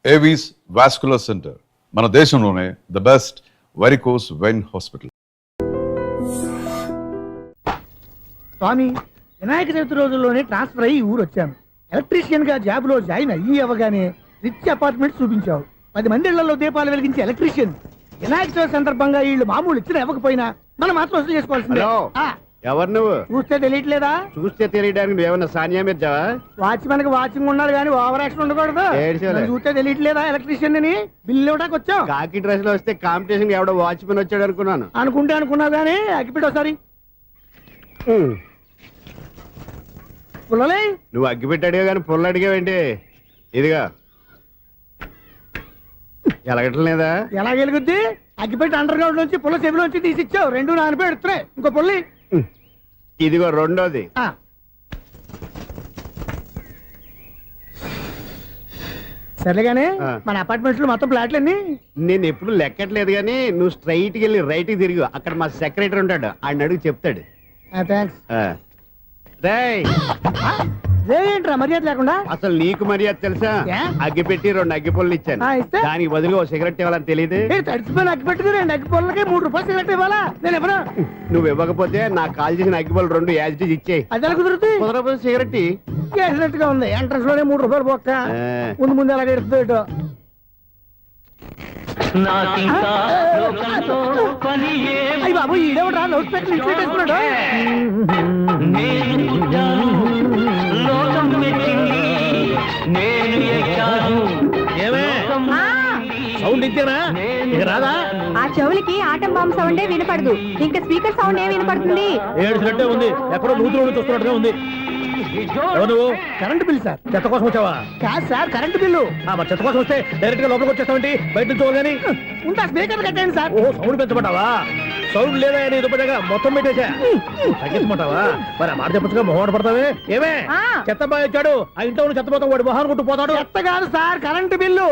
Avis vascular centre మన దేశంలోనే the best varicose vein hospital. స్వామి, వినాయక చవితి రోజుల్లోనే ట్రాన్స్ఫర్ అయ్యి ఊరు వచ్చాను. ఎలక్ట్రీషియన్ గా జాబ్ లో జాయిన్ అయ్యి అవగానే రిచ్ అపార్ట్మెంట్ చూపించావు. 10 మంది ఇళ్లలో దీపాలు వెలిగించే ఎలక్ట్రీషియన్. వినాయక చవితి సందర్భంగా వీళ్ళు మామూలు ఇచ్చిన ఇవ్వకపోయినా మనం మాత్రం వసూలు చేసుకోవాల్సిందే. ఎవరు నువ్వు? చూస్తే తెలియట్లేదా? చూస్తే తెలియడానికి నువ్వేమన్నా సానియా మీర్జావా? వాచ్మెన్ కి వాచింగ్ ఉండాలి కానీ ఓవర్ యాక్షన్ ఉండకూడదు. చూస్తే తెలియట్లేదా ఎలక్ట్రీషియన్ అని? బిల్లు ఇవ్వడానికి వచ్చావు. కాకి డ్రెస్ లో వస్తే కాంపిటీషన్ ఎవడో వాచ్మెన్ వచ్చాడు అనుకున్నాను. అనుకున్నావు కానీ అగ్గిపెట్టి ఒకసారి పుల్లలే. నువ్వు అగ్గిపెట్టి అడిగా కానీ పుల్ల అడిగావేంటి? ఇదిగా ఎలగటం లేదా? ఎలా వెలుగుద్ది? అగ్గిపెట్టి అండర్ గ్రౌండ్ నుంచి పుల్ల చెవిలోంచి తీసిచ్చావు. 2 నానపై ఎడుతున్నాయి. ఇంకో పుల్లి ఇదిగో రెండోది. సరేగానే మన అపార్ట్మెంట్స్ లో మొత్తం ఫ్లాట్లు అన్ని నేను ఎప్పుడు లెక్కట్లేదు కానీ నువ్వు స్ట్రైట్ కి వెళ్ళి రైట్ కి తిరిగి అక్కడ మా సెక్రటరీ ఉంటాడు, ఆయన అడుగు చెప్తాడు. ఏంట్రా మర్యాద లేకుండా? అసలు నీకు మర్యాద తెలుసా? అగ్గి పెట్టి 2 అగ్గి పుల్లలు ఇచ్చాను, దానికి బదులుగా ఓ సిగరెట్ ఇవ్వాలని తెలియదు. తడిచిపోయిన అగ్గి పెట్టి 2 అగ్గి పుల్లకి 3 రూపాయలు సిగరెట్ ఇవ్వాలా? నేను ఎవరు? నువ్వు ఇవ్వకపోతే నాకు కాల్ చేసిన అగ్గి పుల్ల 2 యాజిటీస్ ఇచ్చేయి. అది ఎలా కుదురుతుంది? కుదరపోతే సిగరెట్ వేసినట్టు గా ఉంది. ఎంట్రన్స్ లోనే 3 రూపాయలు పోక్క. ముందు అలాగే ఎడుతుంది. అయ్యి బాబు, ఈడేవడా లౌడ్ స్పీకర్ ఇన్స్టేట్ వేసుకున్నాడు? సౌండ్ ఇచ్చానా? రాదా? ఆ చెవులకి ఆటం బాంబు సౌండే వినపడదు, ఇంకా స్పీకర్ సౌండ్ ఏ వినపడుతుంది? ఏడుసినట్టే ఉంది, ఎక్కడో నూతులు చూస్తున్నట్టుగా ఉంది. నువ్వు కరెంట్ బిల్ సార్. చెత్త కోసం వచ్చావా? కాదు సార్, కరెంట్ బిల్లు. మరి చెత్త కోసం వస్తే డైరెక్ట్ గా లోపలికి వచ్చేస్తావంటి? బయట నుంచి కానీ ఉంటా స్పీకర్ కట్టండి సార్. ఓ సౌండ్ పెంచమంటావా? సౌండ్ లేదా నీ దుప్పటగా మొత్తం పెట్టేసా. తగ్గించమంటావా? మరి ఆ మాట చెప్పచ్చుగా, మొహమాట పడతావే. ఏమే చెత్త బాగా వచ్చాడు, ఆ ఇంట్లో ఉన్న చెత్త పోతాం, వాడు మొహాన్ కొట్టు పోతాడు. చెత్త కాదు sir, current bill.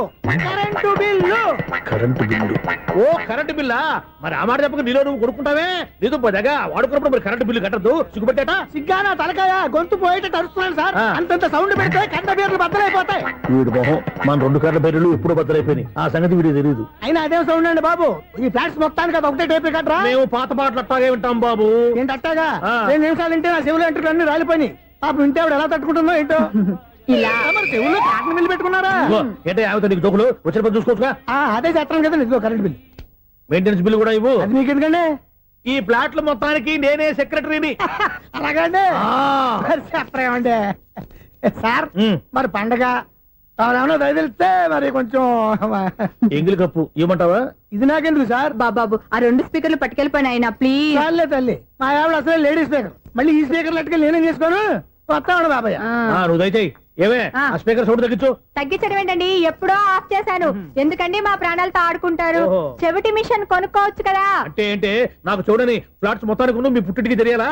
Current bill. Current bill. ఓ కరెంటు బిల్లా? మరి ఆ మాట చెప్పక నీలో నువ్వు కొడుకుంటావే. నీ దుప్పటగా వాడుకున్నప్పుడు మరి కరెంటు బిల్లు కట్టద్దు, సిగ్గుపెట్టాట. సిగ్గానా తలకాయ? గొంతు పోయేటట్టు అరుస్తున్నాను సార్. అంతంత సౌండ్ పెడితే కంట బీర్లు బద్దలైపోతాయి. వీడు మొహం మన 2 కార్ల బీర్లు ఎప్పుడూ బద్దలైపోయినాయి. ఆ సంగతి వీడికి తెలియదు. అయినా అదే సౌండ్ అండి బాబు. ఈ ఫ్లాట్స్ మొత్తానికి అది ఒకటే టేప్ కట్టరా? మేము పాత పాటలు అట్టాగే వింటాం బాబు. ఏంటి అట్టాగా? 2 నిమిషాలు వింటే నా చెవులు ఎంటర్ అన్ని రాలిపోయినాయి. పాపం వింటే ఆవిడ ఎలా తట్టుకుంటుందో ఏంటో. ఇలా మరి చెవుల్లో కాటన్ బిల్లు పెట్టుకున్నారా? ఏంటో ఆమెతో నీకు జోకులు వచ్చిన పని చూసుకోవచ్చుగా. అదే చేస్తాను కదా. ఇదిగో కరెంట్ బిల్. మెయింటెనెన్స్ బిల్లు కూడా ఇవ్వు. అది మీకు ఎందుకండి? ఈ ప్లాట్ల మొత్తానికి నేనే సెక్రటరీని. అలాగండి. చెప్పరేమండి సార్. మరి పండగ ఏమన్నా దయదలిస్తే మరి కొంచెం ఎంగిలి కప్పు ఇవ్వమంటావా? ఇది నాకెందుకు సార్? బాబాబు, ఆ 2 స్పీకర్లు పట్టుకెళ్ళిపోయిన ఆయన ప్లీజ్. చాలే తల్లి, మా ఆవిడ అసలే లేడీ స్పీకర్. మళ్ళీ ఈ స్పీకర్ లెట్టుకెళ్ళి నేనేం చేసుకోను? వస్తాడు బాబాయ్. నువ్వు దయచేయి. ఏమే ఆ స్పీకర్ సౌండ్ తగ్గించు. తగ్గించడం ఏంటండి, ఎప్పుడో ఆఫ్ చేశాను. ఎందుకండి మా ప్రాణాలతో ఆడుకుంటారు? చెవిటి మిషన్ కొనుక్కోవచ్చు కదా. అంటే ఏంటే నాకు చూడని ఫ్లాట్స్ మొత్తానికి ఉన్న మీ పుట్టింటికి తెలియాలా?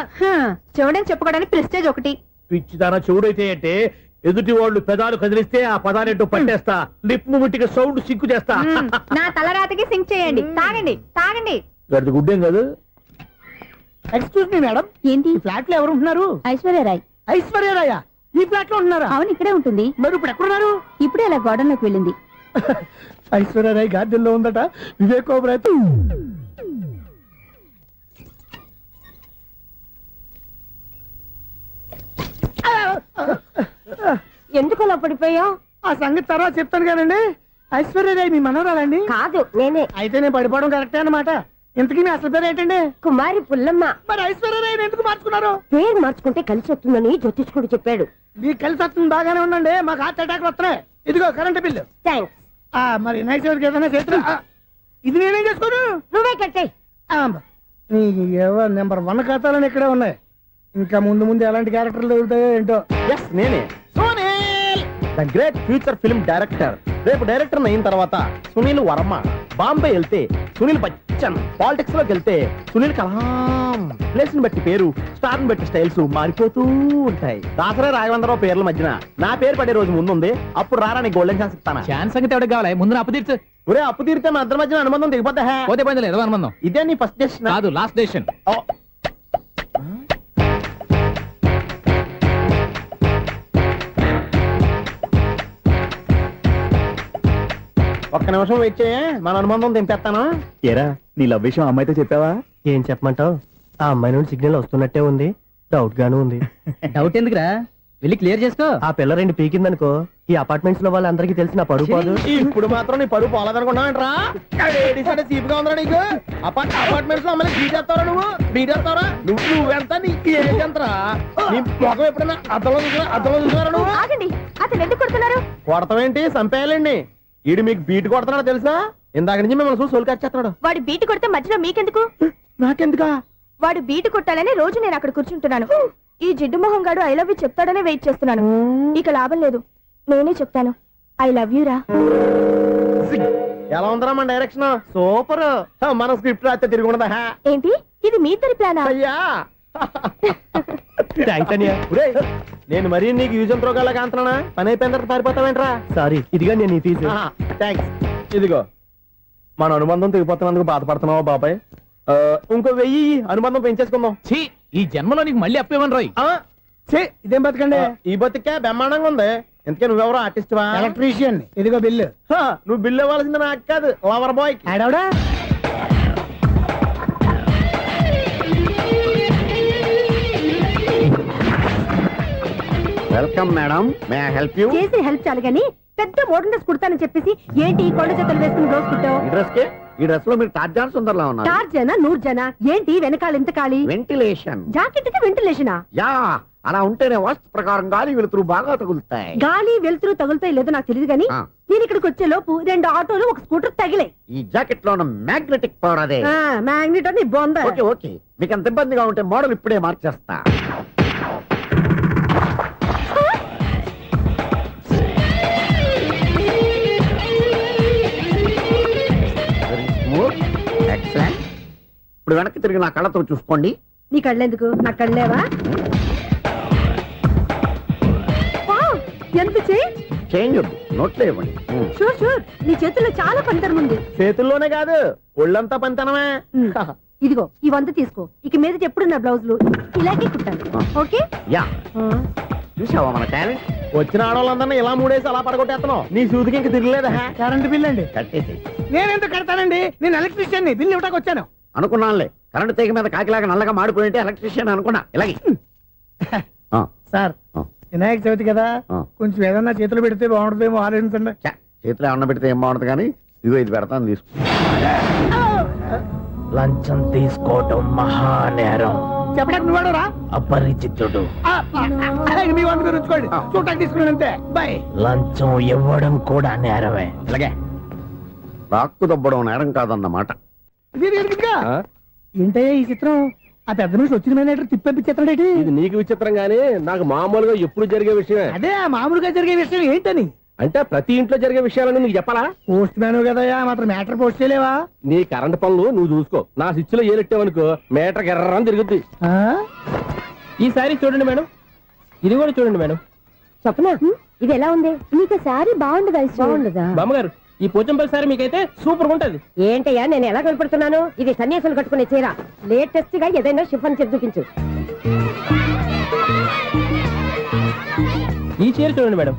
చెవుడని చెప్పుకోవడానికి ప్రెస్టేజ్ ఒకటి. పిచ్చిదానా చెవుడైతే అంటే ఎదుటి వాళ్ళు పెదాలు కదిలిస్తే ఆ పదాలేంటో పట్టేస్తా, లిప్ ముట్టికి సౌండ్ సింకు చేస్తా. నా తలరాతకి సింక్ చేయండి. తాగండి తాగండి. గడిది గుడ్డేం కాదు. ఎక్స్క్యూజ్ మీ మేడం, ఏంటి? ఫ్లాట్ లో ఎవరు ఉంటున్నారు? ఐశ్వర్యరాయ్. ఐశ్వర్యరాయ ఈ ఫ్లాట్ లో ఉంటున్నారా? అవును, ఇక్కడే ఉంటుంది. మరి ఇప్పుడు ఎక్కడున్నారు? ఇప్పుడే అలా గార్డెన్ లోకి వెళ్ళింది. ఐశ్వర్యరాయ్ గార్డెన్ లో ఉందట. వివేక్ ఓబరాయ్ ఎందుకు అలా పడిపోయా? ఆ సంగతి తర్వాత చెప్తాను కానండి. ఐశ్వర్యరాయ్ మీ మనవరాలండి? కాదు, నేనే. అయితే నేను పడిపోవడం కరెక్టే అన్నమాట. ఇంతకీ మీ అసలు పేరు ఏంటండి? కుమారి పుల్లమ్మ. మరి ఐశ్వర్యరాయ్ ఎందుకు మార్చుకున్నారు? పేరు మార్చుకుంటే కలిసి వస్తుందని జ్యోతిష్కుడు చెప్పాడు. మీకు కలిసి వస్తుంది, బాగానే ఉండండి. మాకు హార్ట్ అటాక్ వస్తున్నాయి. ఇదిగో కరెంట్ బిల్లు. థ్యాంక్స్. మరి నైట్ ఏదైనా చేస్తా. ఇది నేనేం చేసుకోను? నువ్వే కట్టే. నెంబర్ 1 ఖాతాలని ఇక్కడే ఉన్నాయి. ఇంకా ముందు ముందు ఎలాంటి క్యారెక్టర్లు దొరుకుతాయో ఏంటో. నేనే the great future film director. రేపు డైరెక్టర్ అయిన తర్వాత సునీల్ వర్మ. బాంబే వెళ్తే సునీల్ బచ్చన్. పాలిటిక్స్ లోకి వెళ్తే సునీల్ కలాం. ప్లేస్ ని బట్టి పేరు, స్టార్ ని బట్టి స్టైల్స్ మారిపోతూ ఉంటాయి. దాసరా రాఘవేంద్రరావు పేర్ల మధ్యన నా పేరు పడే రోజు ముందుంది. అప్పుడు రారా నీ గోల్డెన్ ఛాన్స్ ఇస్తాను. ఛాన్స్ సంగతి ఎవరికి కావాలి? ముందు అప్పు తీర్చు. ఒరే అప్పు తీరితే మన ఇద్దరి మధ్యన అనుబంధం దిగిపోతా. పోతే పోయింది లేదు అనుబంధం. ఇదే నీ ఫస్ట్ డెస్టినేషన్ కాదు, లాస్ట్ డెసిషన్. ఒక్క నిమిషం వెయిట్ చేయ మన అనుబంధం తెంపేస్తాను. ఏరా నీ లవ్ విషయం అమ్మాయితో చెప్పావా? ఏం చెప్పమంటావు? ఆ అమ్మాయి నుండి సిగ్నల్ వస్తున్నట్టే ఉంది, డౌట్ గాను ఉంది. డౌట్ ఎందుకురా, వెళ్ళి క్లియర్ చేసుకో. ఆ పిల్ల రెండు పీకిందనుకో ఈ అపార్ట్మెంట్స్ లో వాళ్ళందరికీ తెలిసిన పరుగు పోదు. ఇప్పుడు మాత్రం నీ పరుగు పోలేదనుకున్నావంటరా? సీపుగా ఉందా నీకు? అపార్ట్మెంట్స్ లో అమ్మని బీటేస్తావరా నువ్వు? బీటేస్తావరా నువ్వెంత? నీకు ఏంటంతరా? నీ మొఖం ఎప్పుడైనా అర్థంలో చూసారా నువ్వు? ఆగండి, అతను ఎందుకు కొడుతున్నారు? కొడతావేంటి? చంపేయాలండి. ఈడు మీకు బీట్ కొడుతున్నాడు తెలుసా? ఇందాక నుంచి మిమ్మల్ని చూసి సోల్కి వచ్చేస్తున్నాడు. వాడు బీటు కొడితే మధ్యలో మీకెందుకు? నాకెందుకా? వాడు బీటు కొట్టాలని రోజు నేను అక్కడ కూర్చుంటున్నాను. ఈ జిడ్డు మొహం గాడు ఐ లవ్ యూ చెప్తాడనే వెయిట్ చేస్తున్నాను. ఇక లాభం లేదు, నేనే చెప్తాను ఐ లవ్ యూ రా. ఎలా ఉందరా మన డైరెక్షన్? సూపర్. మన స్క్రిప్ట్ రాస్తే తిరిగి ఉండదా? ఏంటి ఇది మీ ఇద్దరి ప్లానా? అయ్యా థ్యాంక్స్ అనియా. నేను మరీ నీకు యూజ్ అండ్ త్రోగాలా కాంతనా? పని అయిపోయిన తర్వాత పారిపోతావేంట్రా? సారీ, ఇదిగా నేను నీ ఫీజు. థ్యాంక్స్. ఇదిగో మన అనుబంధం తెగిపోతున్నందుకు బాధపడుతున్నావా బాబాయ్? ఇంకో 1000 అనుబంధం పెంచేసుకుందాం. ఛీ, ఈ జన్మలో నీకు మళ్ళీ అప్పేవన్ రోయ్. ఇదేం బతకండి? ఈ బతికే బ్రహ్మాండంగా ఉంది. ఎందుకే నువ్వెవరో ఆర్టిస్ట్ వా? ఎలక్ట్రీషియన్. ఇదిగో బిల్లు. నువ్వు బిల్లు ఇవ్వాల్సింది నాకు కాదు, లవర్ బాయ్. ఆడవడా? Welcome madam, may I help you? చేసి హెల్ప్ చాలు గాని పెద్ద మోడల్ డ్రెస్ కుడతానని చెప్పేసి ఏంటి ఈ కొండ జతలు వేసుకుని రోజు కుట్టావు? ఈ డ్రెస్ కే, ఈ డ్రెస్ లో మీరు టార్జాన్ సుందర్లా ఉన్నారు. చార్జనా 100 జనా? ఏంటి వెనకాల ఎంత ఖాళీ? వెంటిలేషన్. జాకెట్ కి వెంటిలేషనా? యా, అలా ఉంటేనే వాస్తు ప్రకారం గాలి వెలుతురు బాగా తగులుతాయి. గాలి వెలుతురు తగులుతాయి లేదో నాకు తెలియదు గానీ ఆ. నేను ఇక్కడికి వచ్చే లోపు 2 ఆటోలు ఒక స్కూటర్ తగిలే. ఈ జాకెట్ లో ఉన్న మ్యాగ్నెటిక్ పవర్ అదే. మ్యాగ్నెట్ అని బొంద. ఓకే ఓకే, మీకు అంత ఇబ్బందిగా ఉంటే మోడల్ ఇప్పుడే మార్చేస్తా. ఎక్సలెంట్. ఇప్పుడు వెనక్కి తిరిగి నా కళ్ళతో చూసుకోండి. నీ కళ్ళెందుకు? నా కళ్ళేవా? వావ్, ఎంత చేంజ్. చేంజ్ వద్దు, నోట్లో ఇవ్వండి. షూర్ షూర్, నీ చేతుల్లో చాలా పంతరం ఉంది. చేతుల్లోనే కాదు ఒళ్ళంతా పంతనమే. ఇదిగో ఈ 100 తీసుకో. ఇక మీద ఎప్పుడు నా బ్లౌజులు ఇలాగే కుట్టాను. ఓకే? యా, చూసావా మన టాలెంట్? వచ్చిన ఆడవాళ్ళందరినీ ఇలా మూడేసి అలా పడగొట్టేస్తున్నావు. నీ సూదికి ఇంక తిరగలేదా? కరెంట్ బిల్ అండి. కట్టేసి నేనెందుకు కడతానండి? నేను ఎలక్ట్రీషియన్. బిల్ ఇవ్వడానికి వచ్చాను. అనుకున్నానులే, కరెంట్ తీగ మీద కాకిలాగా నల్లగా మాడిపోయింటే ఎలక్ట్రీషియన్ అనుకున్నా. ఇలాగే ఆ, సార్, ఆ. వినాయక చవితి కదా, ఆ. కొంచెం ఏదన్నా చేతులు పెడితే బాగుంటుందేమో ఆలోచించండి. ఛ, చేతిలో అన్న పెడితే ఏం బాగుంటుంది కానీ ఇదిగో ఇది పెడతాను, తీసుకో. లంచం తీసుకోవటం మహానేరం. చెప్పడానికి నువ్వాడరా? అపరిచితుడు. మీ వంట మీరు ఉంచుకోండి, చూడటానికి తీసుకున్నాను అంతే. బాయ్. లంచం ఇవ్వడం కూడా నేరమే. ఇలాగే రాక్కు దబ్బడం నేరం కాదన్నమాట. ఏంటయ్యా ఈ చిత్రం? ఆ పెద్ద నుంచి వచ్చిన మేనేటర్ తిప్పించేస్తాడేటి? ఇది నీకు విచిత్రం గానీ నాకు మామూలుగా ఎప్పుడు జరిగే విషయమే. అదే ఆ మామూలుగా జరిగే విషయం ఏంటని? అంటే ప్రతి ఇంట్లో జరిగే విషయాలను నీకు చెప్పాలా? పోస్ట్ మ్యాన్ కదయ్యా, మాత్రం మ్యాటర్ పోస్ట్ చేయలేవా? నీ కరెంట్ పనులు నువ్వు చూసుకో. నా స్విచ్ లో ఏలెట్టావనుకో మీటర్ ఎర్రని తిరుగుద్ది. ఆ? ఈసారి చూడండి మేడం, ఇది కూడా చూడండి మేడం. చెప్పనా? ఇది ఎలా ఉంది? నీకు సారీ బాగుండదా? బాగుండదా? బామ్మగారు, ఈ పోచంపల్లి సారీ మీకైతే సూపర్ ఉంటుంది. ఏంటయ్యా నేను ఎలా కనపడుతున్నాను? ఇది సన్యాసులు కట్టుకునే చీర. లేటెస్ట్ గా ఏదైనా షిఫన్ చేసి చూపించు. ఈ చీర చూడండి మేడం.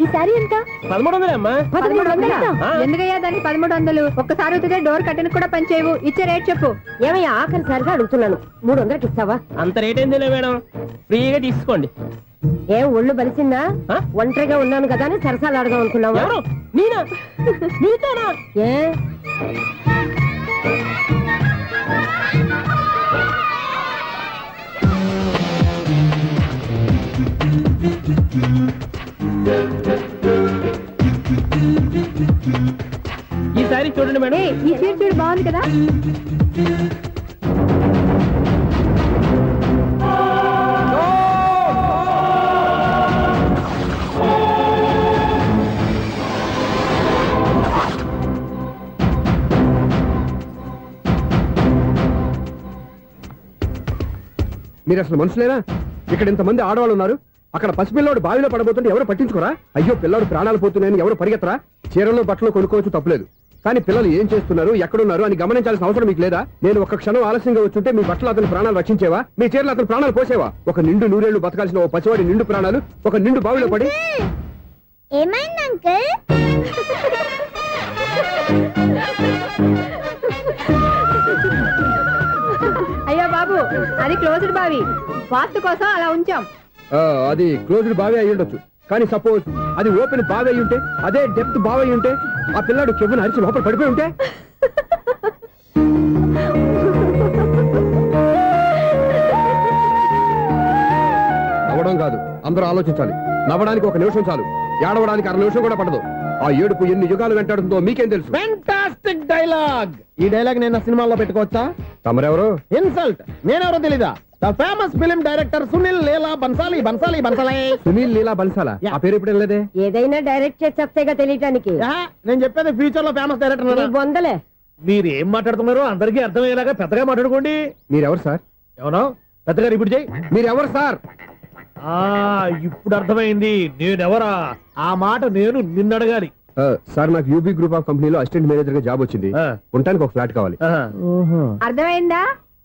ఈ సారీ ఎంత? 1300 అమ్మా. 1300? ఎందుకయ్యా దానికి 1300? ఒక్కసారి అవుతుందే డోర్ కట్టను కూడా పని చేయవు. ఇచ్చే రేట్ చెప్పు. ఏమయ్యా ఆఖరిసారిగా అడుగుతున్నాను, 300కి ఇస్తావా? అంత రేట్ ఏందిలే మేడం, ఫ్రీగా తీసుకోండి. ఏం ఒళ్ళు బలిసిందా? ఒంటరిగా ఉన్నాను కదా అని సరసాలు అడదాం అనుకున్నావా? ఎవరు? నేనా? నీతోనా? ఏ ఈ సారీ చూడండి మేడం. ఈ చీర చూడు, బాగుంది కదా? మీరు అసలు మనుషులేనా? ఇక్కడ ఇంతమంది ఆడవాళ్ళు ఉన్నారు, అక్కడ పసిపిల్లాడు బావిలో పడబోతుంటే ఎవరు పట్టించుకోరా? అయ్యో పిల్లాడు ప్రాణాలు పోతున్నాయని ఎవరు పరిగెత్తరా? చీరలు బట్టలు కొనుక్కోవచ్చు, తప్పులేదు. కానీ పిల్లలు ఏం చేస్తున్నారు, ఎక్కడున్నారు అని గమనించాల్సిన అవసరం మీకు లేదా? నేను ఒక క్షణం ఆలస్యంగా వచ్చుంటే మీ బట్టలు అతని ప్రాణాలు రక్షించేవా? మీ చీరలు అతని ప్రాణాలు పోసేవా? ఒక నిండు నూరేళ్లు బతకాల్సిన ఓ పసివాడి నిండు ప్రాణాలు ఒక నిండు బావిలో పడి. ఏమైంది అంకుల్? క్లోజ్డ్ బావి వాస్తు కోసం అలా ఉంచాం. అది క్లోజ్డ్ బావి అయి ఉండొచ్చు, కానీ సపోజ్ అది ఓపెన్ బావి అయి ఉంటే, అదే డెప్త్ బావి అయి ఉంటే, ఆ పిల్లాడు చెవుని అరిచి లోపల పడిపోయి ఉంటే, నవ్వడం కాదు, అందరూ ఆలోచించాలి. నవ్వడానికి 1 నిమిషం చాలు, ఏడవడానికి 1/2 నిమిషం కూడా పడదు. ఆ ఏడుపు ఎన్ని యుగాలు వెంటాడుతుందో మీకేం తెలుసు? Fantastic dialogue. ఈ డైలాగ్ నేను సినిమాలో పెట్టుకోవచ్చా? తమరెవరు? ఇన్సల్ట్. నేనెవరో తెలీదా? The famous film director Sunil Leela Bansali. Bansali Bansali Sunil Leela Bansala. ఆ పేరు ఇప్పుడు లేదే. ఏదైనా డైరెక్ట్ చేసి చెప్తేగా తెలియటానికి. నేను చెప్పేది ఫ్యూచర్ లో ఫేమస్ డైరెక్టర్. బొందలే. మీరు ఏం మాట్లాడుతున్నారో అందరికీ అర్థమయ్యేలాగా పెద్దగా మాట్లాడుకోండి. మీరెవరు సార్? ఎవరో పెద్దగా రిపీట్ చేయి. మీరెవరు సార్? ఇప్పుడు అర్థమైంది నేనెవరా. ఆ మాట నేను నిన్ను అడగాలి. సార్, నాకు యూబీ గ్రూప్ ఆఫ్ కంపెనీలో అసిస్టెంట్ మేనేజర్ గా జాబ్ వచ్చింది. ఉండటానికి 1 ఫ్లాట్ కావాలి. అర్థమైందా?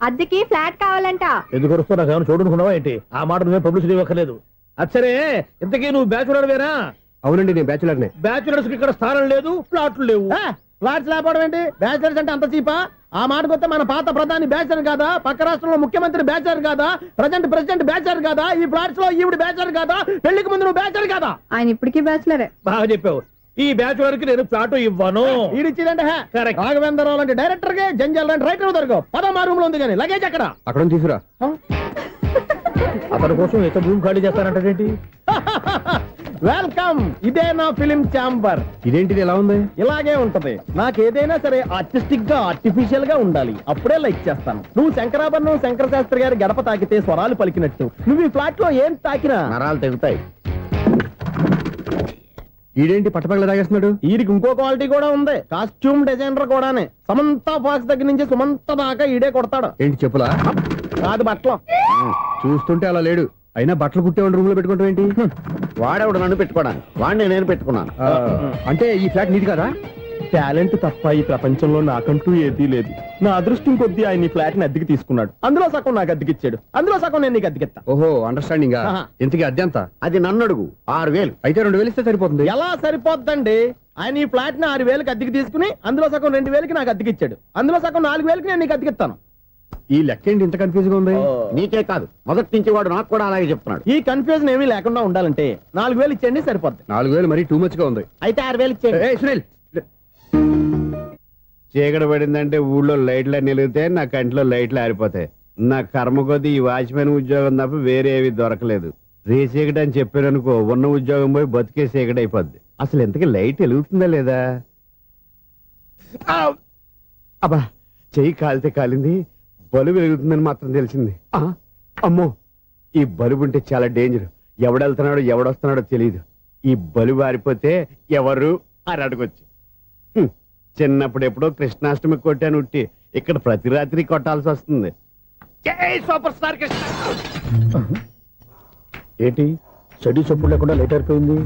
అద్దెకి ఫ్లాట్ కావాలంట. ఎందుకు వస్తా నాకు ఏమైనా చూడనుకున్నావా ఏంటి? ఆ మాట నువ్వే పబ్లిసిటీ ఇవ్వక్కర్లేదు. అచ్చరే, ఇంతకీ నువ్వు బ్యాచులర్ వేరా? అవునండి, నేను బ్యాచులర్నే. బ్యాచులర్స్ కి ఇక్కడ స్థానం లేదు, ప్లాట్లు లేవు. ఫ్లాట్స్ లేకపోవడం ఏంటి? బ్యాచిలర్స్ అంటే అంత చీపా? ఆ మాటకొస్తే మన పాత ప్రధాని బ్యాచర్ కాదా? పక్క రాష్ట్రంలో ముఖ్యమంత్రి బ్యాచర్ కాదా? ప్రెసిడెంట్ బ్యాచర్ కాదా? ఈ ఫ్లాట్స్ లో ఈవిడ బ్యాచర్ కాదా? పెళ్లికి ముందు నువ్వు బ్యాచర్ కాదా? ఆయన ఇప్పటికీ బ్యాచులరే. బాగా చెప్పావు. ఈ బ్యాచులర్ కి నేను ప్లాట్ ఇవ్వను. ఈడిచ్చిందంటే Correct. రాఘవేంద్రరావు లాంటి డైరెక్టర్ గా జంజల్ లాంటి రైటర్ దొరకవు. 10వ రూమ్ లో ఉంది కానీ లగేజ్ అక్కడ. అక్కడ నుంచి తీసుకురా. అతని కోసం ఎంత భూమి ఖాళీ చేస్తానంటే వెల్కమ్. ఇదే నా ఫిలిం ఛాంబర్. ఇదేంటిది ఎలా ఉంది? ఇలాగే ఉంటది. నాకు ఏదైనా సరే ఆర్టిస్టిక్ గా ఆర్టిఫిషియల్ గా ఉండాలి, అప్పుడే లైక్ చేస్తాను. నువ్వు శంకరాభరణం శంకర శాస్త్రి గారి గడప తాకితే స్వరాలు పలికినట్టు నువ్వు ఈ ఫ్లాట్ లో ఏం తాకినా నరాలు తెగుతాయి. ఈడేంటి పట్టపగల తాగేస్తున్నాడు? వీరికి ఇంకో క్వాలిటీ కూడా ఉంది. కాస్ట్యూమ్ డిజైనర్ కూడానే. సమంత ఫాక్స్ దగ్గర నుంచి సుమంత దాకా ఈడే కొడతాడు. ఏంటి చెప్పులా? కాదు బట్టలు. చూస్తుంటే అలా లేడు. అయినా బట్టలు కుట్టేవాడి రూమ్ లో పెట్టుకుంటాం ఏంటి? వాడేవాడు నన్ను పెట్టుకోవడానికి, వాడిని నేను పెట్టుకున్నాను. అంటే ఈ ఫ్లాట్ నీది కదా? టాలెంట్ తప్ప ఈ ప్రపంచంలో నాకంటూ ఏదీ లేదు. నా అదృష్టం కొద్దీ ఆయన ఈ ఫ్లాట్ ని అద్దెకి తీసుకున్నాడు. అందులో సగం నాకు అద్దెకిచ్చాడు, అందులో సగం నేను నీకు అద్దెకిస్తా. ఓహో, అండర్స్టాండింగ్. ఇంతకీ అద్దె ఎంత? అది నన్ను అడుగు. 6000. అయితే 2000 ఇస్తే సరిపోతుంది. ఎలా సరిపోద్దండి? ఆయన ఈ ఫ్లాట్ ని 6000కి అద్దెకి తీసుకుని అందులో సగం 2000కి నాకు అద్దెకిచ్చాడు, అందులో సగం 4000కి నేను నీకు అద్దెకిస్తాను. ఈ లెక్క ఏంటి ఇంత కన్ఫ్యూజ్ గా ఉంది? నీకే కాదు, మొదటి నుంచి వాడు నాకు కూడా అలాగే చెప్తున్నాడు. ఈ కన్ఫ్యూజన్ ఏమీ లేకుండా ఉండాలంటే 4000 ఇచ్చేయండి, సరిపోద్ది. 4000 మరీ టూ మచ్ గా ఉంది. అయితే 6000 ఇచ్చేయండి. ఏయ్ సునీల్, చీకటి పడిందంటే ఊళ్ళో లైట్లు నిలిగితే నా కంటిలో లైట్లు ఆరిపోతాయి. నా కర్మ కొద్దీ ఈ వాచ్మెన్ ఉద్యోగం తప్ప వేరే ఏవి దొరకలేదు. రేసీకటి అని చెప్పారనుకో, ఉన్న ఉద్యోగం పోయి బతికే చీకటి అయిపోద్ది. అసలు ఇంతకీ లైట్ వెలుగుతుందా లేదా? అబ్బా, చెయ్యి కాలితే కాలింది, బలుబు వెలుగుతుందని మాత్రం తెలిసింది. అమ్మో, ఈ బలుబు ఉంటే చాలా డేంజర్. ఎవడెళ్తున్నాడో ఎవడొస్తున్నాడో తెలియదు. ఈ బలుబు ఆరిపోతే ఎవరు అని అడగొచ్చు. చిన్నప్పుడు ఎప్పుడో కృష్ణాష్టమి కొట్టాను ఉట్టి, ఇక్కడ ప్రతి రాత్రి కొట్టాల్సి వస్తుంది. జై సూపర్ స్టార్ కృష్ణ. ఏంటి చెడు చెప్పుడు లేకుండా లేట్ అయిపోయింది.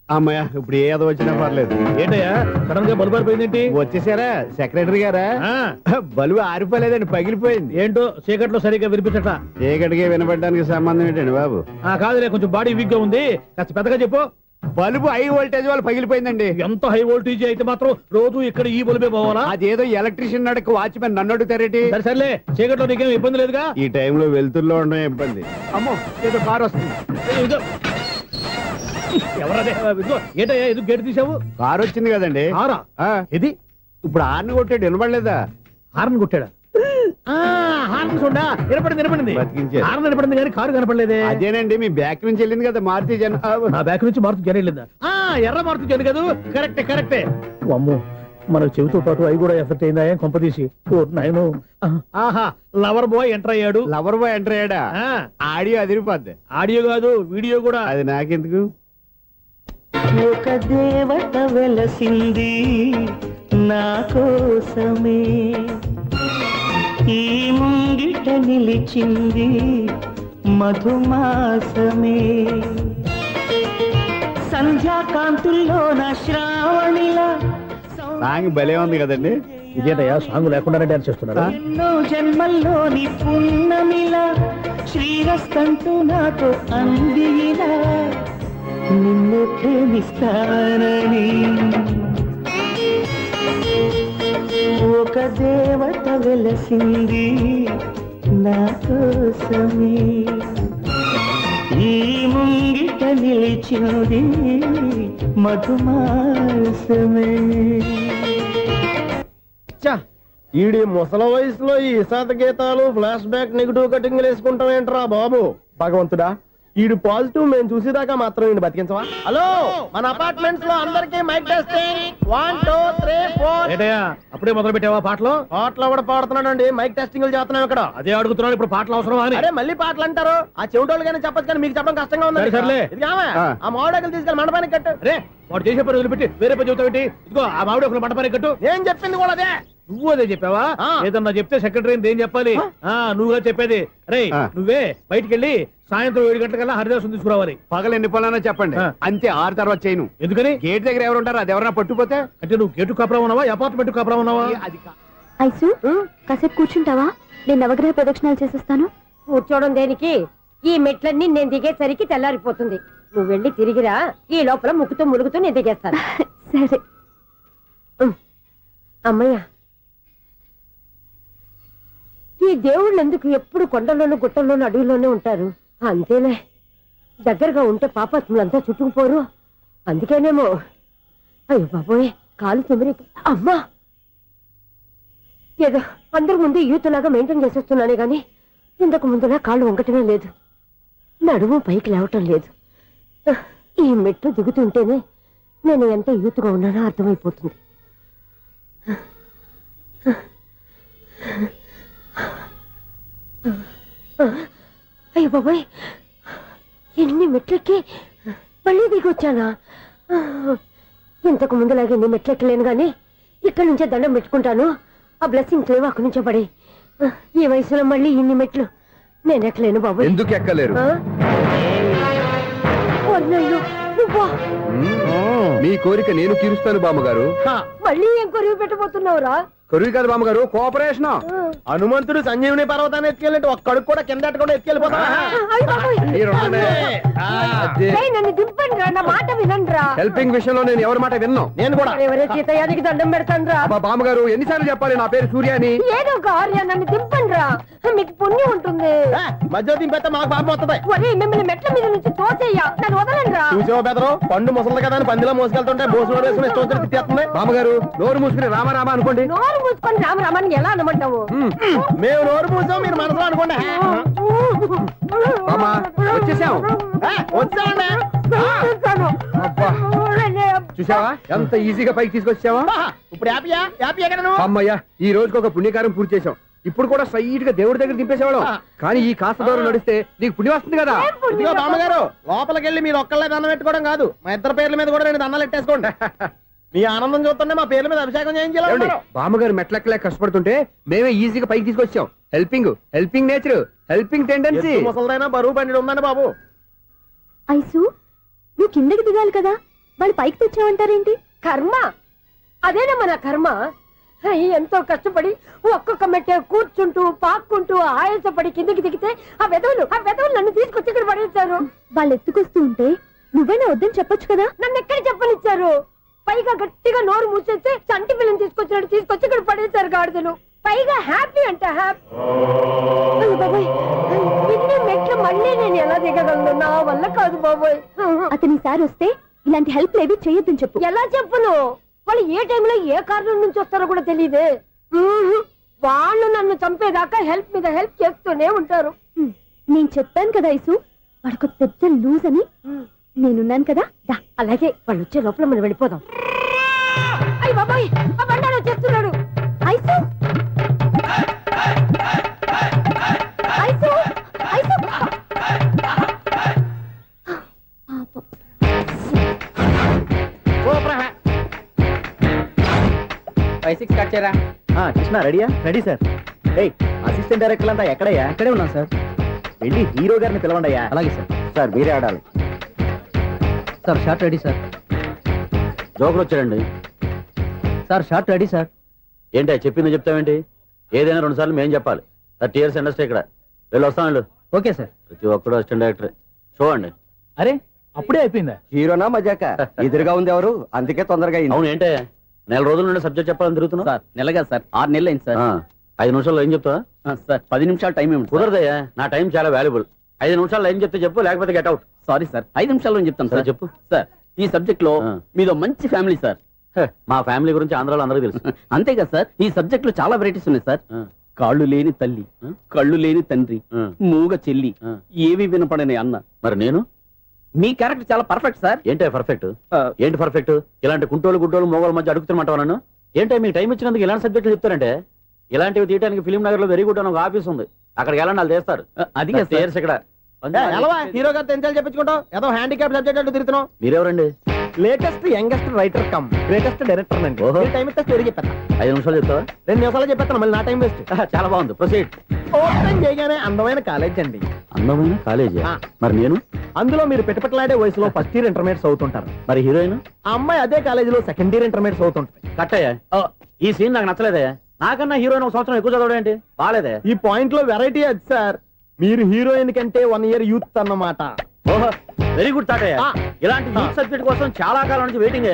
అమ్మయ్య, ఇప్పుడు ఏదో వచ్చినా పర్లేదు. ఏంటయ్యా సడన్ గా బల్బు అయిపోయింది ఏంటి? వచ్చేసారా సెక్రటరీ గారా? బలుబు ఆరిపోలేదండి, పగిలిపోయింది. ఏంటో చీకట్లో సరిగ్గా వినిపించట. చీకటికి వినపడడానికి సంబంధం ఏంటండి బాబు? కాదులే, కొంచెం బాడీ వీక్ గా ఉంది, కాస్త పెద్దగా చెప్పు. బలుబు హై వోల్టేజ్ వాళ్ళు పగిలిపోయిందండి. ఎంత హై వోల్టేజ్ అయితే మాత్రం రోజు ఇక్కడ ఈ బల్బే పోవాలా? అదేదో ఎలక్ట్రీషియన్ నడక వాచ్మెన్ నన్ను అడుగుతారేటి? సరే సర్లే, చీకట్లో నీకేం ఇబ్బంది లేదుగా? ఈ టైంలో వెళ్తుల్లో ఉండడం ఇబ్బంది. అమ్మో, ఏదో కారు వస్తుంది. ఇదిగో. ఎవరదే? ఇదిగో, ఏంటయ్యా ఎందుకు గేట్ తీసావు? కారు వచ్చింది కదండి. కారా? ఇది ఇప్పుడు ఆర్ని కొట్టాడు, వినపడలేదా? హార్న్ కొట్టాడా? హార్న్ చూడా, వినపడింది. బతికించాడు. హార్న్ వినపడింది కానీ కారు కనపడలేదే. అదేనండి, మీ బ్యాక్ నుంచి వెళ్ళింది కదా మారుతి జన. నా బ్యాక్ నుంచి మారుతు జరగలేదా? ఎర్ర మారుతు జరు కదా. కరెక్టే. అమ్మో, మన చెవితో పాటు అవి కూడా ఎఫెక్ట్ అయిందా కొంపదీసి? నాయను. ఆహా, లవర్ బాయ్ ఎంటర్ అయ్యాడు. లవర్ బాయ్ ఎంటర్ అయ్యాడా? ఆడియో అదిరిపోద్ది. ఆడియో కాదు, వీడియో కూడా. అది నాకెందుకు? ఒక దేవత వెలసింది నా కోసమే, ఈ ముంగిట నిలిచింది మధుమాసమే, సంధ్యాకాంతుల్లో నా శ్రావణిలా సాంగ్ భలే ఉంది కదండి. ఇదేంటయ్యా సాంగ్ లేకుండానే డాన్స్ చేస్తున్నారా? ఎన్నో జన్మల్లోని పున్నమిలా శ్రీరస్తంటూ నాతో అందిలా నిన్ను ప్రేమిస్తానని, ఒక దేవత వెలసింది నా కోసమే ఈ ముంగిట నిలిచింది మధుమాసమే. ఈడి ముసల వయసులో ఈ ఇసాత గీతాలు ఫ్లాష్ బ్యాక్ నెగిటివ్ కటింగ్ వేసుకుంటాం ఏంట్రా బాబు. భగవంతుడా, ఈడు పాజిటివ్ మేము చూసేదాకా మాత్రం ఈయన బతికించవా. హలో, మన అపార్ట్మెంట్స్ లో అందరికి మైక్ టెస్టింగ్ 1 2 3 4. ఏంటయ్యా అప్పుడే మొదలు పెట్టావా పాటలు? పాటలు కూడా పాడుతున్నాడు అండి, మైక్ టెస్టింగ్ చేస్తున్నాం ఇక్కడ. అదే అడుగుతున్నాను, ఇప్పుడు పాటలు అవసరమా అని. అరే మళ్ళీ పాటలు అంటారు, ఆ చెవిటోళ్ళు కానీ చెప్పచ్చు కానీ మీకు చెప్పడం కష్టంగా ఉంది. సర్లే. ఇది కావా, ఆ మామిడాకులు తీసుకెళ్ళి మండపానికి కట్టు. రే వాడు చేసే పని వదిలిపెట్టి వేరే పని చెబుతావు ఏంటి? ఇదిగో ఆ మామిడి ఒకరు మంటపానికి కట్టు. నేను చెప్పింది కూడా అదే. నువ్వు అదే చెప్పావా? ఆ. ఏదన్నా చెప్తే సెక్రటరీ ఏం చెప్పాలి? నువ్వుగా చెప్పేది. రే ఆ. నువ్వే బయటికి వెళ్ళి సాయంత్రం 7 గంటలకల్లా హరిదాసం తీసుకురావాలి. పగలు ఎన్ని పనులన్నా చెప్పండి, ఆ. అంతే 6 తర్వాత చేయను. ఎందుకని? గేట్ దగ్గర ఎవరు ఉంటారు, అది ఎవరన్నా పట్టుపోతే అంటే నువ్వు గేటు కాపురా ఉన్నావా, అపార్ట్మెంట్ కాపురా ఉన్నావా? అది ఐసు కాసేపు కూర్చుంటావా? నేను నవగ్రహ ప్రదక్షిణాలు చేసేస్తాను. కూర్చోవడం దేనికి? ఈ మెట్లన్నీ నేను దిగేసరికి తెల్లారిపోతుంది. నువ్వు వెళ్ళి తిరిగిరా, ఈ లోపల ముక్కుతూ ములుగుతూ నేను దిగేస్తాను. సరే. అమ్మయ్య, ఈ దేవుళ్ళు ఎందుకు ఎప్పుడు కొండల్లోనూ గుట్టల్లోనూ అడవిలోనే ఉంటారు? అంతేలే, దగ్గరగా ఉంటే పాపాత్ములంతా చుట్టుకుపోరు. అందుకేనేమో. అయ్యో బాబోయ్, కాలు తిమిరి. అమ్మా, ఏదో అందరి ముందు యూత్లాగా మెయింటైన్ చేసేస్తున్నానే గాని ఇంతకు ముందులా కాళ్ళు వంకటమే లేదు, నడుము పైకి లేవటం లేదు. ఈ మెట్లు దిగుతుంటేనే నేను ఎంత యూత్గా ఉన్నానో అర్థమైపోతుంది. అయ్యో బాబాయ్, ఎన్ని మెట్లెక్కి మళ్ళీ దిగొచ్చానా? ఇంతకు ముందులాగే ఎన్ని మెట్లెక్కలేను గాని ఇక్కడి నుంచే దండం పెట్టుకుంటాను. ఆ బ్లెస్సింగ్స్ లేవు అక్కడి నుంచే పడి. ఈ వయసులో మళ్ళీ ఇన్ని మెట్లు నేను ఎక్కలేను బాబాయ్. ఎందుకు ఎక్కలేరు? అన్నయ్యో, నువ్వా? మీ కోరిక నేను తీరుస్తాను బామ్మగారు. మళ్ళీ ఏం కొరివి పెట్టబోతున్నావురా? కొరువు కాదు బామ్మగారు, కోఆపరేషన్. హనుమంతుడు సంజీవుని పర్వతాన్ని ఎత్తుకెళ్ళి ఒక్కడికి కూడా కింద కూడా ఎత్తుకెళ్ళిపోతా. అయ్య బాబోయ్. ఏయ్, నన్ను దింపండి రా, నా మాట వినండిరా. హెల్పింగ్ విషయంలో నేను ఎవరి మాట విన్నాను. నేను కూడా. ఎవరే సీతయ్యానికి దండం పెడతాను రా. అబ్బా బామ్మగారు, ఎన్నిసార్లు చెప్పాలి నా పేరు సూర్య అని? ఏదో ఒక ఆర్య, నన్ను దింపండి రా, మీకు పుణ్యం ఉంటుంది. మధ్య దింపేస్తే మాకు పాపం వస్తుంది. ఒరే, మిమ్మల్ని మెట్ల మీద నుంచి తోసేయ్యా, నన్ను వదలండి రా. చూసావా బెదరు, పండు ముసలి కదా అని పందిలో మోసుకెళ్తుంటే బోసులో వేసుకుని ఇష్టం తిట్టేస్తుంది. బామ్మగారు, నోరు మూసుకుని రామారామ అనుకోండి. నోరు మూసుకొని రామరామాన్ని ఎలా అనమంటావు? మేము నోరు మూసాం, మీరు మనసులో అనుకోండి. బామ్మ, వచ్చేసాం. వచ్చామండి. అబ్బా, చూసావా ఎంత ఈజీగా పైకి తీసుకొచ్చావా? ఇప్పుడు హ్యాపీయా? హ్యాపీ ఎక్కడ నువ్వు? అమ్మయ్యా, ఈ రోజుకి ఒక పుణ్యకారం పూర్తి చేసాం. ఇప్పుడు కూడా స్ట్రైట్ గా దేవుడి దగ్గర దింపేసేవాళ్ళం. కానీ ఈ కాస్త దూరం నడిస్తే నీకు పుణ్యం వస్తుంది కదా. ఇదిగో బామ్మగారు, లోపలికి వెళ్ళి మీరు ఒక్కళ్ళే దండం పెట్టుకోవడం కాదు, మా ఇద్దరు పేర్ల మీద కూడా 2 దండాలు ఎట్టేసుకోండి. మీ ఆనందం చూస్తుంటే మా పేర్ల మీద అభిషేకం చేయించాలి. బామ్మగారు మెట్లెక్కలే కష్టపడుతుంటే మేమే ఈజీగా పైకి తీసుకొచ్చాం. Helping nature, helping tendency. ముసలిదైనా బరువు బండి ఉందండి బాబు. ఐసు నువ్వు కిందకి దిగాలి కదా, వాళ్ళు పైకి తెచ్చావంటారేంటి? కర్మ, అదేనమ్మా నా కర్మ. ఎంతో కష్టపడి ఒక్కొక్క మెట్టే కూర్చుంటూ పాక్కుంటూ ఆయాసపడి కిందకి దిగితే ఆ వెధవులు నన్ను తీసుకొచ్చి ఇక్కడ పడేశారు. వాళ్ళు ఎత్తుకొస్తూ ఉంటే నువ్వేనా వద్దని చెప్పొచ్చు కదా. నన్ను ఎక్కడ చెప్పనిచ్చారు? పైగా గట్టిగా నోరు మూసేస్తే చంటి పిల్లని తీసుకొచ్చినట్టు తీసుకొచ్చి ఇక్కడ పడేశారు గాడిదలు. పైగా హ్యాపీ అంటే హ్యాపీ. బాబాయ్, ఇన్ని మెట్లు మళ్ళీ నేను ఎలా దిగగలను? నా వల్ల కాదు బాబోయ్. అతని సారి వస్తే ఇలాంటి హెల్ప్ లేవి చేయొద్దని చెప్పు. ఎలా చెప్పును? వాళ్ళు ఏ టైంలో ఏ కారణం నుంచి వస్తారో కూడా తెలియదే. వాళ్ళు నన్ను చంపేదాకా హెల్ప్ మీద హెల్ప్ చేస్తూనే ఉంటారు. నేను చెప్పాను కదా ఐసు, వాడికి పెద్ద లూజ్ అని. నేనున్నాను కదా, దా. అలాగే, వాళ్ళు వచ్చే లోపల మనం వెళ్ళిపోదాం. అయ్య బాబాయ్, ఆ బండారు వచ్చేస్తున్నాడు. ఐసు ఐసు ఐసు పాపం. కృష్ణ రెడీయా? Ready sir. అసిస్టెంట్ డైరెక్టర్ అంతా ఎక్కడయ్యా? ఇక్కడే ఉన్నాం సార్. వెళ్ళి హీరో గారిని పిలవండి అయ్యా. అలాగే సార్. సార్ మీరే ఆడాలి సార్. Shot ready sir. జోకులు వచ్చారండి సార్. Shot ready sir. ఏంటి చెప్పింది చెప్తావేంటి? ఏదైనా 2 సార్లు మేము చెప్పాలి. 30 years ఇండస్ట్రీ ఇక్కడ. వెళ్ళి వస్తాం వెళ్ళు. Okay sir. ప్రతి ఒక్కడు అసిస్టెంట్ డైరెక్టర్. చూడండి. అరే అప్పుడే అయిపోయిందా? హీరోనా మజాక? ఎదురుగా ఉంది ఎవరు, అందుకే తొందరగా అయింది. అవును, ఏంటే 4 రోజుల నుండి సబ్జెక్ట్ చెప్పాలని తిరుగుతున్నా? సార్ నెలగా సార్, 6 నెలలు అయింది సార్. 5 నిమిషాల్లో ఏం చెప్తా? సార్ 10 నిమిషాలు టైం ఏమి కుదరదయ్యా, నా టైం చాలా వాల్యుబుల్. 5 నిమిషాలు లైన్ చెప్తే చెప్పు, లేకపోతే గెట్ అవుట్. సారీ సార్, 5 నిమిషాల్లో చెప్తాను సార్. చెప్పు సార్. ఈ సబ్జెక్ట్ లో మీదో మంచి ఫ్యామిలీ సార్. మా ఫ్యామిలీ గురించి ఆంధ్రాలో అందరికీ తెలుసు. అంతేగా సార్, ఈ సబ్జెక్ట్ లో చాలా వెరైటీస్ ఉన్నాయి సార్. కాళ్ళు లేని తల్లి, కళ్ళు లేని తండ్రి, మూగ చెల్లి, ఏవి వినపడని అన్న. మరి నేను మీ క్యారెక్టర్ చాలా పర్ఫెక్ట్ సార్. ఏంటి పర్ఫెక్ట్? ఏంటి పర్ఫెక్ట్? ఇలాంటి కుంటోలు గుడ్డోలు మోగోల మధ్య అడుగుతున్నమాట నన్ను. ఏంటో మీకు టైం ఇచ్చినందుకు ఇలాంటి సబ్జెక్టులు చెప్తారంటే, ఇలాంటివి తీయడానికి ఫిలిం నగర్ లో వెరీ గుడ్ అని ఒక ఆఫీస్ ఉంది, అక్కడికి వెళ్ళండి, వాళ్ళు చేస్తారు. అది ఇక్కడ హీరో గారితో ఎంత చెప్పించుకుంటావు, ఏదో హ్యాండిక్యాప్ సబ్జెక్ట్ అంటూ తిరుగుతున్నావు. మీరెవరండి? Latest youngest writer cum greatest director అండి. టైం ఇస్తే స్టోరీ చెప్పేస్తా. 5 నిమిషాలు చెప్తావా? 2 నిమిషాలు చెప్పేస్తాను, మళ్ళీ నా టైం వేస్ట్. చాలా బాగుంది, ప్రొసీడ్. ఓపెన్ చేయగానే అందమైన కాలేజ్ అండి. అందమైన కాలేజ్? మరి నేను అందులో మీరు పెట్టుపట్లాడే వయసులో ఫస్ట్ ఇయర్ ఇంటర్మీడియట్స్ అవుతుంటారు. మరి హీరోయిన్ ఆ అమ్మాయి అదే కాలేజీలో సెకండ్ ఇయర్ ఇంటర్మీడియట్స్ అవుతుంటది. కట్టయ్యా, ఈ సీన్ నాకు నచ్చలేదే. నాకన్నా హీరోయిన్ ఒక సంవత్సరం ఎక్కువ చదవడం ఏంటి? బాలేదే. ఈ పాయింట్ లో వెరైటీ అది సార్. మీరు హీరోయిన్ కంటే 1 ఇయర్ యూత్ అన్నమాట. ఓహో, వెరీ గుడ్ తాటయ్య. ఇలాంటి యూత్ సబ్జెక్ట్ కోసం చాలా కాలం నుంచి వెయిటింగ్.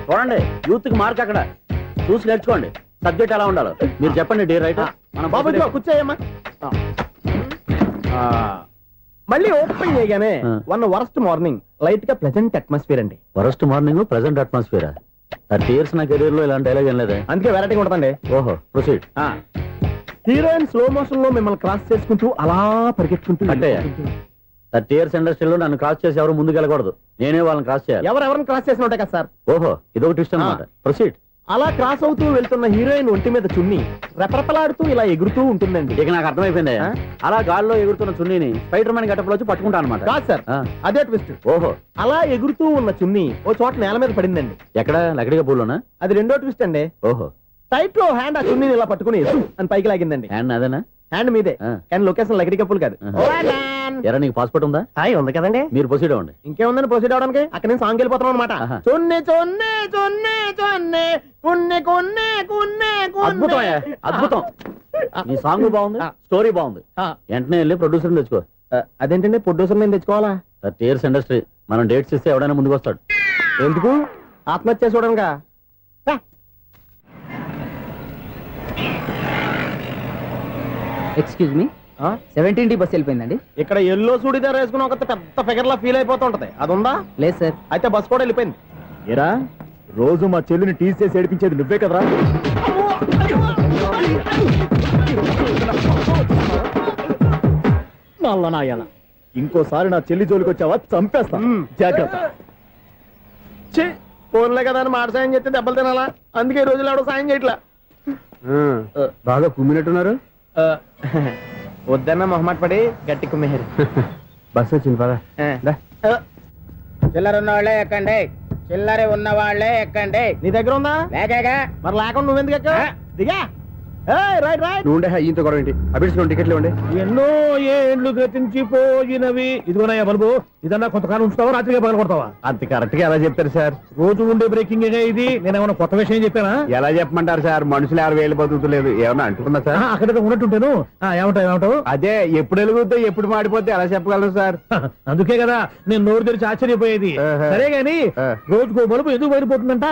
చూడండి, యూత్ కి మార్క్ అక్కడ చూసి నేర్చుకోండి. సబ్జెక్ట్ ఎలా ఉండాలో మీరు చెప్పండి. డే రైట్ కూర్చోయమ్మా. మళ్ళీ ఓపెన్ చేయగానే వన్ వరస్ట్ మార్నింగ్, లైట్ గా ప్లెజెంట్ అట్మాస్ఫియర్ అండి. Worst morning, pleasant atmosphere. 30 years నా కెరీర్ లో ఇలాంటి డైలాగ్ ఏం లేదు. అందుకే వెరైటీ ఉంటుందండి. ఓహో, ప్రొసీడ్. హీరోయిన్ స్లో మోషన్ లో మిమ్మల్ని క్రాస్ చేసుకుంటూ అలా పరిగెత్తుకుంటూ అంటే 30 years ఇండస్ట్రీలో నన్ను క్రాస్ చేసి ఎవరు ముందుకు వెళ్ళకూడదు, నేనే వాళ్ళని క్రాస్ చేయాలి. ఎవరెవరిని క్రాస్ చేసిన ఉంటాయి కదా సార్. ఓహో, ఇదొక ట్విస్ట్ అన్నమాట. ప్రొసీడ్. అలా క్రాస్ అవుతూ వెళ్తున్న హీరోయిన్ ఒంటి మీద చున్ని రెపరెపలాడుతూ ఇలా ఎగురుతూ ఉంటుందండి. ఇక నాకు అర్థమైపోయింది. అలా గాల్లో ఎగురుతున్న చున్నీని స్పైడర్ మ్యాన్ గెటప్లో వచ్చి పట్టుకుంటా అనమాట. కాదు సార్, అదే ట్విస్ట్. ఓహో, అలా ఎగురుతూ ఉన్న చున్ని ఓ చోట నేల మీద పడిందండి. ఎక్కడ? లకడిగా పూలోనా? అది రెండో ట్విస్ట్ అండి. ఓహో, టైట్ లో హ్యాండ్ ఆ చున్నీని ఇలా పట్టుకుని అని పైకి లాగిందండి. హ్యాండ్ అదేనా? హ్యాండ్ మీదే, కానీ లొకేషన్ లకడి కప్పులు కాదు. ఎరా, నీకు పాస్పోర్ట్ ఉందా? ఉంది కదండి. మీరు ప్రొసీడ్ అవ్వండి. ఇంకేముందని ప్రొసీడ్ అవడానికి? అక్కడ నుంచి సాంగ్ వెళ్ళిపోతున్నాం అనమాట. చొన్నే చొన్నే చొన్నే చొన్నే కున్నే కున్నే కున్నే. అద్భుతం, అద్భుతం. ఈ సాంగ్ బాగుంది, స్టోరీ బాగుంది. వెంటనే వెళ్ళి ప్రొడ్యూసర్ తెచ్చుకో. అదేంటండి ప్రొడ్యూసర్ నేను తెచ్చుకోవాలా? 30 years ఇండస్ట్రీ, మనం డేట్స్ ఇస్తే ఎవడైనా ముందుకు వస్తాడు. ఎందుకు? ఆత్మహత్య చూడనుగా. Excuse me, 17D bus వెళ్ళిపోయిందండి. ఇక్కడ ఎల్లో చూడిదార్ వేసుకుని ఒక పెద్ద ఫిగర్ లా ఫీల్ అయిపోతుంటది, అది ఉందా? లేదు సార్. అయితే బస్ కూడా వెళ్ళిపోయింది. ఏరా, రోజు మా చెల్లిని టీస్ చేసి ఏడిపించేది నువ్వే కదరా? నాయన, ఇంకోసారి నా చెల్లి జోలికి వచ్చావా చంపేస్తా, జాగ్రత్త. ఫోన్లే కదా అని మాట సాయం చేస్తే దెబ్బలు తినాలా? అందుకే ఈ రోజులు ఎవడో సాయం చేయట్లా. బాగా కుమ్మినట్టున్నారు. వద్దన్న మొహమాట పడి గట్టి కుమ్మేరు. బస్సు వచ్చింది పద. చిల్లర ఉన్న వాళ్ళే ఎక్కండి, చిల్లర ఉన్న వాళ్ళే ఎక్కండి. నీ దగ్గర ఉందా? లేకగా. మరి లేకుండా నువ్వెందుకు ఎక్కావు? దిగా. Right right. నువ్వు ఉండే ఇంత గొడవ ఏంటి? అభిడ్స్ టికెట్లు ఇవ్వండి. ఎన్నో ఏండ్లు గతించిపోయినవి. ఇదిగోనయ్యా బల్బు, ఇదన్నా కొంతకాలం ఉంచుతావా, రాత్రిగా పగల కొడతావా? అంత కరెక్ట్ గా ఎలా చెప్తారు సార్? రోజు ఉండే బ్రేకింగ్ ఇది. నేనేమన్నా కొత్త విషయం చెప్పానా? ఎలా చెప్పమంటారు సార్? మనుషులు 60 బతుకుతలేదు, ఏమన్నా అంటున్నా సార్? అక్కడ ఉన్నట్టుంటాను. ఏమంటావు? అదే, ఎప్పుడు వెలుగుతో ఎప్పుడు మాడిపోతే ఎలా చెప్పగలరు సార్? అందుకే కదా నేను నోరు తెరిచి ఆశ్చర్యపోయేది. సరే గాని రోజుకో బల్బు ఎందుకు బయటపోతుందంట?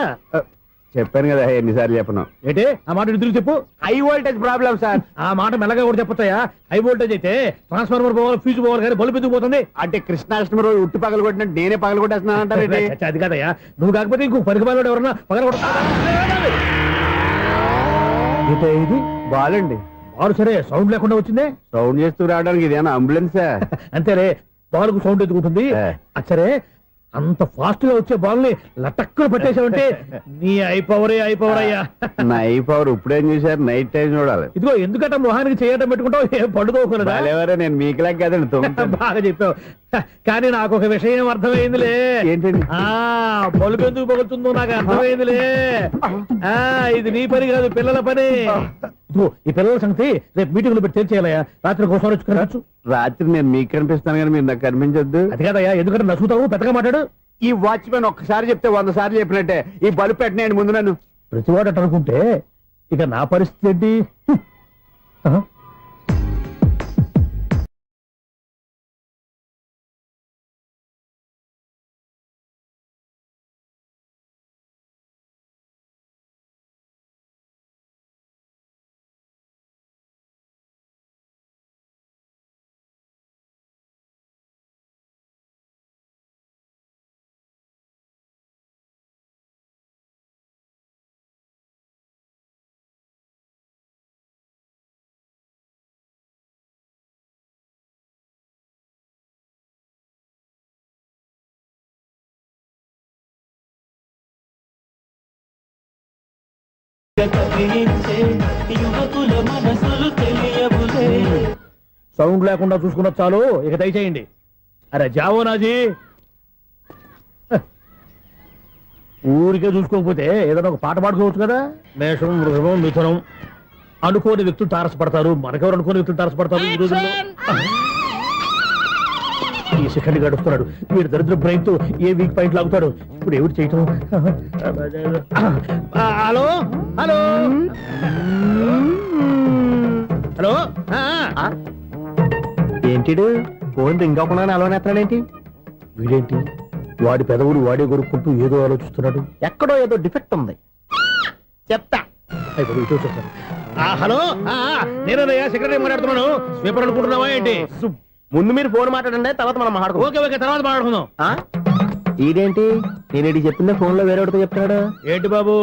చెప్పాను కదా, ఎన్నిసార్లు చెప్పను. ఏంటే ఆ మాట ఇద్దరు చెప్పు. High voltage problem sir. ఆ మాట మెల్లగా కూడా చెప్పొచ్చాయా? హై వోల్టేజ్ అయితే ట్రాన్స్ఫార్మర్ పోవాలి, ఫ్యూజ్ పోవాలి, కానీ బల్బు ఎందుకు పోతుంది? అంటే కృష్ణాష్టమి రోజు ఉట్టి పగలు కొట్టినట్టు నేనే పగలు కొట్టేస్తున్నాను అంటారు. అది కాదయ్యా, నువ్వు కాకపోతే ఇంకో పనికి బాగా ఎవరన్నా పగల ఇది బాలండి. బాలు సరే, సౌండ్ లేకుండా వచ్చిందే. సౌండ్ చేస్తూ రావడానికి ఇదేనా అంబులెన్స్? అంతేలే, బాలుకు సౌండ్ ఎదుగుతుంది. సరే, అంత ఫాస్ట్ గా వచ్చే బాల్ ని లటక్కులు పట్టేసావంటే నీ ఐపవర్ అయ్యా. నా ఐపవర్ ఇప్పుడేం చూసారు? నైట్ టైం చూడాలి. ఇదిగో ఎందుకంటే మొహానికి చేయటం పెట్టుకుంటావు, ఏం పడుకోకూడదా? నేను మీకులా కదండి. బాగా చెప్పావు, కానీ నాకు ఒక విషయం అర్థమైందిలే. ఏంటండి? బల్బు ఎందుకు పగులుతుందో నాకు అర్థమైందిలే. ఇది నీ పని కాదు, పిల్లల పని. ఈ పిల్లల సంగతి రేపు మీటింగ్ లో పెట్టి తెలిసేయాలయ్యా. రాత్రి ఒకసారి వచ్చి రాత్రి నేను మీకు కనిపిస్తాను కానీ మీరు నాకు కనిపించొద్దు. అది కాదయ్యా, ఎందుకంటే నచ్చుతావు, పెద్దగా మాట్లాడు. ఈ వాచ్మెన్ ఒక్కసారి చెప్తే 100 సార్లు చెప్పినట్టే. ఈ బల్బు పెట్టినాయండి ముందు నన్ను. ప్రతివాడు అనుకుంటే ఇక నా పరిస్థితి ఏంటి? కదిలించే యువకుల మనసులు తెలియవులే. సౌండ్ లేకుండా చూసుకున్న చాలు, ఇక దయచేయండి. అరే జావో నాజీ, ఊరికే చూసుకోకపోతే ఏదైనా ఒక పాట పాడుకోవచ్చు కదా. మేషం, వృషభం, మిథునం అనుకోని వ్యక్తులు తారసపడతారు. మనకెవరు అనుకోని వ్యక్తులు తారసపడతారు ఈ రోజుల్లో. ఈ సెకండ్ గడుస్తున్నాడు వీడు దరిద్ర బ్రెయిన్ తో ఏ వీక్ పాయింట్ లాగుతాడు. ఇప్పుడు ఏమిటి చేయటం? Hello hello hello. ఏంటిడు ఫోన్ రింగ్ అవ్వకుండా అలవనేస్తాడేంటి? వీడేంటి వాడి పెదవులు వాడే కొరుక్కుంటూ ఏదో ఆలోచిస్తున్నాడు. ఎక్కడో ఏదో డిఫెక్ట్ ఉంది, చెప్తా. అయిపోయి ఇటు వచ్చేస్తాను. హలో, నేనయ్యా సెక్రటరీ మాట్లాడుతున్నాను. స్వీపర్ అనుకుంటున్నావా ఏంటి? ముందు మీరు ఫోన్ మాట్లాడండి, తర్వాత మనం మాట్లాడుకో. ఓకే ఓకే, తర్వాత మాట్లాడుకుందాం. ఇదేంటి నేను చెప్పిందే ఫోన్ లో వేరే ఒకటి చెప్తాడు. ఏంటి బాబు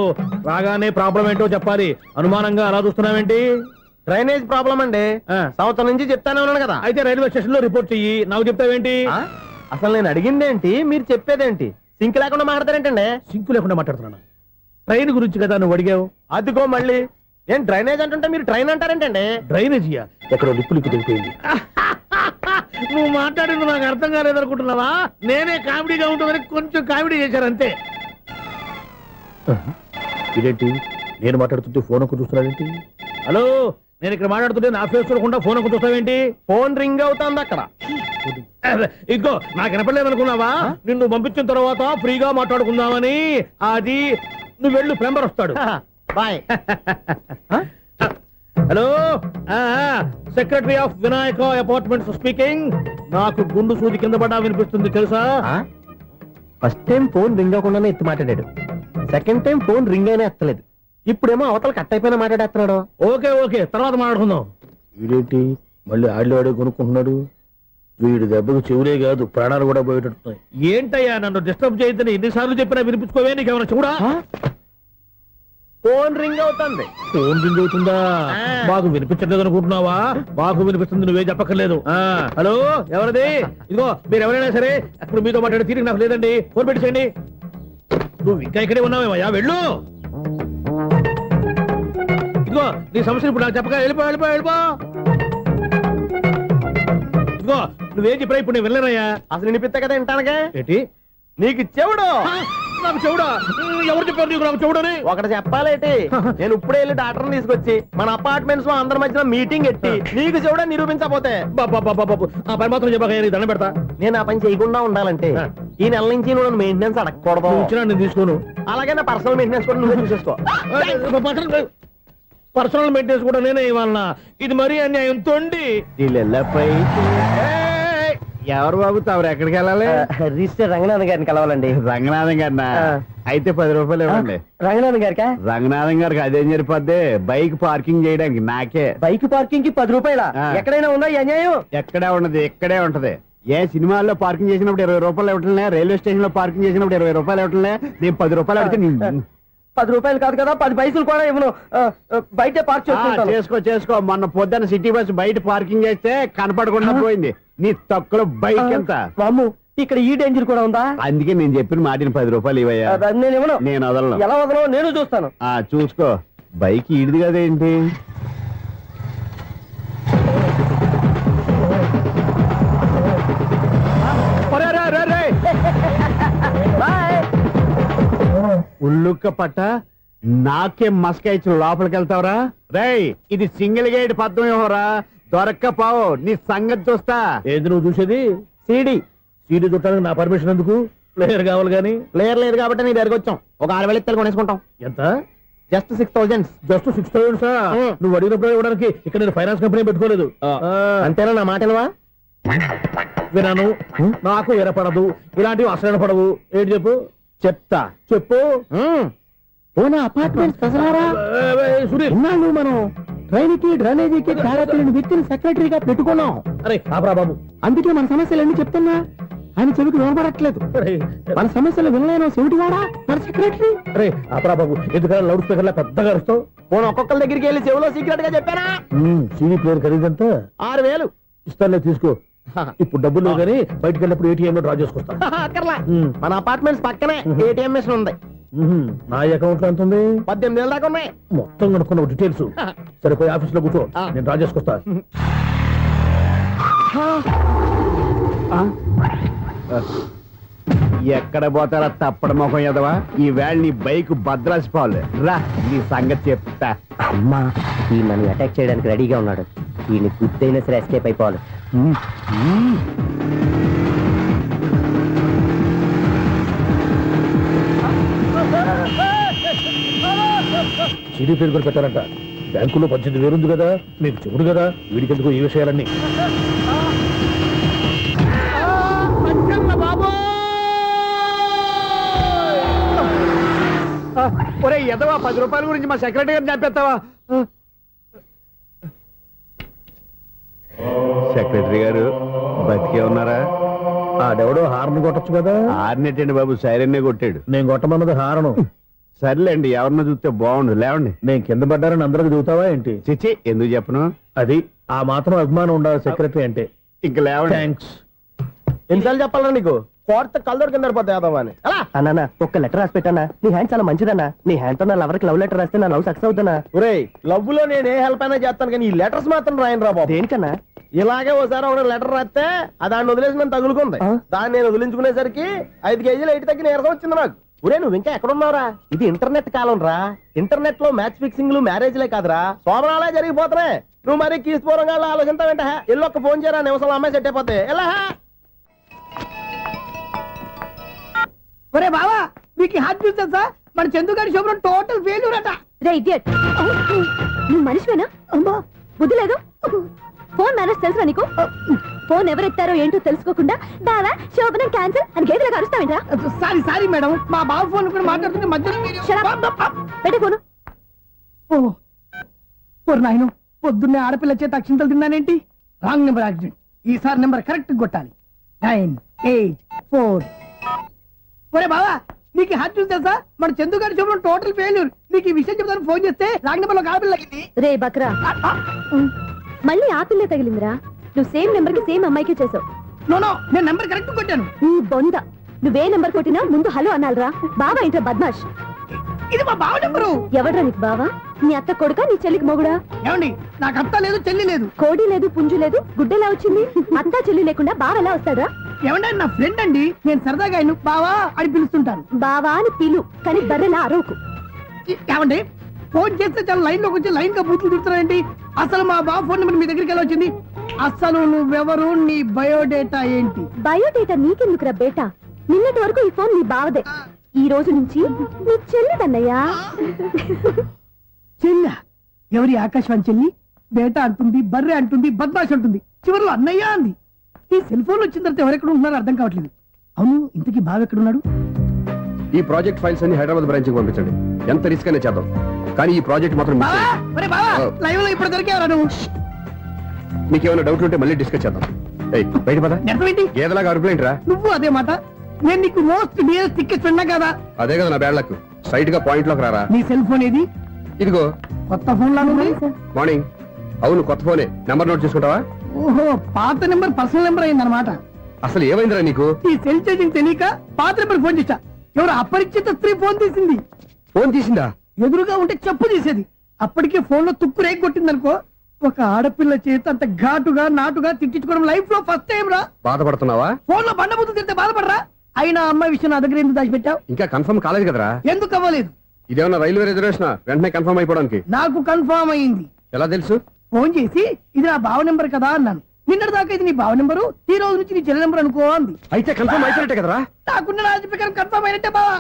రాగానే ప్రాబ్లం ఏంటో చెప్పాలి. అనుమానంగా అలా చూస్తున్నావేంటి? డ్రైనేజ్ ప్రాబ్లం అండి. సంవత్సరం నుంచి చెప్తానే ఉన్నాను కదా. అయితే రైల్వే స్టేషన్ లో రిపోర్ట్ చెయ్యి. నాకు చెప్తావేంటి? అసలు నేను అడిగిందేంటి, మీరు చెప్పేదేంటి? సింక్ లేకుండా మాట్లాడతారేంటండి? సింకు లేకుండా మాట్లాడుతున్నాను. ట్రైన్ గురించి కదా నువ్వు అడిగావు. అదిగో మళ్ళీ నేను డ్రైనేజ్ అంటుంటే మీరు ట్రైన్ అంటారేంటండి? డ్రైనేజీయా? ఎక్కడో లిప్పు తెగిపోయింది. నువ్వు మాట్లాడింది నాకు అర్థం కాలేదనుకుంటున్నావా? నేనే కామెడీగా ఉంటుందని కొంచెం కామెడీ చేశారు అంతే. ఇదేంటి నేను మాట్లాడుతుంటే ఫోన్ ఒక్క చూస్తున్నావేంటి? హలో, నేను ఇక్కడ మాట్లాడుతుంటే నా ఫేస్ చూడకుండా ఫోన్ ఒక్క చూస్తావేంటి? ఫోన్ రింగ్ అవుతుంది అక్కడ. ఇదిగో నాకు వినపడలేదు అనుకున్నావా? నిన్ను పంపించిన తర్వాత ఫ్రీగా మాట్లాడుకుందామని. అది నువ్వు వెళ్ళు, ప్లంబర్ వస్తాడు. Bye. Hello, secretary of Vinayaka apartments speaking. నాకు గుండు సూది కింద పడ్డా వినిపిస్తుంది తెలుసా? ఫస్ట్ టైం ఫోన్ రింగ్ అవ్వకుండానే ఎత్తి మాట్లాడాడు. సెకండ్ టైం ఫోన్ రింగ్ అయినా ఎత్తలేదు. ఇప్పుడేమో అవతల కట్ అయిపోయినా మాట్లాడేస్తున్నాడు. ఓకే ఓకే, తర్వాత మాట్లాడుకుందాం. వీడేంటి మళ్ళీ ఆడిలో ఆడే కొనుక్కుంటున్నాడు? వీడి దెబ్బకు చెవులే కాదు ప్రాణాలు కూడా పోయేటట్టున్నాయి. ఏంటయ్యా నన్ను డిస్టర్బ్ చేయొద్దని ఎన్నిసార్లు చెప్పినా వినిపించుకోవే? నీకేమైనా చూడా? ఫోన్ రింగ్ అవుతుంది. ఫోన్ రింగ్ అవుతుందా? మాకు వినిపించలేదు అనుకుంటున్నావా? మాకు వినిపిస్తుంది, నువ్వే చెప్పక్కర్లేదు. హలో, ఎవరిది? ఇదిగో మీరు ఎవరైనా సరే అప్పుడు మీతో మాట్లాడే తీరిక నాకు లేదండి. ఫోన్ పెట్టేసేయండి. నువ్వు ఇంకా ఇక్కడే ఉన్నావేమయ్యా, వెళ్ళు. ఇదిగో నీ సమస్యలు ఇప్పుడు నాకు చెప్పక వెళ్ళిపో వెళ్ళిపో వెళ్ళిపో. ఇదిగో నువ్వేం చెప్పరా ఇప్పుడు నేను వెళ్ళానయ్యా. అసలు వినిపిస్తా కదా వింటానగా. ఏంటి నీకు చెవుడు? నాకు చెవుడా? ఎవరు చెప్పారు నీకు నాకు చెవుడని? ఒకటి చెప్పాలేటి, నేను ఇప్పుడే వెళ్ళి డాక్టర్ని తీసుకొచ్చి మన అపార్ట్మెంట్స్ లో అందరి మధ్యన మీటింగ్ ఎట్టి నీకు చెవుడా నిరూపించకపోతే బాబు ఆ పని మాత్రం చెప్పక దండం పెడతా. నేను ఆ పని చేయకుండా ఉండాలంటే ఈ నెల నుంచి నువ్వు మెయింటెనెన్స్ అడగకూడదు. ఇచ్చినా నేను తీసుకోను. అలాగే నా పర్సనల్ మెయింటెనెన్స్ కూడా నువ్వే చూసేసుకో. పర్సనల్ మెయింటెనెన్స్ కూడా నేనే ఇవ్వాలన్నా? ఇది మరీ అన్యాయం తోండి. ఎవరు బాబు తమరు ఎక్కడికి వెళ్ళాలి? రిజిస్టర్ రంగనాథన్ గారిని కలవాలండి. రంగనాథం గారినా? అయితే 10 రూపాయలు ఇవ్వండి. రంగనాథన్ గారికా? రంగనాథం గారికి అదేం సరిపోద్ది, బైక్ పార్కింగ్ చేయడానికి నాకే. బైక్ పార్కింగ్ కి 10 రూపాయల? ఎక్కడైనా ఉందా ఈ అన్యాయం? ఎక్కడే ఉండదు, ఇక్కడే ఉంటది. ఏ సినిమాల్లో పార్కింగ్ చేసినప్పుడు 20 రూపాయలు ఇవ్వట్లే, రైల్వే స్టేషన్ లో పార్కింగ్ చేసినప్పుడు 20 రూపాయలు ఇవ్వట్లే. నేను 10 రూపాయలు అడిగితే 10 రూపాయలు కాదు కదా, 10 పైసలు కూడా ఇవ్వను. బయటే పార్క్ చేసుకో. మొన్న పొద్దున్న సిటీ బస్ బయట పార్కింగ్ చేస్తే కనపడకుండా పోయింది. నీ తక్కువ బైక్ ఎంత? వామ్ము, ఇక్కడ ఈ డేంజర్ కూడా ఉందా? అందుకే నేను చెప్పిన మాటిని 10 రూపాయలు ఇవ్వయ్యా. నేను ఇవ్వను. నేను వదలను. ఎలా వదలను నేను చూస్తాను. చూసుకో. బైక్ ఈడిది కదేంటి? ఉల్లుక్క పట్ట నాకే మస్క ఇచ్చిన లోపలికి వెళ్తావరా? రేయ్, ఇది సింగిల్ గేట్ పద్మం ఇవ్వరా? దొరక్కపోవు, నీ సంగతి చూస్తా. ఏది నువ్వు చూసేది? సీడీ చుట్టానికి నా పర్మిషన్ ఎందుకు? ప్లేయర్ కావాలి కానీ. ప్లేయర్ లేదు కాబట్టి నీ దగ్గరకు వచ్చాం. ఒక 6,000 ఇత్తలు కొనేసుకుంటాం. ఎంత? జస్ట్ 6,000. Just 6,000 sir? నువ్వు అడిగినప్పుడు ఇవ్వడానికి ఇక్కడ నేను ఫైనాన్స్ కంపెనీ పెట్టుకోలేదు. అంతేనా నా మాటలువా? వినాను, నాకు ఎరపడదు, ఇలాంటివి అసలు పడవు. ఏంటి చెప్పు? చెప్తా. చెప్పు. అపార్ట్మెంట్ సునీల్, మనం ట్రైన్కి డ్రైనేజీకి తేడాలేని వ్యక్తిని సెక్రటరీగా పెట్టుకున్నాం. అరే ఆపరా బాబు, అందుకే మన సమస్యలన్నీ చెప్తున్నా. ఆయన చెవికి వినపడట్లేదు. మన సమస్యలు వినలేను చెవిటి వాడా మన సెక్రటరీ. అరే ఆపరా బాబు, ఎందుకంటే లౌడ్ స్పీకర్ లా పెద్దగా అరుస్తావు. పోను ఒక్కొక్కరి దగ్గరికి వెళ్ళి చెవిలో సీక్రెట్ గా చెప్పానా? సీడీ ప్లేయర్ ఖరీదంతా 6,000 ఇస్తానులే, తీసుకో. ఇప్పుడు డబ్బులు లేవు కానీ బయటకు వెళ్ళినప్పుడు ఏటీఎం లో డ్రా చేసుకొస్తా. మన అపార్ట్మెంట్స్ పక్కనే ఏటీఎం మిషన్ ఉంది. నా అకౌంట్ లో ఎంత ఉంది? 18,000 దాకా ఉన్నాయి. మొత్తం కనుక్కున్న డీటెయిల్స్ సరిపోయి ఆఫీస్ లో కూర్చో, నేను డ్రా చేసుకొస్తా. ఎక్కడ పోతారా తప్పడ మొఖం ఎదవా? ఈ వేళ నీ బైక్ భద్రాసి పాలు రా, నీ సంగతి చెప్తా. అమ్మా ఈ నన్ను అటాక్ చేయడానికి రెడీగా ఉన్నాడు. ఈయన గుద్దైనా సరే ఎస్కేప్ అయిపోవాలి. సిడీ పేరు కూడా పెట్టారంట. బ్యాంకులో 18,000 ఉంది కదా, మీకు చెబుడు కదా, వీడికెందుకు ఈ విషయాలన్నీ? ఒరే ఎదవా, 10 రూపాయల గురించి మా సెక్రటరీ గారిని చంపేస్తావా? సెక్రటరీ గారు బతికే ఉన్నారా? ఆడెవడో హార్న్ కొట్టచ్చు కదా. ఆరినట్టండి బాబు, సైరన్నే కొట్టాడు. నేను కొట్టమన్నది హారను. సర్లేండి, ఎవరినో చూస్తే బాగుండు. లేవండి. నేను కింద పడ్డారని అందరికి చూతావా ఏంటి? చిచ్చి, ఎందుకు చెప్పను? అది ఆ మాత్రం అభిమానం ఉండాలి సెక్రటరీ అంటే. ఇంక లేవండి. థ్యాంక్స్. ఎన్నిసార్లు చెప్పాలరా నీకు? కోర్త కళ్ళోడు కింద పోతాయి యాదవ్ అని. అన్నా ఒక్క లెటర్ రాసి పెట్టానా? నీ హ్యాండ్ చాలా మంచిదన్నా. నీ హ్యాండ్ తో నా లవర్కి లవ్ లెటర్ రాస్తే నా లవ్ సక్సెస్ అవుతానా? ఒరే, లవ్ లో నేను ఏ హెల్ప్ అయినా చేస్తాను, కానీ ఈ లెటర్స్ మాత్రం రాయను రా బాబు. దేనికన్నా? ఇలాగే ఓసారి ఒక లెటర్ రాస్తే దాన్ని వదిలేసి నన్ను తగులుకుంది. దాన్ని నేను వదిలించుకునేసరికి 5 కేజీలు ఎయిట్ తగ్గి నీరసం వచ్చింది నాకు. ఒరే, నువ్వు ఇంకా ఎక్కడున్నావురా? ఇది ఇంటర్నెట్ కాలం రా. ఇంటర్నెట్ లో మ్యాచ్ ఫిక్సింగ్లు మ్యారేజ్లే కాదురా, సోమరాలే జరిగిపోతున్నాయి. నువ్వు మరి కీస్పూరంగా ఆలోచించావంట. ఎల్లు ఒక్క ఫోన్ చేయరా, నిమిషంలో అమ్మాయి సెట్ అయిపోతే. ఎలా? ఒరే బావా, మీకు హార్ట్ చూస్తా సార్, మన చందుగారి శుభ్రం టోటల్ ఫెయిల్యూర్ అట. రే ఇడియట్, నువ్వు మనిషివేనా? అమ్మా, బుద్ధి లేదు. ఫోన్ మేనేజ్ తెలుసా నీకు? ఫోన్ ఎవరెత్తారో ఏంటో తెలుసుకోకుండా బావా శోభనం క్యాన్సిల్ అని గేదెలకు అరుస్తావేంట్రా? సారీ సారీ మేడం, మా బావ ఫోన్ కూడా మాట్లాడుతుంటే మధ్యలో పెట్టే ఫోను. ఓ నాయను, పొద్దున్నే ఆడపిల్ల చేత అక్షింతలు తిన్నానేంటి? Wrong number accident. ఈసారి నెంబర్ కరెక్ట్ కొట్టాలి. 9, 8, 4. ఒరే బావా, నీకు హార్ట్ చూసి తెలుసా? మన చందు గారి శుభ్రం టోటల్ ఫెయిల్యూర్. నీకు ఈ విషయం చెప్తాను ఫోన్ చేస్తే రాంగ్ నెంబర్ లో ఆడపిల్ల తగ్గింది. రే బక్రా, మళ్ళీ ఆ పిల్లే తగిలిందిరా. నువ్వు సేమ్ నెంబర్ కి సేమ్ అమ్మాయికే చేసావు. నో నో, నేను నెంబర్ కరెక్ట్ కొట్టాను. ఈ బొంద, నువ్వే నెంబర్ కొట్టినా ముందు హలో అనాలిరా. బావా ఏంట్రా బద్మాష్? ఇది మా బావ నెంబరు. ఎవడ్రా నీకు బావా? నీ అత్త కొడుకా, నీ చెల్లికి మొగుడా? ఏమండి, నాకు అత్త లేదు, చెల్లి లేదు. కోడి లేదు, పుంజు లేదు, గుడ్డెలా వచ్చింది? అత్త చెల్లి లేకుండా బావ ఎలా వస్తాడా? ఏమండి, నా ఫ్రెండ్ అండి, నేను సరదాగా ఆయన బావా అని పిలుస్తుంటాను. బావా అని పిలు, కానీ బర్రెలా అరవకు. ఏమండి, ఫోన్ చేస్తే చాలా లైన్ లోకి వచ్చి లైన్ గా బూతులు తిడుతున్నారేంటి? అసలు మా బావ ఫోన్ నెంబర్ మీ దగ్గరికి ఎలా వచ్చింది? అసలు నువ్వెవరు, నీ బయోడేటా ఏంటి? బయోడేటా నీకెందుకురా బేటా? నిన్నటి వరకు ఈ ఫోన్ నీ బావదే, ఈ రోజు నుంచి నీ చెల్లిదన్నయ్యా. చెల్లి? ఎవరి ఆకాశవాణి చెల్లి? బేటా అంటుంది, బర్రె అంటుంది, బద్మాష్ అంటుంది, చివరిలో అన్నయ్య అంది. ఈ సెల్ ఫోన్ వచ్చిన తర్వాత ఎవరెక్కడ ఉంటున్నారో అర్థం కావట్లేదు. అవును, ఇంతకీ బావ ఎక్కడున్నాడు? ఈ ప్రాజెక్ట్ ఫైల్స్ అన్ని హైదరాబాద్ బ్రాంచ్ కి పంపించండి. ఎంత రిస్క్ అనే చేద్దాం, కానీ ఈ ప్రాజెక్ట్ మాత్రం miss బావా, చేయొద్దు. ఒరే బావా, లైవ్ లో ఇప్పుడు దొరికేవరా నువ్వు? మీకేమైనా డౌట్ ఉంటే మళ్ళీ డిస్కస్ చేద్దాం. ఏయ్, బయట పద. నిజమేంటి? గేదలాగా అరుపులేంటి రా? నువ్వు అదే మాట. నేను నీకు మోస్ట్ డియరెస్ట్ టికెట్స్ ఉన్నా కదా. అదే కదా నా బ్యాడ్ లక్. స్ట్రైట్ గా పాయింట్ లోకి రారా. నీ సెల్ ఫోన్ ఏది? ఇదిగో. కొత్త ఫోన్ లాగా ఉంది. మార్నింగ్. అవును, కొత్త ఫోనే. నెంబర్ నోట్ చేసుకుంటావా? ఓహో, పాత నెంబర్ పర్సనల్ నెంబర్ అయిందన్నమాట. అసలు ఏమైందిరా నీకు? ఈ సెల్ చేసింగ్ తెలియక పాత నెంబర్ ఫోన్ చేశా. ఎవరు అపరిచిత స్త్రీ ఫోన్ తీసింది. ఫోన్ తీసిందా? ఎదురుగా ఉంటే చెప్పు తీసేది. అప్పటికే ఫోన్ లో తుక్కు రేగి కొట్టిందనుకో. ఒక ఆడపిల్ల చేత అంత ఘాటుగా నాటుగా తిట్టించుకోవడం లైఫ్ లో ఫస్ట్ టైం రా. బాధపడుతున్నావా? ఫోన్ లో బండబుద్ధి తింటే బాధపడరా? అయినా అమ్మాయి విషయం నా దగ్గర ఎందుకు దాచిపెట్టావు? ఇంకా కన్ఫర్మ్ కాలేదు కదరా. ఎందుకు అవ్వలేదు? ఇదేమన్నా రైల్వే రిజర్వేషన్? వెంటనే కన్ఫర్మ్ అయిపోవడానికి. నాకు కన్ఫర్మ్ అయింది. ఎలా తెలుసు? ఫోన్ చేసి ఇది నా బావ నెంబర్ కదా అన్నాను. నిన్నటి దాకా ఇది నీ బావ నెంబరు, ఈ రోజు నుంచి నీ చెల్లి నెంబర్ అనుకో అంది. అయితే కన్ఫర్మ్ అయిపోయినట్టే కదరా. నాకున్న రాజు ప్రకారం కన్ఫర్మ్ అయినట్టే బావా.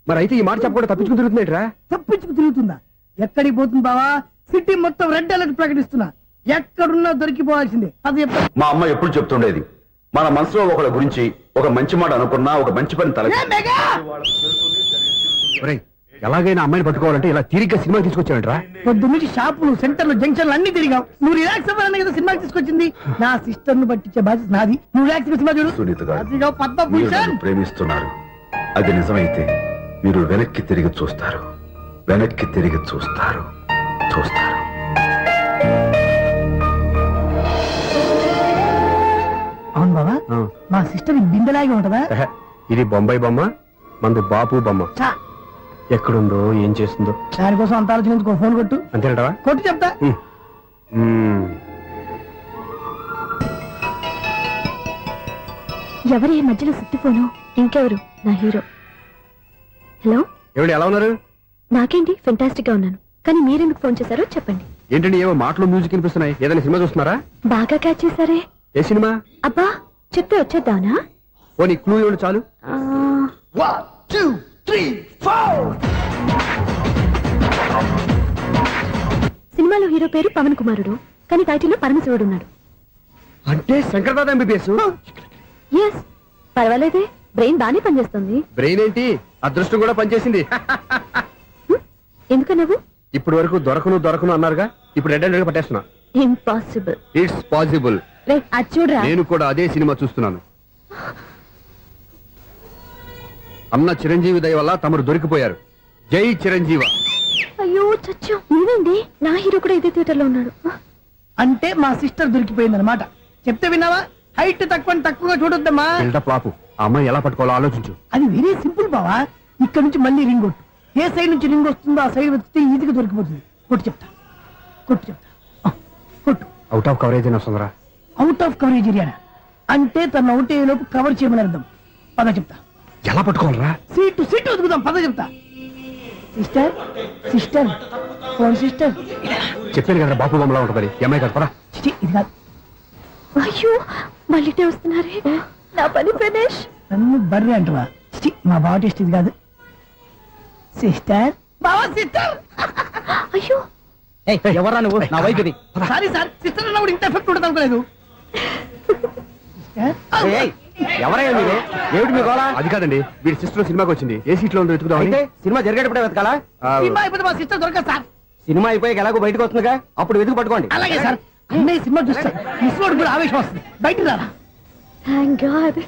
మరి అయితే ఈ మాట చెప్పకుండా తప్పించుకుని తిరుగుతున్నట్రా? తప్పించుకు తిరుగుతుందా? ఎక్కడికి పోతుంది బావా? సిటీ మొత్తం రెడ్ అలర్ట్ ప్రకటిస్తున్నా. ఎక్కడున్నా దొరికిపోవాల్సిందే. అది చెప్తా. మా అమ్మ ఎప్పుడు చెప్తుండేది, మన మనసులో ఒకళ్ళ గురించి ఒక మంచి మాట అనుకున్నా ఒక మంచి పని తల. A mega! ఒరేయ్, ఎలాగైనా అమ్మాయిని పట్టుకోవాలంటే ఇలా తిరిగ్గా సినిమా తీసుకొచ్చావంటరా? పొద్దు నుంచి షాపులు, సెంటర్లు, జంక్షన్లు అన్ని తిరిగావు. నువ్వు రిలాక్స్ అవ్వాలని కదా సినిమాకి తీసుకొచ్చింది. నా సిస్టర్ ను పట్టించే బాధ్యత నాది. నువ్వు రిలాక్స్ సినిమా చూడు. సునీత గారు, అదిగో పద్మ మీరు భూషణ్. నన్ను ప్రేమిస్తున్నారు. అది నిజమైతే మీరు వెనక్కి తిరిగి చూస్తారు, వెనక్కి తిరిగి చూస్తారు, చూస్తారు. అవును బావా, మా సిస్టర్ బిందెలాగే ఉంటదా? ఇది బొంబాయి బొమ్మ, మంది బాపు బొమ్మ. చా, ఎక్కడుందో ఏం చేస్తుందో దానికోసం అంత ఆలోచించుకో, ఫోన్ కొట్టు. అంతేనంటావా? కొట్టు చెప్తా. ఎవరు ఈ మధ్యలో సుత్తిపోను? ఇంకెవరు? నా హీరో. హలో, ఏమిటి ఎలా ఉన్నారు? నాకేంటి ఫెంటాస్టిక్ గా ఉన్నాను, కానీ మీరెందుకు ఫోన్ చేశారో చెప్పండి. ఏంటండి ఏవో మాటలు మ్యూజిక్ వినిపిస్తున్నాయి, ఏదైనా సినిమా చూస్తున్నారా? బాగా క్యాచ్ చేశారే. ఏ సినిమా? అబ్బా, చెప్తే వచ్చేద్దానా? ఓ నీ క్లూ ఇవ్వండి చాలు. సినిమాలో హీరో పేరు పవన్ కుమారుడు, కానీ టైటిల్లో పరమశివుడు ఉన్నాడు. అంటే శంకర్దాద ఎంబీబీఎస్. ఎస్, పర్వాలేదే, బ్రెయిన్ బానే పనిచేస్తుంది. బ్రెయిన్ ఏంటి, అదృష్టం కూడా పనిచేసింది. ఎందుకు నువ్వు? ఇప్పటి వరకు దొరకను అన్నారుగా, ఇప్పుడు రెడ్ హ్యాండెడ్ గా పట్టేస్తున్నా. ఇంపాసిబుల్. It's possible. రే, అది చూడరా. నేను కూడా అదే సినిమా చూస్తున్నాను. అన్న చిరంజీవి దయ వల్ల తమరు దొరికిపోయారు. జై చిరంజీవ. అయ్యో చచ్చు, నేనండి, నా హీరో కూడా ఇదే థియేటర్ లో ఉన్నాడు. అంటే మా సిస్టర్ దొరికిపోయింది అనమాట. చెప్తే విన్నావా? హైట్ తక్కువగా చూడొద్దమ్మా. బిల్డప్ లాపు. ఆ అమ్మాయి ఎలా పట్టుకోవాలో ఆలోచించు. అది వెరీ సింపుల్ బావా. ఇక్కడ నుంచి మళ్ళీ రింగ్ కొట్టు. ఏ సైడ్ నుంచి రింగ్ వస్తుందో ఆ సైడ్ వస్తే ఈజీగా దొరికిపోతుంది. కొట్టు చెప్తా. కొట్టు. అవుట్ ఆఫ్ కవరేజ్ అని వస్తుందిరా. అవుట్ ఆఫ్ కవరేజ్ ఏరియా అంటే తన అవుట్ అయ్యేలోపు కవర్ చేయమని అర్థం. పద చెప్తా. ఎలా పట్టుకోవాలరా? సీటు వదుకుదాం, పద చెప్తా. Sister phone sister. చెప్పాను కదా బాపు బొమ్మలా ఉంటుంది. అమ్మాయి కదా పరా. ఇది కాదు. అయ్యో, మళ్ళీ వస్తున్నారే. నా పని ఫినిష్. నన్ను బర్రె అంటవా? మా బావ టేస్ట్ ఇది కాదు. సిస్టర్, బావా సిస్టర్. అయ్యో, ఎవరా నువ్వు? నా వైఫ్ ఇది. సారీ సార్, సిస్టర్ అన్నప్పుడు ఇంత ఎఫెక్ట్ ఉండదు అనుకోలేదు. ఎవరయ్యా మీరు? ఏమిటి మీ గోళ? అది కాదండి, వీడి సిస్టర్ సినిమాకి వచ్చింది. ఏ సీట్ లో ఉందో వెతుకుదామని. అయితే సినిమా జరిగేటప్పుడే వెతకాలా? సినిమా అయిపోతే మా సిస్టర్ దొరకదు సార్. సినిమా అయిపోయాక ఎలాగో బయటకు వస్తుందిగా, అప్పుడు వెతుకు పట్టుకోండి. అలాగే సార్. అన్నయ్య సినిమా చూస్తారు, మిస్వాడు కూడా ఆవేశం వస్తుంది. బయటికి రారా. Thank God.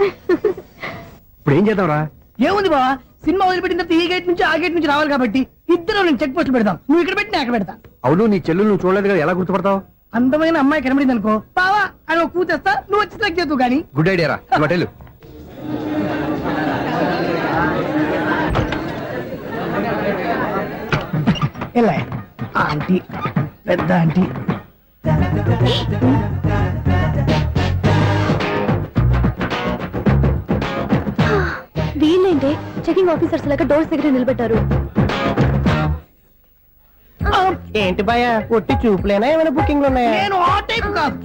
ఇప్పుడు ఏం చేద్దాంరా? ఏముంది బావా, సినిమా వదిలిపెట్టిన తర్వాత ఈ గేట్ నుంచి ఆ గేట్ నుంచి రావాలి కాబట్టి ఇద్దరు నేను చెక్ పోస్ట్ పెడతాం. నువ్వు ఇక్కడ పెట్టి నేను అక్కడ పెడతా. అవును, నీ చెల్లెలు నువ్వు చూడలేదు కదా, ఎలా గుర్తుపడతావు? అందమైన అమ్మాయి కనబడింది అనుకో, బావా అని ఒక కూతేస్తా, నువ్వు వచ్చి సెలెక్ట్ చేద్దు కానీ. గుడ్ ఐడియా రా. హోటల్ ఎలా ఆంటీ, పెద్ద ఆంటీ. వీళ్ళేంటే చెకింగ్ ఆఫీసర్స్ లాగా డోర్స్ దగ్గర నిలబెట్టారు. ఏంటి భయ, ఒట్టి చూపులేనా ఏమైనా బుకింగ్లు ఉన్నాయా? నేను ఆ టైప్ కాదు.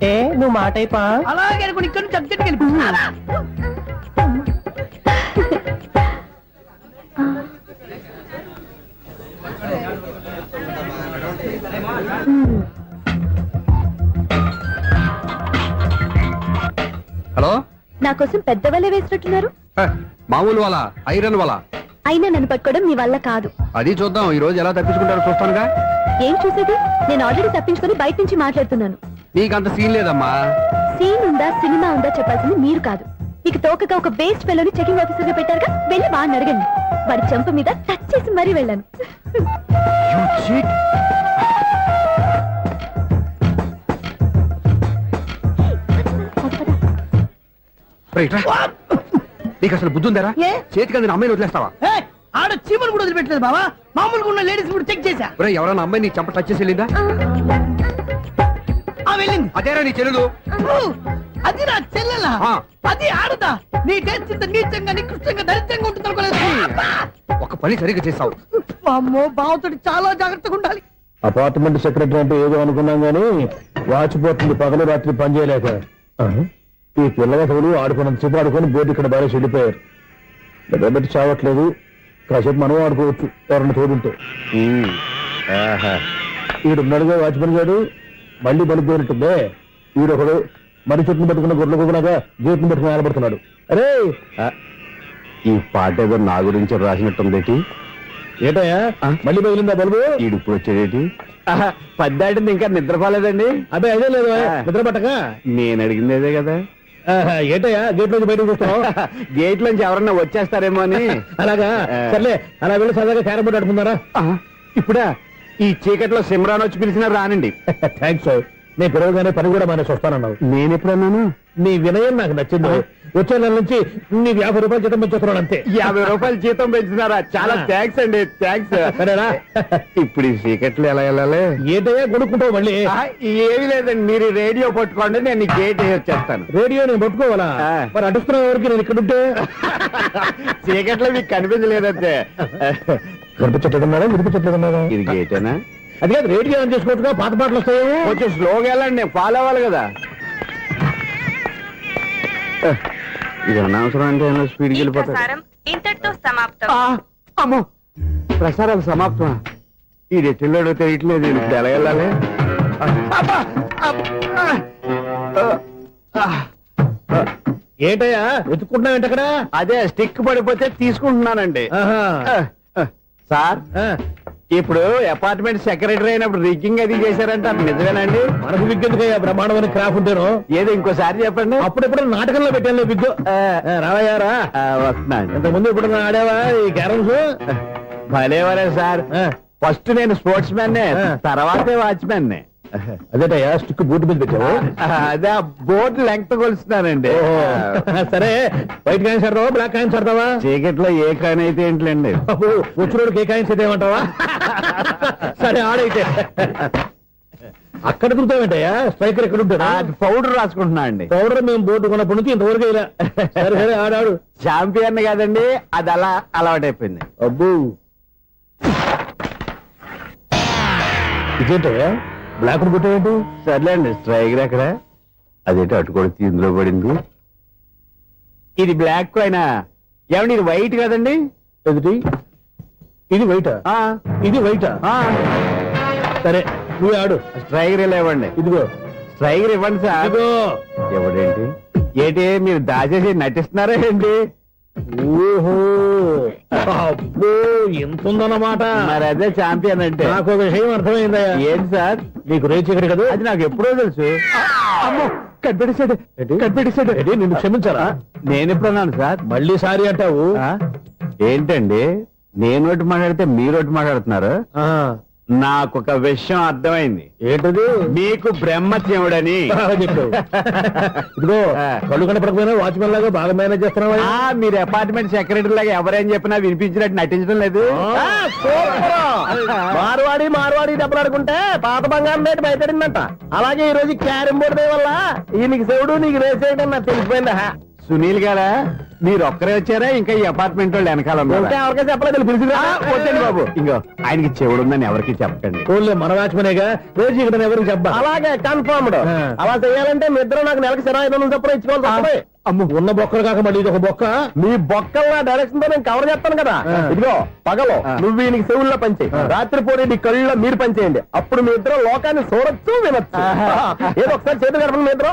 ఏ నువ్వు మా టైపా? అలాగే అనుకుని ఇక్కడ నుంచి అర్జెంట్కి వెళ్ళిపోతున్నా. హలో, నా కోసం పెద్ద వలే వేసినట్టున్నారు. మామూలు వాళ్ళ ఐరన్ వాళ్ళ. అయినా నన్ను పట్టుకోవడం మీ వల్ల కాదు. అది చూద్దాం, ఈ రోజు ఎలా తప్పించుకుంటారో చూస్తానుగా. ఏం చూసేది? నేను ఆల్రెడీ తప్పించుకొని బయట నుంచి మాట్లాడుతున్నాను. నీకంత సీన్ లేదమ్మా. సీన్ ఉందా సినిమా ఉందా చెప్పాల్సింది మీరు కాదు. మీకు తోకగా ఒక బేస్ట్ ఫెలోని చెకింగ్ ఆఫీసర్ గా పెట్టారుగా, వెళ్ళి వాడిని అడగండి. వాడి చెంప మీద టచ్ చేసి మరీ వెళ్ళాను. నీకు అసలు బుద్ధి ఉందారా? ఏ? చేతికి అందిన అమ్మాయిని వదిలేస్తావా? ఆడ చీమలు కూడా వదిలిపెట్టలేదు బావా. మామూలుగా ఉన్న లేడీస్ కూడా చెక్ చేశా. ఎవరైనా అమ్మాయి నీ చంప టచ్ చేసి వెళ్ళిందా? వెళ్ళింది. అదేరా నీ చెల్లెలు. అది నా చెల్లెలా? ఆ. అది ఆడదా? నీ టేస్ట్ ఇంత నీచంగా నికృష్టంగా దరిద్రంగా ఉంటుంది అనుకోలేదు. ఒక పని సరిగ్గా చేస్తావు. అమ్మో, బావతోటి చాలా జాగ్రత్తగా ఉండాలి. అపార్ట్మెంట్ సెక్రటరీ అంటే ఏదో అనుకున్నాం గానీ వాచిపోతుంది పగలు రాత్రి పని చేయలేక. ఈ పిల్లవసలు ఆడుకున్నంతసేపు ఆడుకొని బోర్డు ఇక్కడ బాగా చెడిపోయారు. నిద్రబెట్టి చావట్లేదు. కాసేపు మనం ఆడుకోవచ్చు ఎవరన్నా తోడుంటే. ఈడున్నాడుగా వాచ్మెన్ గారు, మళ్ళీ పనిపోయినట్టుందే. ఈడొకడు మరి చెట్టును పట్టుకున్న గొడ్ల కుదనగా గేట్ని పట్టుకుని ఆడబడుతున్నాడు. అరే, ఈ పాట ఏదో నా గురించి రాసినట్టుంది. ఏటయ్యా మళ్ళీ పగిలిందా బల్బు? ఈడు ఇప్పుడు వచ్చేదేటి? పద్దాటింది ఇంకా నిద్రపోలేదండి. అదే అదే లేదు నిద్ర పట్టక. నేను అడిగింది అదే కదా. ఏటయ్యా గేట్ నుంచి బయటకు చూస్తావు? గేట్ నుంచి ఎవరన్నా వచ్చేస్తారేమో అని. అలాగా, సర్లే అలా వెళ్ళి సరదాగా క్యారం బోర్డు ఆడుకుందారా? ఇప్పుడా? ఈ చీకట్లో సిమ్రాన్ వచ్చి పిలిచినా రానండి. థ్యాంక్స్. నేను పిలవగానే పని కూడా మానేసి వస్తానన్నావు. నేను ఎప్పుడన్నాను? నీ వినయం నాకు నచ్చింది. వచ్చే నెల నుంచి నీకు 50 రూపాయలు జీతం పెంచుతున్నాను అంతే. 50 రూపాయలు జీతం పెంచుతున్నారా? చాలా థ్యాంక్స్ అండి, థ్యాంక్స్. సరేనా? ఇప్పుడు ఈ చీకట్లు ఎలా వెళ్ళాలి? ఏంటయ్యా కొనుక్కుంటావు మళ్ళీ? ఏమీ లేదండి, మీరు రేడియో పట్టుకోండి, నేను గేట్ వచ్చేస్తాను. రేడియో నేను పట్టుకోవాలా? మరి అడుస్తున్న వరకు నేను ఇక్కడ ఉంటే చీకట్లో మీకు కనిపించలేదంతే. కనిపించట్లేదన్నారా? వినిపించట్లేదన్నారా? ఇది గేటేనా? అది కాదు, రేడియో ఆన్ చేసుకోవచ్చుగా, పాత పాటలు వస్తాయేమో. కొంచెం స్లోగా వెళ్ళండి, నేను ఫాలో అవ్వాలి కదా. ఇది అనవసరం అంటే స్పీడ్కి వెళ్ళిపోతాడు. ఇంతటితో సమాప్తం. అమ్మో, ప్రసారాలు సమాప్తమా? ఈ రెట్టిల్లోడో తెలియట్లేదు, ఇప్పుడు ఎలా వెళ్ళాలి? ఏంటయ్యా వెతుక్కుంటున్నావు ఏంటక్కడ? అదే స్టిక్ పడిపోతే తీసుకుంటున్నానండి. సార్, ఇప్పుడు అపార్ట్మెంట్ సెక్రటరీ అయినప్పుడు రిగ్గింగ్ అది చేశారంటే అది నిజమేనండి? మనకు విగ్గెందుకయ్యా, బ్రహ్మాండమైన క్రాఫ్ ఉంటాను. ఏదో ఇంకోసారి చెప్పండి. అప్పుడెప్పుడు నాటకంలో పెట్టాను విగ్గు. రావయ్యారా? వస్తున్నాను. ఇంతకుముందు ఇప్పుడు ఆడావా ఈ క్యారమ్స్? భలేవరే సార్, ఫస్ట్ నేను స్పోర్ట్స్ మ్యాన్, తర్వాతే వాచ్మెన్. అదేటయ్యా స్టిక్ బూట్ మీద పెట్టావు? అదే బోర్డు లెంగ్త్ కొలుస్తున్నానండి. సరే, వైట్ కాయిన్స్ ఆడతావా, బ్లాక్ కాయిన్స్ ఆడతావా? చీకట్లో ఏ కాయిన్ అయితే ఏంటండి? వచ్చినోడికి ఏ కాయిన్స్ అయితే ఏమంటావా? సరే ఆడైతే. అక్కడ దొరుకుతావేంటయ్యా? స్ట్రైకర్ ఎక్కడ ఉంటాడు? పౌడర్ రాసుకుంటున్నా అండి. పౌడర్ మేము బోర్డు కొన్నప్పటి నుంచి ఇంతవరకు ఇలా. సరే సరే ఆడాడు. చాంపియన్ కాదండి, అది అలా అలవాటైపోయింది. అబ్బు, ఇదేంటయ్యా బ్లాక్ కొట్టేయండి? సర్లేండి, స్ట్రైకర్ ఎక్కడ? అదేంటి అటుకొడితే ఇందులో పడింది. ఇది బ్లాక్ అయినా ఏమండి, ఇది వైట్ కదండి? ఎదుటి ఇది వైటా? ఇది వైటా? సరే నువ్వు ఆడు. స్ట్రైకర్ ఇలా ఇవ్వండి. ఇదిగో స్ట్రైకర్ ఇవ్వండి సార్. ఇదిగో. ఎవడేంటి ఏంటి మీరు దాచేసి నటిస్తున్నారా ఏంటి? ఓహో, అబ్బో ఎంత ఉందన్నమాట. మరి అదే ఛాంపియన్ అంటే. నాకు ఒక విషయం అర్థమైందయ్యా. ఏంటి సార్? నీకు రేచి ఎక్కడ కదా? అది నాకు ఎప్పుడో తెలుసు. అమ్మో, కనిపెట్టేశాడు, కనిపెట్టేశాడు. నిన్ను క్షమించాలా? నేను ఎప్పుడన్నాను సార్? మళ్ళీ సారీ అంటావు? ఏంటండి, నేను ఒకటి మాట్లాడితే మీరు ఒకటి మాట్లాడుతున్నారు. నాకు ఒక విషయం అర్థమైంది. ఏంటది? మీకు బ్రహ్మత్యముడని. ఇదిగో, కళ్ళు కనపడకపోయినా వాచ్మెన్ లాగా బాగా మేనేజ్ చేస్తున్నావా? మీరు అపార్ట్మెంట్ సెక్రటరీ లాగా ఎవరేం చెప్పినా వినిపించినట్టు నటించడం లేదు. మార్వాడి దెబ్బలాడుకుంటే పాత బంగారం రేటు బయటడిందంట. అలాగే ఈ రోజు క్యారం బోర్డు వల్ల నీకు శివుడు నీకు రేసేయడం నాకు తెలిసిపోయిందా? సునీల్ గారా, మీరు ఒక్కరే వచ్చారా? ఇంకా ఈ అపార్ట్మెంట్ వాళ్ళు వెనకాల ఇంకా ఎవరికీ చెప్పలేదు, పిలిచిరా. వద్దండి బాబు, ఇంకో ఆయనకి చెవుడుందని ఎవరికి చెప్పకండి. ఓన్లీ మన వాచ్మెనేగా, రోజు ఇక్కడ ఎవరికి చెప్పా. అలాగే కన్ఫర్మ్డ్. అలా చేయాలంటే మీ ఇద్దరు నాకు నెలకి 2500 చొప్పున ఇచ్చుకోవాలి. అమ్మ, ఉన్న బొక్కలు కాక మళ్ళీ ఇది ఒక బొక్క. మీ బొక్కల డైరెక్షన్ తో నేను కవర్ చేస్తాను కదా. ఇదిగో, పగలో నువ్వు వీనికి చెవుల్లో పనిచేయి, రాత్రి పూట నీ కళ్ళలో మీరు పనిచేయండి. అప్పుడు మీ ఇద్దరు లోకాన్ని చూడొచ్చు, వినొచ్చు. ఏదో ఒకసారి చేతులు కలపండి మీ ఇద్దరు.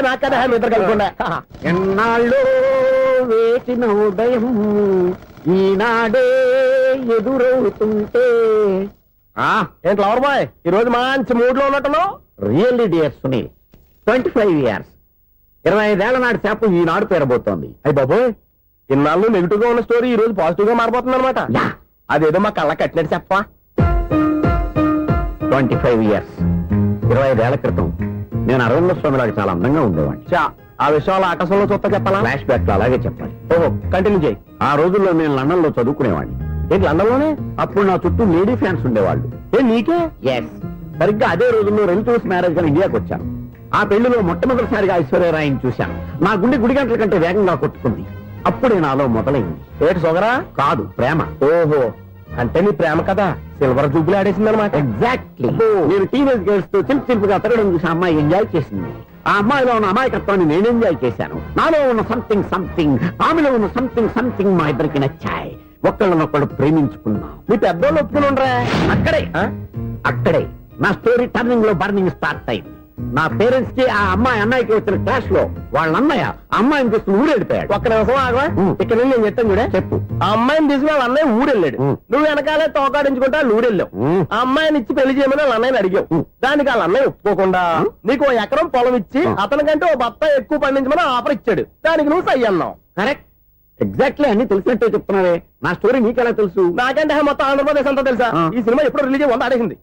నాకదా మీ ఇద్దరు కలపకుండా. ఎన్నాళ్ళు వేసిన ఉదయం ఈనాడే ఎదురవుతుంటే. ఏంటి లవర్ బాయ్, ఈ రోజు మంచి మూడ్ లో ఉన్నట్టున్నావు? రియల్లీ డియర్ సునీల్, 25 years 25 ఏళ్ల నాటి చేప ఈనాడు పేరబోతోంది. అయ్యి బాబోయ్, ఇన్నాళ్ళు నెగిటివ్ గా ఉన్న స్టోరీ ఈ రోజు పాజిటివ్ గా మారిపోతుంది అనమాట. అదేదో మా కళ్ళ కట్టినట్టు చెప్పా. 25 years 25 ఏళ్ల క్రితం నేను అరవింద స్వామిలాగా చాలా అందంగా ఉండేవాడిని. ఆ విషయాలు ఆకాశంలో చూస్తా చెప్పాలా? ఫ్లాష్ బ్యాక్ లో అలాగే చెప్పాలి. ఓహో, కంటిన్యూ చేయి. ఆ రోజుల్లో నేను లండన్ లో చదువుకునేవాడిని. ఏంటి లండన్ లోనే? అప్పుడు నా చుట్టూ లేడీ ఫ్యాన్స్ ఉండేవాళ్ళు. నీకే? ఎస్, సరిగ్గా అదే రోజుల్లో రిలేటివ్స్ మ్యారేజ్ గా ఇండియాకి వచ్చాను. ఆ పెళ్లిలో మొట్టమొదటిసారిగా ఐశ్వర్యరాయని చూశాను. నా గుండె గుడి గంటల కంటే వేగంగా కొట్టుకుంది. అప్పుడే నాలో మొదలైంది. ఏటి సొగరా? కాదు, ప్రేమ. ఓహో, అంటే నీ ప్రేమ కదా సిల్వర్ జూబ్లీ ఆడేసింది అనమాట. ఎగ్జాక్ట్లీ. నేను టీనేజ్ గర్ల్స్ తో చిలుపుగా తిరగడం చూసి అమ్మాయి ఎంజాయ్ చేసింది. ఆ అమ్మాయిలో ఉన్న అమాయకత్వాన్ని నేను ఎంజాయ్ చేశాను. నాలో ఉన్న సంథింగ్ ఆమెలో ఉన్న సంథింగ్ మా ఇద్దరికి నచ్చాయి. ఒక్కళ్ళనొక్కడు ప్రేమించుకున్నాం. నీ పెద్దోళ్ళు ఒప్పుకుని ఉండరా? అక్కడే నా స్టోరీ టర్నింగ్ లో బర్నింగ్ స్టార్ట్ అయింది. నా పేరెంట్స్ కి ఆ అమ్మాయి అన్నయ్యకి వచ్చిన క్లాష్ లో వాళ్ళ అన్నయ్య అమ్మాయిని తీసుకుని ఊరెళ్ళిపోయాడు. ఒక్క నిమిషం ఆగవా? ఇక్కడ నుండి నేను చెప్తాను చూడే. చెప్పు. ఆ అమ్మాయిని తీసుకుని వాళ్ళ అన్నయ్య ఊరెళ్ళాడు. నువ్వు వెనకాలే తోకాడించుకుంటా ఊరెళ్ళావు. ఆ అమ్మాయిని ఇచ్చి పెళ్లి చేయమని వాళ్ళ అన్నయ్యని అడిగావు. దానికి వాళ్ళ అన్నయ్య ఒప్పుకోకుండా నీకు 1 ఎకరం పొలం ఇచ్చి అతనికంటే 1 బత్త ఎక్కువ పండించమని ఆఫర్ ఇచ్చాడు. దానికి నువ్వు సై అన్నావు. కరెక్ట్, ఎగ్జాక్ట్లీ అన్ని తెలిసినట్టే చెప్తున్నావే. నా స్టోరీ నీకెలా తెలుసు? నాకంటే మొత్తం ఆంధ్రప్రదేశ్ అంతా తెలుసా? ఈ సినిమా ఎప్పుడు రిలీజ్ అయ్యి 100 ఆడేసింది.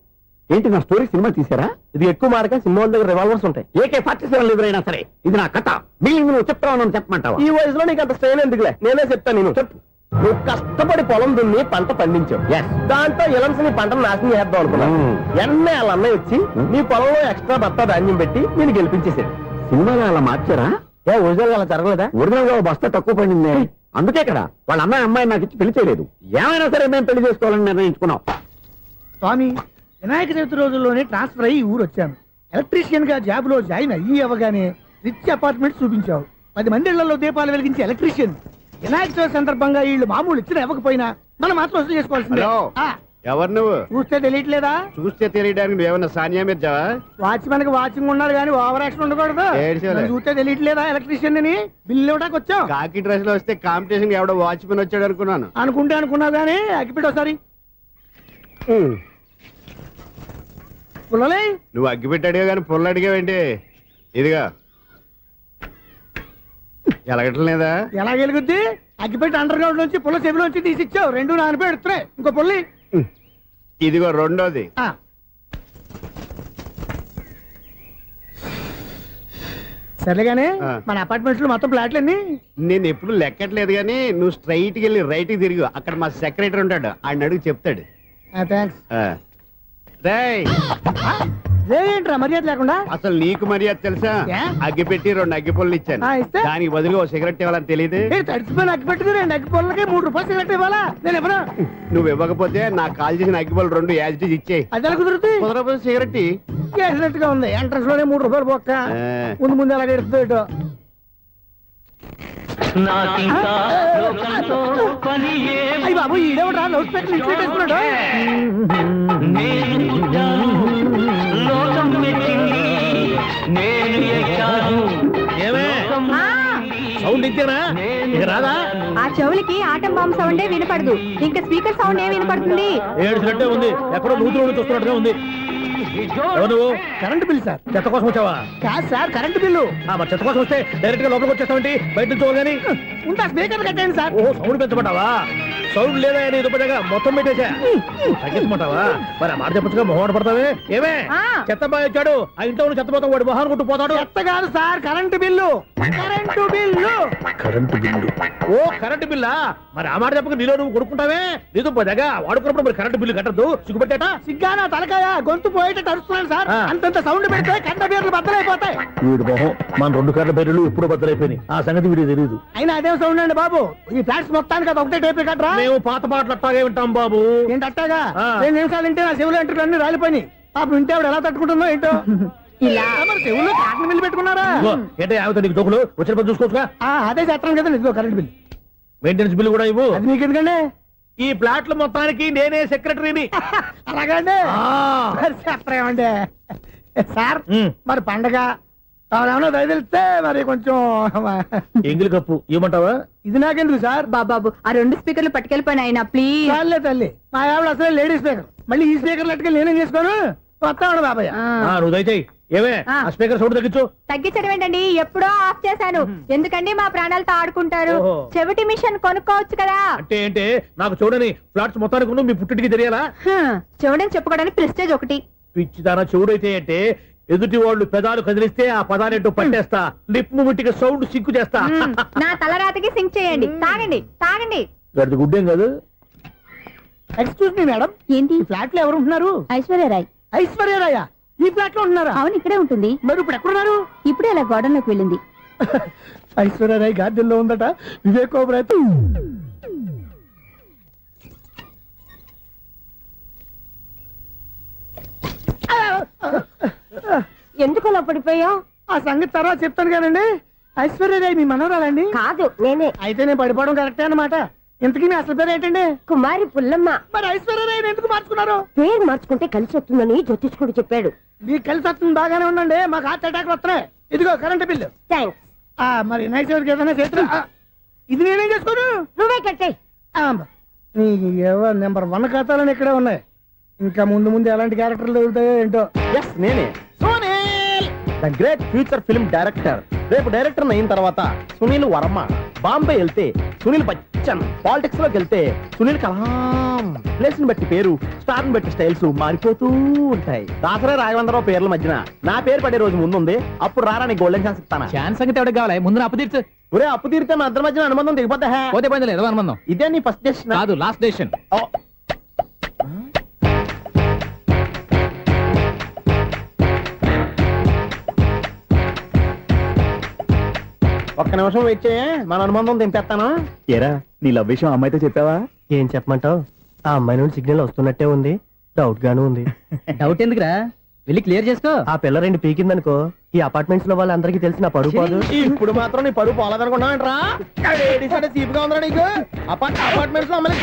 ఏంటి నా స్టోరీ సినిమా తీసారా? ఇది ఎక్కువ మార్గా సినిమా వాళ్ళ దగ్గర రివాల్వర్స్ ఉంటాయి. AK-47 ఎదురైనా సరే ఇది నా కథ. బిల్డింగ్ నువ్వు చెప్తావు చెప్పమంటావా? ఈ వయసులో నీకు అంత స్ట్రెయిన్ ఎందుకులే, నేనే చెప్తాను. నేను చెప్పు. నువ్వు కష్టపడి పొలం దున్ని పంట పండించావు. Yes. దాంతో ఎలమ్స్ నీ పంటను నాశనం చేద్దాం అనుకున్నావు. ఎన్నే వాళ్ళ అన్నయ్య వచ్చి నీ పొలంలో ఎక్స్ట్రా బత్తా ధాన్యం పెట్టి నేను గెలిపించేసాడు. సినిమాలో అలా మార్చారా? ఒరిజినల్ అలా జరగలేదా? ఒరిజినల్ గా బస్తా తక్కువ పడింది. అందుకే కదా వాళ్ళ అమ్మాయి నాకు ఇచ్చి పెళ్లి చేయలేదు. ఏమైనా సరే మేము పెళ్లి చేసుకోవాలని నిర్ణయించుకున్నాం. స్వామి, వినాయక చవితి రోజుల్లోనే ట్రాన్స్ఫర్ అయ్యి ఊరు వచ్చాను. ఎలక్ట్రీషియన్ గా జాబ్ లో జాయిన్ అయ్యి అవగానే రిచ్ అపార్ట్మెంట్ చూపించావు. 10 మంది ఇళ్లలో దీపాలు వెలిగించే ఎలక్ట్రీషియన్. వినాయక చవితి సందర్భంగా వీళ్ళు మామూలు ఇచ్చిన ఇవ్వకపోయినా మనం మాత్రం వసూలు చేసుకోవాల్సిందే. హలో. ఆ, ఎవరు నువ్వు? చూస్తే తెలియట్లేదా? చూస్తే తెలియడానికి నువ్వేమన్నా సానియా మీర్జావా? వాచ్మెన్ కి వాచింగ్ ఉండాలి కానీ ఓవర్ యాక్షన్ ఉండకూడదు. ఏడ్చేలే. నన్ను చూస్తే తెలియట్లేదా ఎలక్ట్రీషియన్ అని? బిల్లు ఇవ్వడానికి వచ్చాం. కాకి డ్రెస్ లో వస్తే కాంపిటీషన్ ఎవడో వాచ్మెన్ వచ్చాడు అనుకున్నాను. అనుకుంటే అనుకున్నావు కానీ అగ్గిపెట్టి ఒకసారి పుల్లలే. నువ్వు అగ్గి పెట్టాడుగా కానీ పుల్ల అడిగావేంటి? ఇదిగా ఎలగటం లేదా? ఎలా గెలుగుద్ది? అగ్గిపెట్టి అండర్ గ్రౌండ్ నుంచి పుల్ల చెవిలోంచి తీసిచ్చావు. 2 నానిపోయి ఎడుతున్నాయి. ఇంకో పుల్లి. ఇదిగో రెండోది. ఆ. సర్లేగానే ఆ. మన అపార్ట్మెంట్ లో మొత్తం ఫ్లాట్లు అన్ని నేను ఎప్పుడు లెక్కట్లేదు కానీ నువ్వు స్ట్రైట్ కి వెళ్ళి రైట్ కి తిరిగి అక్కడ మా సెక్రటరీ ఉంటాడు, ఆయన అడుగు చెప్తాడు. థ్యాంక్స్. ఆ. రేయ్, ఏంట్రా మర్యాద లేకుండా? అసలు నీకు మర్యాద తెలుసా? ఏ? అగ్గి పెట్టి 2 అగ్గి పుల్లలు ఇచ్చాను. ఇస్తే? దానికి బదులుగా ఓ సిగరెట్ ఇవ్వాలని తెలియదు. తడిచిపోయిన అగ్గి పెట్టుకుని 2 అగ్గి పొలకి 3 రూపాయలు సిగరెట్ ఇవ్వాలా? నేను ఇవ్వను. నువ్వు ఇవ్వకపోతే నాకు కాల్ చేసిన అగ్గి పుల్లలు 2 యాజిటీస్ ఇచ్చేయి. అది ఎలా కుదురుతుంది? కుదరకపోతే సిగరెట్ ఇయ్యి. చేసినట్టుగా ఉంది. ఎంట్రన్స్ లోనే 3 రూపాయలు పోక్క. ఆ. ముందు ఎలా ఎడుతుంది ఇటు. నాకింకా లోకంతో పని ఏం అయ్యి బాబు, ఈడేవడా లౌడ్ స్పీకర్ ఇంట్లో పెట్టేసుకున్నాడు? నేను పుట్టాను, లోకం మెచ్చింది, నేను ఎక్కాను, ఏమే సౌండ్ ఇచ్చానా? ఇక రాదా? ఆ చెవులకి ఆటం బాంబు సౌండే వినపడదు. ఇంకా స్పీకర్ సౌండ్ ఏ వినపడుతుంది? ఏడుసినట్టే ఉంది. ఎక్కడో నూతులు నుంచి వస్తున్నట్టుగా ఉంది. ఎవరు నువ్వు? Current bill sir. చెత్త కోసం వచ్చావా? కాదు సార్, కరెంట్ బిల్లు. మరి చెత్త కోసం వస్తే డైరెక్ట్ గా లోపలికి వచ్చేస్తావేంటి? బయట నుంచి కానీ ఉంటా స్పీకర్ కట్టండి సార్. ఓ సౌండ్ పెంచమంటావా? సౌండ్ లేదా నీ దుబ్బగా మొత్తం పెట్టేశా. తగ్గించమంటావా? మరి ఆ మాట చెప్పచ్చుగా మొహమాట పడతావే. ఏమే ఆ. చెత్త బాగా ఇచ్చాడు, ఆ ఇంట్లో ఉన్న చెత్త పోతాం, వాడు మొహాన్ని కొట్టు పోతాడు. చెత్త కాదు sir, current bill. Current bill. ఓ కరెంట్ బిల్లా? మరి ఆ మాట చెప్పక నీలో నువ్వు కొడుకుంటావే. నీ దుబ్బగా వాడుకున్నప్పుడు మరి కరెంట్ బిల్లు కట్టద్దు, సిగ్గుపెట్టాట. సిగ్గానా తలకాయ? గొంతు పోయేటట్టు అరుస్తున్నాను సార్. ఆ. అంతంత సౌండ్ పెడితే కంట బీర్లు బద్దలైపోతాయి. వీడు మొహం మన 2 కరెంట్ బిల్లులు ఎప్పుడో బద్దలైపోయినాయి. ఆ సంగతి వీడికి తెలియదు. అయినా అదే సౌండ్ అండి బాబు. ఈ ఫ్లాట్స్ మొత్తానికి అది ఒకటే టైప్ కట్టరా? మేము పాత పాటలు అట్టాగే వింటాం బాబు. ఏంటి అట్టాగా? ఆ. 2 నిమిషాలు వింటే నా చెవులు ఎంటర్ అన్ని రాలిపోయినాయి. పాపం వింటే ఆవిడ ఎలా తట్టుకుంటుందో ఏంటో. ఇలా మరి చెవుల్లో కాటన్ బిల్లు పెట్టుకున్నారా? ఇదిగో, ఏంటే ఆమెతో నీకు దోకులు వచ్చిన పని చూసుకోవచ్చుగా. అదే చేస్తాను కదా. ఇదిగో కరెంట్ బిల్. మెయింటెనెన్స్ బిల్లు కూడా ఇవ్వు. అది మీకు ఎందుకండి? ఈ ప్లాట్ల మొత్తానికి నేనే సెక్రటరీని. అలాగండి. మరి చెప్పరేమండి సార్. మరి పండగ ఏమన్నా దయదలిస్తే మరి కొంచెం ఎంగిలి కప్పు ఇవ్వమంటావా? ఇది నాకెందుకు సార్? బాబాబు ఆ 2 స్పీకర్లు పట్టుకెళ్ళిపోయిన ఆయన ప్లీజ్. చాలే తల్లి, మా ఆవిడ అసలే లేడీ స్పీకర్. మళ్ళీ ఈ స్పీకర్ లెట్టుకెళ్ళి నేనేం చేసుకోను? వస్తాడు బాబాయ్. నువ్వు దయచేయి. ఏమే ఆ. ఆ స్పీకర్ సౌండ్ తగ్గించు. తగ్గించడం ఏంటండి? ఎప్పుడో ఆఫ్ చేశాను. ఎందుకండి మా ప్రాణాలతో ఆడుకుంటారు? ఓహో. చెవిటి మిషన్ కొనుక్కోవచ్చు కదా. అంటే ఏంటే నాకు చూడని ఫ్లాట్స్ మొత్తానికి ఉన్న మీ పుట్టింటికి తెలియాలా? చెవిడని చెప్పుకోవడానికి ప్రెస్టేజ్ ఒకటి. పిచ్చి దానా చెవుడైతే అంటే ఎదుటి వాళ్ళు పెదాలు కదిలిస్తే ఆ పదాలేంటో పట్టేస్తా. లిప్ ముట్టికి సౌండ్ సిక్కు చేస్తా. నా తలరాతకి సింక్ చేయండి. తాగండి తాగండి. గడిది గుడ్డేం కాదు. ఎక్స్క్యూజ్ మీ మేడం, ఏంటి? ఈ ఫ్లాట్ లో ఎవరు ఉంటున్నారు? ఐశ్వర్యరాయ్. ఐశ్వర్యరాయ ఈ ఫ్లాట్ లో ఉంటున్నారా? అవును, ఇక్కడే ఉంటుంది. మరి ఇప్పుడు ఎక్కడున్నారు? ఇప్పుడే అలా గోడంలోకి వెళ్ళింది. ఐశ్వర్యరాయ్ గార్డెన్ లో ఉందట. వివేక్ ఓబరాయ్ ఎందుకు అలా పడిపోయావు? ఆ సంగతి తర్వాత చెప్తాను కానండి. ఐశ్వర్యరాయ్ మీ మనవరాలండి? కాదు, నేనే. అయితే నేను పడిపోవడం కరెక్టే అన్నమాట. ఇంతకీ మీ అసలు పేరు ఏంటండి? కుమారి పుల్లమ్మ. మరి ఐశ్వర్యరాయ్ ఎందుకు మార్చుకున్నారు? పేరు మార్చుకుంటే కలిసి వస్తుందని జ్యోతిష్కుడు చెప్పాడు. మీకు కలిసి వస్తుంది, బాగానే ఉండండి. మాకు హార్ట్ అటాక్ వస్తున్నాయి. ఇదిగో కరెంట్ బిల్లు. థ్యాంక్స్. మరి నైట్ ఏదైనా చేతున్నా ఇది నేనేం చేసుకోను? నువ్వే కట్టే. నెంబర్ 1 ఖాతాలని ఇక్కడే ఉన్నాయి. ఇంకా ముందు ముందు ఎలాంటి క్యారెక్టర్లు దొరుకుతాయో ఏంటో. ఎస్, నేనే the great future film director. రేపు డైరెక్టర్ అయిన తర్వాత సునీల్ వర్మ బాంబే వెళ్తే సునీల్ పచ్చన్. పాలిటిక్స్ లోకి వెళ్తే సునీల్ కలాం. ప్లేస్ ని బట్టి పేరు, స్టార్ ని బట్టి స్టైల్స్ మారిపోతూ ఉంటాయి. దాసరా రాఘవేంద్రరావు పేర్ల మధ్యన నా పేరు పడే రోజు ముందుంది. అప్పుడు రారా నీ గోల్డెన్ ఛాన్స్ ఇస్తానా? ఛాన్స్ సంగతి ఎవరికి కావాలి? ముందు అప్పు తీర్చు. ఒరే అప్పు తీరితే మన ఇద్దరి మధ్యన అనుబంధం దిగిపోతా. పోతే పోయింది లేదు అనుబంధం. ఇదే నీ ఫస్ట్ డెస్టినేషన్ కాదు, లాస్ట్ డెసిషన్. ఒక్క నిమిషం వెయిట్ చేయ, మన అనుబంధం దింపేస్తాను. ఏరా నీ లవ్ విషయం అమ్మాయితో చెప్పావా? ఏం చెప్పమంటావు? ఆ అమ్మాయి నుండి సిగ్నల్ వస్తున్నట్టే ఉంది, డౌట్ గాను ఉంది. డౌట్ ఎందుకురా, వెళ్ళి క్లియర్ చేసుకో. ఆ పిల్ల రెండు పీకిందనుకో, ఈ అపార్ట్మెంట్స్ లో వాళ్ళందరికీ తెలిసిన పరువు పోదు. ఇప్పుడు మాత్రం నీ పరువు పోలేదనుకున్నావంటరా? సీపుగా ఉందా నీకు? అపార్ట్మెంట్స్ లో అమ్మని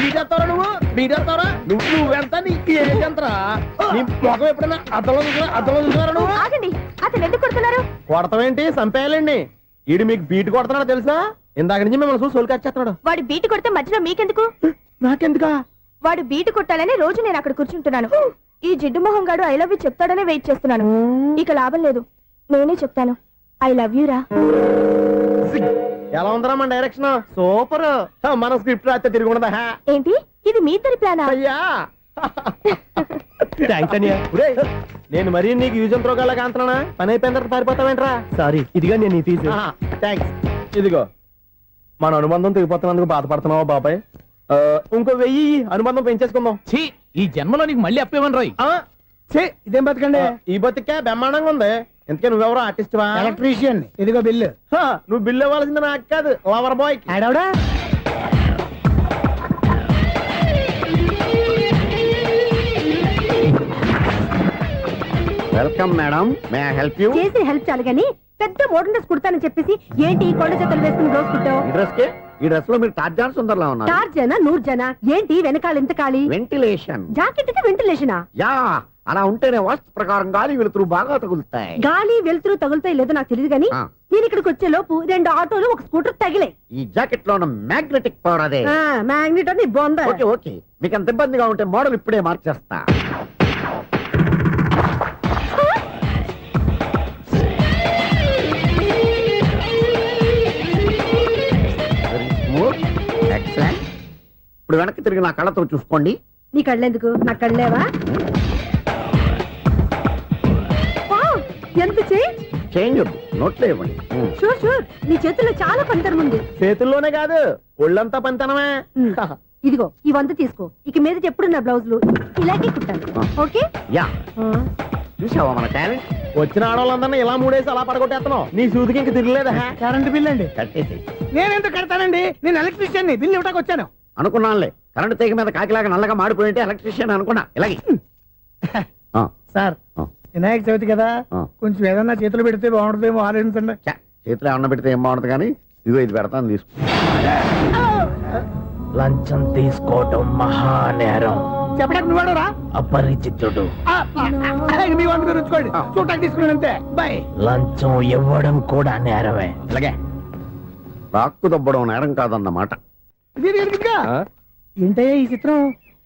బీటేస్తారా? నువ్వెంత నీకు ఏంటంతరా? నీ ముఖం ఎప్పుడైనా అర్థంలో చూసారా నువ్వు? ఆగండి, అతను ఎందుకు కొడుతున్నారు? కొడతావేంటి? చంపేయాలండి. ఈడు మీకు బీట్ కొడుతున్నాడు తెలుసా? ఇందాక నుంచి మిమ్మల్ని చూసి సోలు కచ్చేస్తున్నాడు. వాడు బీటు కొడితే మధ్యలో మీకెందుకు? నాకెందుకా? వాడు బీటు కొట్టాలని రోజు నేను అక్కడ కూర్చుంటున్నాను. ఈ జిడ్డు మొహం గాడు ఐ లవ్ యూ చెప్తాడనే వెయిట్ చేస్తున్నాను. ఇక లాభం లేదు, నేనే చెప్తాను. ఐ లవ్ యూ రా. ఎలా ఉందరా మన డైరెక్షన్? సూపర్. మన స్క్రిప్ట్ రాస్తే తిరిగి ఉండదా? ఏంటి ఇది మీ ఇద్దరి ప్లానా? అయ్యా నేను మరీ నీకు యూజ్ ఎంతో గల కాంతనా? పని అయిపోయిన తర్వాత పారిపోతావేంట్రా? సారీ, ఇదిగా నేను ఫీజు. థ్యాంక్స్. ఇదిగో మన అనుబంధం తెగిపోతున్నందుకు బాధపడుతున్నావా బాబాయ్? ఇంకో 1000 అనుబంధం పెంచేసుకుందాం. ఛీ, ఈ జన్మలో నీకు మళ్ళీ అప్పేమని రాయి. ఇదేం బతకండి? ఈ బతికే బ్రహ్మాండంగా ఉంది. ఎందుకే నువ్వెవరో ఆర్టిస్ట్ వా? ఎలక్ట్రీషియన్. ఇదిగో బిల్లు. నువ్వు బిల్లు ఇవ్వాల్సింది నాకు కాదు, లవర్ బాయ్. ఆడవడా? Welcome madam, may I help you? చేసి హెల్ప్ చాలు గాని పెద్ద మోడల్ డ్రెస్ కుడతానని చెప్పేసి ఏంటి ఈ కొండ జతలు వేసుకుని రోజు కుట్టావు? ఈ డ్రెస్ లో మీరు టార్జాన్ సుందర్లా ఉన్నారు. చార్జనా 100 జనా? ఏంటి వెనకాల ఎంత ఖాళీ? వెంటిలేషన్. జాకెట్ కి వెంటిలేషనా? యా, అలా ఉంటేనే వాస్తు ప్రకారం గాలి వెలుతురు బాగా తగులుతాయి. గాలి వెలుతురు తగులుతాయి లేదో నాకు తెలియదు గానీ నేను ఇక్కడికి వచ్చే లోపు 2 ఆటోలు ఒక స్కూటర్ తగిలే. ఈ జాకెట్ లో ఉన్న మ్యాగ్నెటిక్ పవర్ అదే. మ్యాగ్నెట్ అని బొంద. ఓకే ఓకే, మీకు అంత ఇబ్బందిగా ఉంటే మోడల్ ఇప్పుడే మార్చేస్తా. ఎక్సలెంట్. ఇప్పుడు వెనక్కి తిరిగి నా కళ్ళతో చూసుకోండి. నీ కళ్ళెందుకు? నా కళ్ళేవా? ఎంత చేంజ్ వద్దు, నోట్లో ఇవ్వండి. షూర్ షూర్, నీ చేతుల్లో చాలా పంతరం ఉంది. చేతుల్లోనే కాదు, ఒళ్ళంతా పంతనమే. ఇదిగో ఈ 100 తీసుకో. ఇక మీద ఎప్పుడు నా బ్లౌజులు ఇలాగే కుట్టాను. ఓకే? యా, చూసావా మన టాలెంట్? వచ్చిన ఆడవాళ్ళందరినీ ఇలా మూడేసి అలా పడగొట్టేస్తున్నావు. నీ సూదికి ఇంక తిరగలేదా? కరెంట్ బిల్ అండి. కట్టేసి. నేనెందుకు కడతానండి? నేను ఎలక్ట్రీషియన్. బిల్లు ఇవ్వడానికి వచ్చాను. అనుకున్నానులే, కరెంట్ తీగ మీద కాకిలాగా నల్లగా మాడిపోయింటే ఎలక్ట్రీషియన్ అనుకున్నా. ఇలాగే సార్, వినాయక చవితి కదా, కొంచెం ఏదన్నా చేతులు పెడితే బాగుంటుందేమో ఆలోచించండి. చేతిలో ఏమన్నా పెడితే ఏం బాగుంటుంది కానీ ఇదిగో ఇది పెడతాను, తీసుకో. లంచం తీసుకోవటం మహానేరం. చెప్పడానికి నువ్వాడరా? అపరిచితుడు. మీ వంట మీరు ఉంచుకోండి, చూడటానికి తీసుకున్నాను అంతే. బాయ్. లంచం ఇవ్వడం కూడా నేరమే. ఇలాగే రాక్కు దబ్బడం నేరం కాదన్నమాట. ఏంటయ్యా ఈ చిత్రం?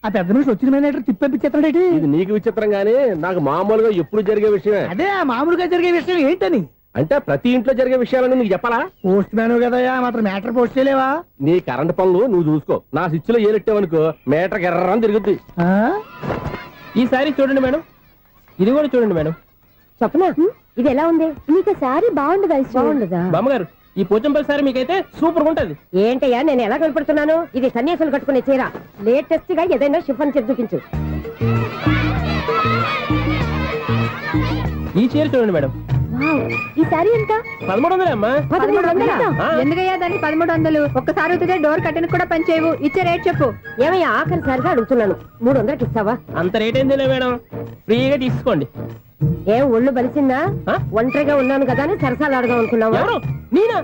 ఆ పెద్ద మనిషి వచ్చిన మేనేటర్ తిప్పించేస్తాడేటి? ఇది నీకు విచిత్రం గానీ నాకు మామూలుగా ఎప్పుడు జరిగే విషయమే. అదే ఆ మామూలుగా జరిగే విషయం ఏంటని? అంటే ప్రతి ఇంట్లో జరిగే విషయాలను నీకు చెప్పాలా? పోస్ట్ మ్యాన్ కదయ్యా, మాత్రం మ్యాటర్ పోస్ట్ చేయలేవా? నీ కరెంట్ పనులు నువ్వు చూసుకో. నా స్విచ్ లో ఏలెట్టావనుకో మీటర్ ఎర్రని తిరుగుద్ది. ఈసారి చూడండి మేడం, ఇది కూడా చూడండి మేడం. చెప్పనా? ఇది ఎలా ఉంది? నీకు సారీ బాగుండదా? బాగుండదా? బామ్మగారు, ఈ పోచంపల్లి సారీ మీకైతే సూపర్ ఉంటది. ఏంటయ్యా నేను ఎలా కనపడుతున్నాను? ఇది సన్యాసులు కట్టుకునే చీర. లేటెస్ట్ గా ఏదైనా షిఫన్ చెప్పి చూపించు. ఈ చీర చూడండి మేడం. ఈ సారీ ఎంత? 1300 అమ్మా. 1300? ఎందుకయ్యా దాన్ని 1300? ఒక్కసారి అవుతుందే డోర్ కట్టెన్ కూడా పనిచేయవు. ఇచ్చే రేట్ చెప్పు. ఏమయ్యా ఆఖరిసారిగా అడుగుతున్నాను, 300కి ఇస్తావా? అంత రేట్ ఏంది మేడం, ఫ్రీగా తీసుకోండి. ఏం ఒళ్ళు బలిసిందా? ఒంటరిగా ఉన్నాను కదా అని సరసాలు అడగా అనుకున్నావా? ఎవరు? నేనా?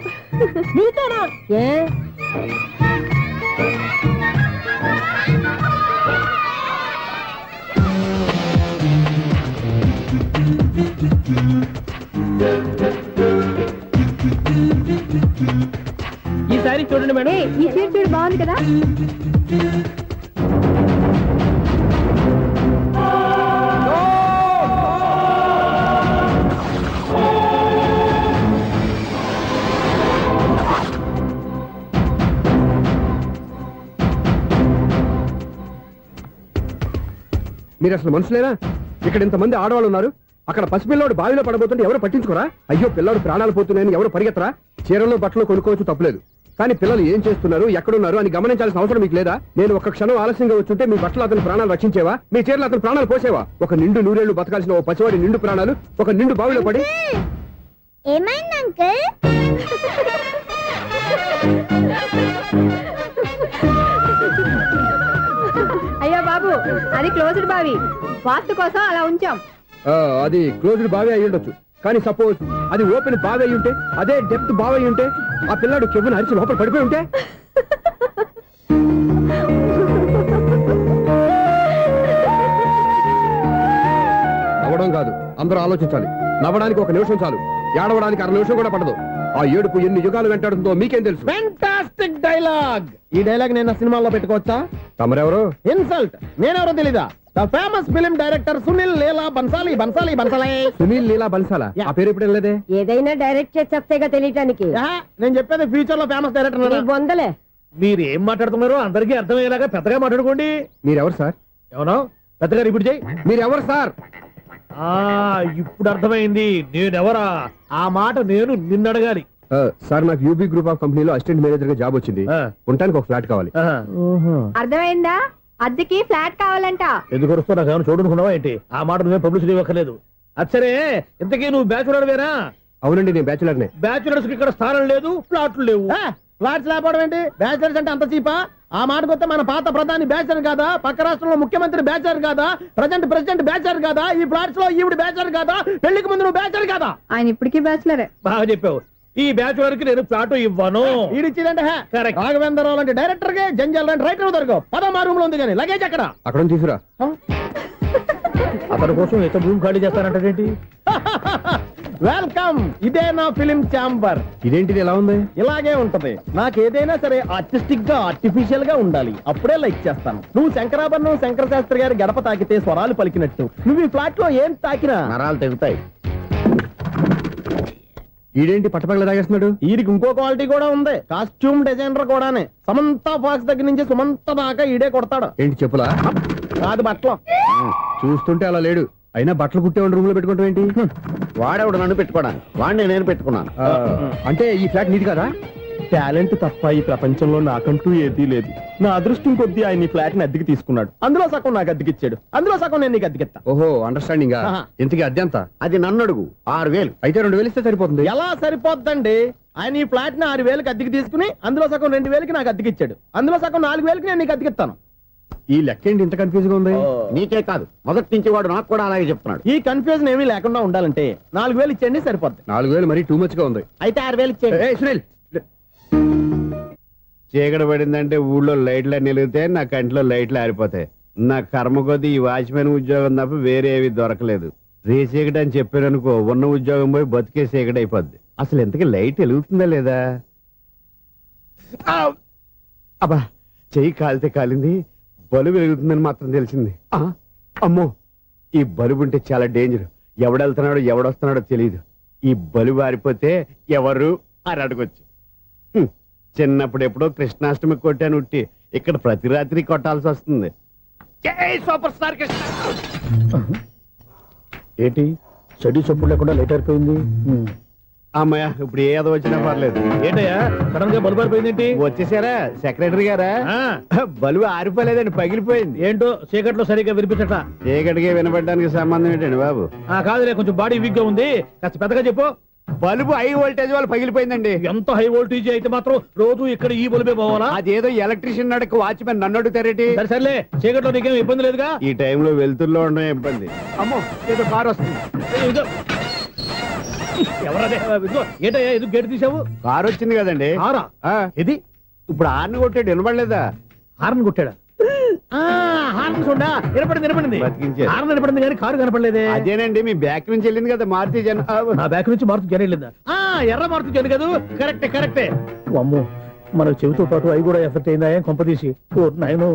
నీతోనా? ఏ ఈ సారీ చూడండి మేడం. ఈ చీర చూడు, బాగుంది కదా? మీరు అసలు మనుషులేనా? ఇక్కడ ఇంతమంది ఆడవాళ్ళు ఉన్నారు, అక్కడ పసిపిల్లాడు బావిలో పడబోతుంటే ఎవరు పట్టించుకోరా? అయ్యో పిల్లాడు ప్రాణాలు పోతున్నాయని ఎవరు పరిగెత్తరా? చీరలు బట్టలు కొనుక్కోవచ్చు తప్పులేదు, కానీ పిల్లలు ఏం చేస్తున్నారు, ఎక్కడున్నారు అని గమనించాల్సిన అవసరం మీకు లేదా? నేను ఒక్క క్షణం ఆలస్యంగా వచ్చుంటే మీ బట్టలు అతని ప్రాణాలు రక్షించేవా? మీ చీరలు అతని ప్రాణాలు పోసేవా? ఒక నిండు నూరేళ్లు బతకాల్సిన ఓ పసివాడి నిండు ప్రాణాలు ఒక నిండు బావిలో పడి. ఏమైంది అంకుల్? అయ్యో బాబు, అది క్లోజ్డ్ బావి, వాస్తు కోసం అలా ఉంచాం. అది క్లోజ్డ్ బావి అయి ఉండొచ్చు, కానీ సపోజ్ అది ఓపెన్ బావి అయి ఉంటే, అదే డెప్త్ బావి అయి ఉంటే, ఆ పిల్లాడు కెవ్వున అరిచి లోపల పడిపోయి ఉంటే. నవ్వడం కాదు, అందరూ ఆలోచించాలి. నవ్వడానికి ఒక నిమిషం చాలు, ఏడవడానికి 1/2 నిమిషం కూడా పడదు. ఆ ఏడుపు ఎన్ని యుగాలు వెంటాడుతుందో మీకేం తెలుసు? Fantastic dialogue. ఈ డైలాగ్ నేను సినిమాలో పెట్టుకోవచ్చా? తమరెవరు? ఇన్సల్ట్. నేనెవరో తెలీదా? The famous film director Sunil Leela Bansali. Bansali Bansali Sunil Leela Bansala? ఆ పేరు ఇప్పుడు వెళ్ళలేదే. ఏదైనా డైరెక్ట్ చేసేస్తేగా తెలియటానికి. నేను చెప్పేది ఫ్యూచర్ లో ఫేమస్ డైరెక్టర్. బొందలే. మీరు ఏం మాట్లాడుతున్నారో అందరికీ అర్థమయ్యేలాగా పెద్దగా మాట్లాడుకోండి. మీరెవరు సార్? ఎవరో పెద్దగా రిపీట్ చేయి. మీరెవరు సార్? ఇప్పుడు అర్థమైంది నేనెవరా. ఆ మాట నేను నిన్ను అడగాలి. సార్, నాకు యూబీ గ్రూప్ ఆఫ్ కంపెనీలో అసిస్టెంట్ మేనేజర్ గా జాబ్ వచ్చింది. ఉండటానికి ఒక ఫ్లాట్ కావాలి. అర్థమైందా? అద్దెకి ఫ్లాట్ కావాలంట. ఎందుకు వస్తావు? నాకు ఏమైనా చూడనుకున్నావా ఏంటి? ఆ మాట నువ్వే పబ్లిసిటీ ఇవ్వక్కర్లేదు. అచ్చరే, ఇంతకీ నువ్వు బ్యాచులర్ వేరా? అవునండి, నేను బ్యాచులర్నే. బ్యాచులర్స్ కి ఇక్కడ స్థానం లేదు, ప్లాట్లు లేవు. ఫ్లాట్స్ లేకపోవడం ఏంటి? బ్యాచిలర్స్ అంటే అంత చీపా? ఆ మాటకొస్తే మన పాత ప్రధాని బ్యాచర్ కాదా? పక్క రాష్ట్రంలో ముఖ్యమంత్రి బ్యాచర్ కాదా? ప్రెసిడెంట్ బ్యాచర్ కాదా? ఈ ఫ్లాట్స్ లో ఈవిడ బ్యాచర్ కాదా? పెళ్లికి ముందు నువ్వు బ్యాచర్ కాదా? ఆయన ఇప్పటికీ బ్యాచులరే. బాగా చెప్పావు. ఈ బ్యాచులర్ కి నేను ప్లాట్ ఇవ్వను. ఈడిచ్చిందంటే రాఘవేంద్రరావు లాంటి డైరెక్టర్ కి, జంజాల్ లాంటి రైటర్ దొరకవు. పదమా రూమ్ లో ఉంది కానీ లగేజ్ అక్కడ. అక్కడ తీసుకురా. అతని కోసం ఎంత భూమి ఖాళీ చేస్తానంటే వెల్కమ్. ఇదే నా ఫిలిం ఛాంబర్. ఇదేంటిది ఎలా ఉంది? ఇలాగే ఉంటది. నాకు ఏదైనా సరే ఆర్టిస్టిక్ గా, ఆర్టిఫిషియల్ గా ఉండాలి. అప్పుడే లైక్ చేస్తాను. నువ్వు శంకరాభరణం శంకర శాస్త్రి గారి గడప తాకితే స్వరాలు పలికినట్టు నువ్వు ఈ ఫ్లాట్ లో ఏం తాకినా నరాలు తెగుతాయి. ఈడేంటి పట్టపగల తాగేస్తున్నాడు? వీరికి ఇంకో క్వాలిటీ కూడా ఉంది. కాస్ట్యూమ్ డిజైనర్ కూడానే. సమంత ఫాక్స్ దగ్గర నుంచి సుమంత దాకా ఈడే కొడతాడు. ఏంటి చెప్పులా? కాదు, బట్టలు. చూస్తుంటే అలా లేడు. అయినా బట్టలు కుట్టేవాడి రూమ్ లో పెట్టుకుంటాం ఏంటి? వాడేవాడు నన్ను పెట్టుకోవడానికి, వాడిని నేను పెట్టుకున్నాను. అంటే ఈ ఫ్లాట్ నీది కదా? టాలెంట్ తప్ప ఈ ప్రపంచంలో నాకంటూ ఏదీ లేదు. నా అదృష్టం కొద్దీ ఆయన ఈ ఫ్లాట్ ని అద్దెకి తీసుకున్నాడు. అందులో సగం నాకు అద్దెకిచ్చాడు, అందులో సగం నేను నీకు అద్దెకిస్తా. ఓహో, అండర్స్టాండింగ్. ఇంతకీ అద్దె ఎంత? అది నన్ను అడుగు. 6,000. అయితే 2,000 ఇస్తే సరిపోతుంది. ఎలా సరిపోద్దండి? ఆయన ఈ ఫ్లాట్ ని 6,000కి అద్దెకి తీసుకుని అందులో సగం 2,000కి నాకు అద్దెకిచ్చాడు, అందులో సగం 4,000కి నేను నీకు అద్దెకిస్తాను. ఈ లెక్క ఏంటి ఇంత కన్ఫ్యూజ్ గా ఉంది? నీకే కాదు, మొదటి నుంచి వాడు నాకు కూడా అలాగే చెప్తున్నాడు. ఈ కన్ఫ్యూజన్ ఏమీ లేకుండా ఉండాలంటే 4,000 ఇచ్చేయండి, సరిపోద్ది. 4,000 మరీ టూ మచ్ గా ఉంది. అయితే 6,000 ఇచ్చేయండి. ఏయ్ సునీల్, చీకటి పడిందంటే ఊళ్ళో లైట్లు నిలిగితే నా కంట్లో లైట్లు ఆరిపోతాయి. నా కర్మ కొద్దీ ఈ వాచ్మెన్ ఉద్యోగం తప్ప వేరే ఏవి దొరకలేదు. రేసీకటి అని చెప్పారనుకో, ఉన్న ఉద్యోగం పోయి బతికే చీకటి అయిపోద్ది. అసలు ఎంతకీ లైట్ వెలుగుతుందా లేదా? అబ్బా, చెయ్యి కాలితే కాలింది, బలుబు వెలుగుతుందని మాత్రం తెలిసింది. అమ్మో, ఈ బలుబు ఉంటే చాలా డేంజర్. ఎవడెళ్తున్నాడో ఎవడొస్తున్నాడో తెలియదు. ఈ బలుబు ఆరిపోతే ఎవరు అని అడగొచ్చు. చిన్నప్పుడు ఎప్పుడో కృష్ణాష్టమి కొట్టాను ఉట్టి, ఇక్కడ ప్రతి రాత్రి కొట్టాల్సి వస్తుంది. Super star Krishna. ఏంటి చెడు చెప్పుడు లేకుండా లేట్ అయిపోయింది? అమ్మయ్య, ఇప్పుడు ఏదో వచ్చినా పర్లేదు. ఏంటయ్యా సడన్ గా బల్బు అయిపోయింది? వచ్చేసారా సెక్రటరీ గారా? బలుబు ఆరిపోలేదండి, పగిలిపోయింది. ఏంటో చీకట్లో సరిగ్గా వినిపించట. చీకటికి వినపడడానికి సంబంధం ఏంటండి బాబు? కాదులే, కొంచెం బాడీ వీక్ గా ఉంది, కాస్త పెద్దగా చెప్పు. బల్బు హై వోల్టేజ్ వాళ్ళు పగిలిపోయిందండి. ఎంత హై వోల్టేజ్ అయితే మాత్రం రోజు ఇక్కడ ఈ బల్బే పోవాలా? అదేదో ఎలక్ట్రీషియన్ నడక వాచ్మెన్ నన్ను అడుగుతారేటి? సర్లే, చీకట్లో నీకేం ఇబ్బంది లేదుగా? ఈ టైంలో వెళ్తుల్లో ఉండడం ఇబ్బంది. అమ్మో, ఏదో కారు వస్తుంది. ఎవరదే? ఏంటయ్యా ఎందుకు గేట్ తీసావు? కారు వచ్చింది కదండి. కారా? ఇది ఇప్పుడు హార్న్ కొట్టాడు, వినపడలేదా? హార్న్ కొట్టాడా? హార్న్ చూడా వినపడింది. బతికించాడు. హార్న్ వినపడింది కానీ కారు కనపడలేదే. అదేనండి, మీ బ్యాక్ నుంచి వెళ్ళింది కదా మారుతి జన. నా బ్యాక్ నుంచి మారుతి జన వెళ్ళిందా? ఎర్ర మారుతి జన కదా? కరెక్టే. అమ్మో, మనకు చెవితో పాటు అవి కూడా ఎఫెక్ట్ అయిందా? ఏం కొంపదీసి? నాయను,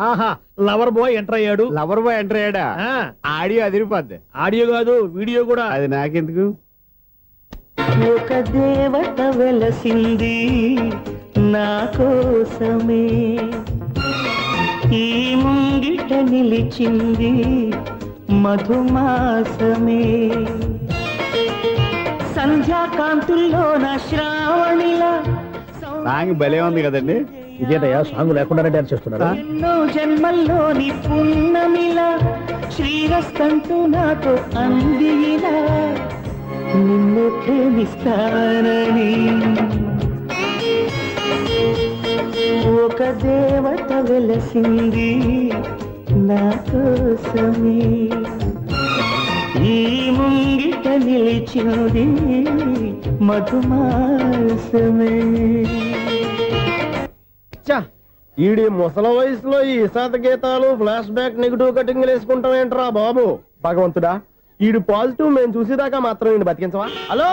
ఆహా, లవర్ బాయ్ ఎంటర్ అయ్యాడు. లవర్ బాయ్ ఎంటర్ అయ్యాడా? ఆడియో అదిరిపోద్ది. ఆడియో కాదు, వీడియో కూడా. అది నాకెందుకు? ఒక దేవత వెలసింది నా కోసమే, ఈ ముంగిట నిలిచింది మధుమాసమే సంధ్యాకాంతుల్లోన శ్రావణిలా సాంగ్ భలే ఉంది కదండి. ఇదేటయ్యా సాంగ్ లేకుండానే డాన్స్ చేస్తున్నారు. ఎన్నో జన్మల్లోని పున్నమిలా శ్రీరస్తంటూ నాతో అందిలా నిన్ను ప్రేమిస్తానని ఒక దేవత వెలసింది నా కోసమే ఈ ముంగిట నిలిచింది మధుమాసమే. ఈడి ముసల వయసులో ఈ ఇసాత గీతాలు ఫ్లాష్ బ్యాక్ నెగిటివ్ కటింగ్ వేసుకుంటాం ఏంట్రా బాబు. భగవంతుడా, ఈడు పాజిటివ్ మేము చూసేదాకా మాత్రం ఈయన బతికించవా. హలో,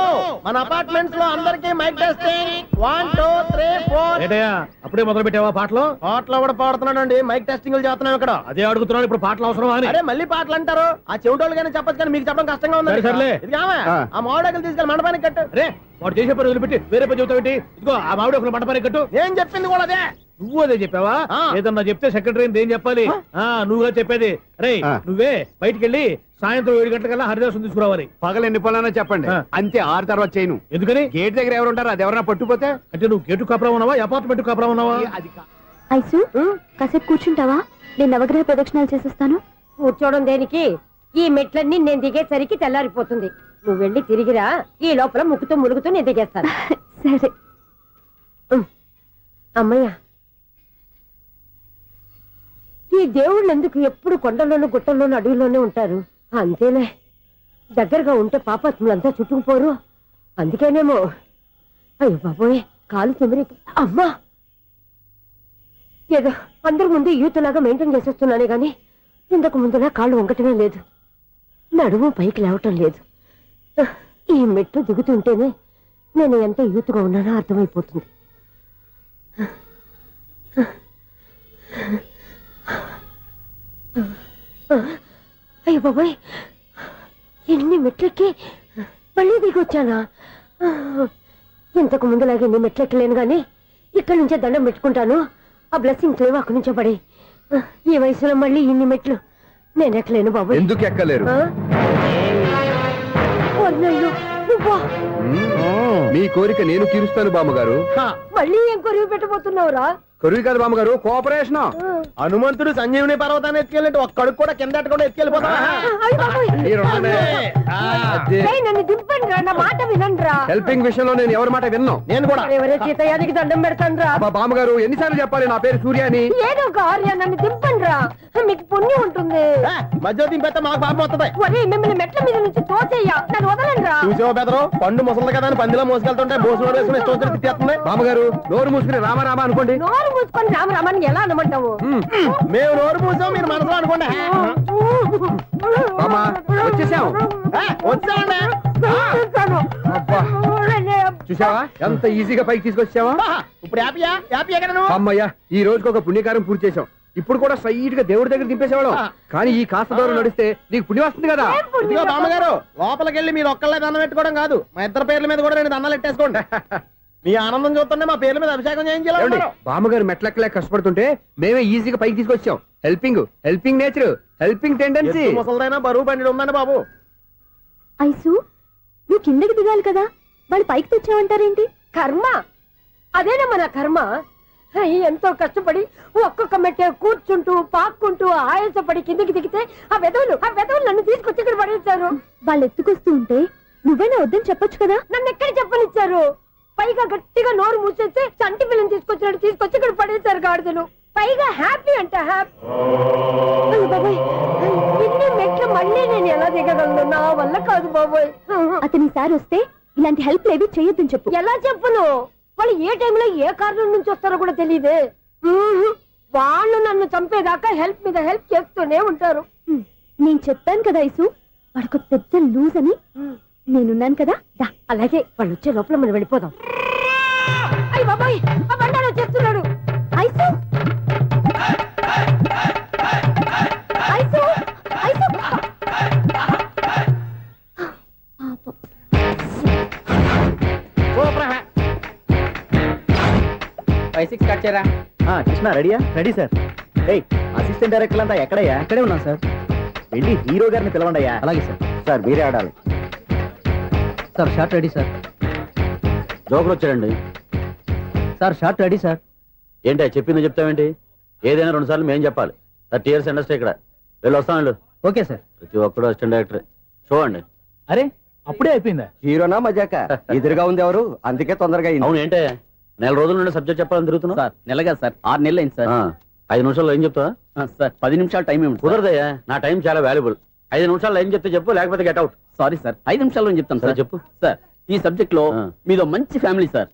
మన అపార్ట్మెంట్స్ లో అందరికీ మైక్ టెస్టింగ్ 1 2 3 4. ఏటయ్యా అప్పుడే మొదలు పెట్టావా పాటలు? పాటలు కూడా పాడుతున్నాడు, మైక్ టెస్టింగ్ చేస్తున్నాం ఇక్కడ. అదే అడుగుతున్నాడు, ఇప్పుడు పాటలు అవసరమా అని. అరే మళ్ళీ పాటలు అంటారు, ఆ చెవిటోళ్ళు కానీ చెప్పచ్చు, కానీ మీకు చెప్పడం కష్టంగా ఉంది. సర్లే. ఇది కావా, ఆ మామిడాకులు తీసుకెళ్ళి మండపానికి కట్టు. అరే వాడు చేసే పని వదిలిపెట్టి వేరే పని చెబుతావు ఏంటి? ఇదిగో ఆ మామిడి ఒకరు మంటపానికి కట్టు. నేను చెప్పింది కూడా అదే. నువ్వు అదే చెప్పావా? ఆ. ఏదన్నా చెప్తే సెక్రటరీ ఏం చెప్పాలి? నువ్వుగా చెప్పేది. అరే ఆ. నువ్వే బయటికి వెళ్ళి సాయంత్రం 7 గంటలకల్లా హరిదాసం తీసుకురావాలి. పగలు ఎన్ని పనులన్నా చెప్పండి, ఆ. అంతే. 6 తర్వాత చేయను. ఎందుకని? గేట్ దగ్గర ఎవరు ఉంటారు, అది ఎవరన్నా పట్టుపోతే అంటే నువ్వు గేటు కాపురా ఉన్నావా, అపార్ట్మెంట్ కాపురా ఉన్నావా? అది ఐసు కాసేపు కూర్చుంటావా? నేను నవగ్రహ ప్రదక్షిణాలు చేసేస్తాను. కూర్చోవడం దేనికి? ఈ మెట్లన్నీ నేను దిగేసరికి తెల్లారిపోతుంది. నువ్వు వెళ్ళి తిరిగిరా, ఈ లోపల ముక్కుతూ ములుగుతూ నేను దిగేస్తాను. సరే. అమ్మయ్య, ఈ దేవుళ్ళు ఎందుకు ఎప్పుడు కొండల్లోనూ గుట్టల్లోనూ అడవిలోనే ఉంటారు? అంతేలే, దగ్గరగా ఉంటే పాపాత్ములంతా చుట్టుకుపోరు. అందుకేనేమో. అయ్యో బాబోయ్, కాలు తిమిరి. అమ్మా, ఏదో అందరి ముందు యూత్లాగా మెయింటైన్ చేసేస్తున్నానే గాని ఇంతకు ముందులా కాళ్ళు వంకటమే లేదు, నడుము పైకి లేవటం లేదు. ఈ మెట్టు దిగుతుంటేనే నేను ఎంత యూత్గా ఉన్నానో అర్థమైపోతుంది. అయ్యో బాబాయ్, ఎన్ని మెట్లెక్కి మళ్ళీ దిగొచ్చానా? ఇంతకు ముందులాగే ఎన్ని మెట్లెక్కలేను గాని ఇక్కడి నుంచే దండం పెట్టుకుంటాను. ఆ బ్లెస్సింగ్ లేవు అక్కడి నుంచే పడే. ఈ వయసులో మళ్ళీ ఇన్ని మెట్లు నేను ఎక్కలేను బాబు. ఎందుకు ఎక్కలేరు? నువ్వా? మీ కోరిక నేను తీరుస్తాను బామ్మగారు. మళ్ళీ ఏం కొరివి పెట్టబోతున్నావురా? కొరువు కాదు బామ్మగారు, కోఆపరేషన్. హనుమంతుడు సంజీవుని పర్వతాన్ని ఎత్తుకెళ్ళి ఒక్కడికి కూడా కింద కూడా ఎత్తుకెళ్ళిపోతా. అయ్య బాబోయ్. ఏయ్, నన్ను దింపండి రా, నా మాట వినండి రా. హెల్పింగ్ విషయంలో నేను ఎవరి మాట విన్నాను. నేను కూడా. ఎవరే సీతయ్యానికి దండం పెడతాను రా. అబ్బా బామ్మగారు, ఎన్నిసార్లు చెప్పాలి నా పేరు సూర్య అని? ఏదో ఒక ఆర్య, నన్ను దింపండి రా, మీకు పుణ్యం ఉంటుంది. మధ్య దింపేస్తే మాకు పాపం వస్తుంది. ఒరే, మిమ్మల్ని మెట్ల మీద నుంచి తోసేయ్యా, నన్ను వదలండి రా. చూసావా బెదరు, పండు ముసలి కదా అని పందిలో మోసుకెళ్తుంటే బోసులో వేసుకుని ఇష్టం తిట్టేస్తుంది. బామ్మగారు, నోరు మూసుకుని రామారామ అనుకోండి. నోరు మూసుకొని రామరామని ఎలా అనమంటావు? మేము నోరు మూసాం, మీరు మనసులో అనుకోండి. బామ్మ, వచ్చేసాం. వచ్చామండి. అబ్బా, చూసావా ఎంత ఈజీగా పైకి తీసుకొచ్చావా? ఇప్పుడు హ్యాపీయా? హ్యాపీయా కదా నువ్వు? అమ్మయ్యా, ఈ రోజుకి ఒక పుణ్యకారం పూర్తి చేసాం. ఇప్పుడు కూడా స్ట్రైట్ గా దేవుడి దగ్గర దింపేసేవాళ్ళం. కానీ ఈ కాస్త దూరం నడిస్తే నీకు పుణ్యం వస్తుంది కదా. ఇదిగో బామ్మగారు, లోపలికి వెళ్ళి మీరు ఒక్కళ్ళే దండం పెట్టుకోవడం కాదు, మా ఇద్దరు పేర్ల మీద కూడా 2 దండాలు ఎట్టేసుకోండి. మీ ఆనందం చూస్తుంటే మా పేర్ల మీద అభిషేకం చేయించాలి. బామ్మగారు మెట్లెక్కలే కష్టపడుతుంటే మేమే ఈజీగా పైకి తీసుకొచ్చాం. Helping nature, helping tendency. ముసలిదైనా బరువు బండి ఉందండి బాబు. ఐసు నువ్వు కిందకి దిగాలి కదా, వాళ్ళు పైకి తెచ్చావంటారేంటి? కర్మ, అదేనమ్మా నా కర్మ. ఎంతో కష్టపడి ఒక్కొక్క మెట్ట కూర్చుంటూ పాక్కుంటూ ఆయాసపడి కిందికి దిగితే ఆ వెధవులు నన్ను తీసుకొచ్చి ఇక్కడ పడేశారు. వాళ్ళు ఎత్తుకొస్తూ ఉంటే నువ్వేనా వద్దని చెప్పొచ్చు కదా. నన్ను ఎక్కడ చెప్పనిచ్చారు? పైగా గట్టిగా నోరు మూసేస్తే చంటి పిల్లని తీసుకొచ్చి ఇక్కడ పడేశారు గాడిదలు. పైగా హ్యాపీ అంటే హ్యాపీ. బాబాయ్, ఇన్ని మెట్లు మళ్ళీ నేను ఎలా దిగగలను? నా వల్ల కాదు బాబోయ్. అతని సార్ వస్తే ఇలాంటి హెల్ప్ లేవి చేయొద్దని చెప్పు. ఎలా చెప్పును? వాళ్ళు ఏ టైంలో ఏ కారణం నుంచి వస్తారో కూడా తెలియదే. వాళ్ళు నన్ను చంపేదాకా హెల్ప్ మీద హెల్ప్ చేస్తూనే ఉంటారు. నేను చెప్పాను కదా ఐసు, వాడికి పెద్ద లూజ్ అని. నేనున్నాను కదా. అలాగే, వాళ్ళు వచ్చే లోపల మనం వెళ్ళిపోదాం. అయ్య బాబాయ్, ఆ బండారు వచ్చేస్తున్నాడు. ఐసు ఐసు ఐసు పాపం. 5-6 కట్ చేయరా. కృష్ణ రెడీయా? Ready sir. అసిస్టెంట్ డైరెక్టర్ అంతా ఎక్కడయ్యా? ఇక్కడే ఉన్నాం సార్. వెళ్ళి హీరో గారిని పిలవండి అయ్యా. అలాగే సార్. సార్ మీరే ఆడాలి. Sir shot ready sir. Joker వచ్చాడండి. Sir shot ready sir. ఏంటి చెప్పింది చెప్తావేంటి? ఏదైనా 2 సార్లు మేము చెప్పాలి. 30 years ఇండస్ట్రీ ఇక్కడ. వెళ్ళి వస్తాం వెళ్ళు. Okay sir. ప్రతి ఒక్కడు అసిస్టెంట్ డైరెక్టర్. చూడండి. అరే అప్పుడే అయిపోయిందా? హీరోనా మజాక? ఎదురుగా ఉంది ఎవరు, అందుకే తొందరగా అయింది. అవును ఏంటే 4 రోజుల నుండి సబ్జెక్ట్ చెప్పాలని తిరుగుతున్నా? సార్ నెలగా సార్ 6 నెలలు అయింది సార్. 5 నిమిషాల్లో ఏం చెప్తా? సార్ 10 నిమిషాలు టైం ఏమిటి? కుదరదయ్యా, నా టైం చాలా వాల్యుబుల్. 5 నిమిషాల్లో ఏం చెప్తే చెప్పు, లేకపోతే గెట్ అవుట్. సారీ సార్, 5 నిమిషాల్లో చెప్తాను సార్. చెప్పు. సార్ ఈ సబ్జెక్ట్ లో మీదో మంచి ఫ్యామిలీ సార్.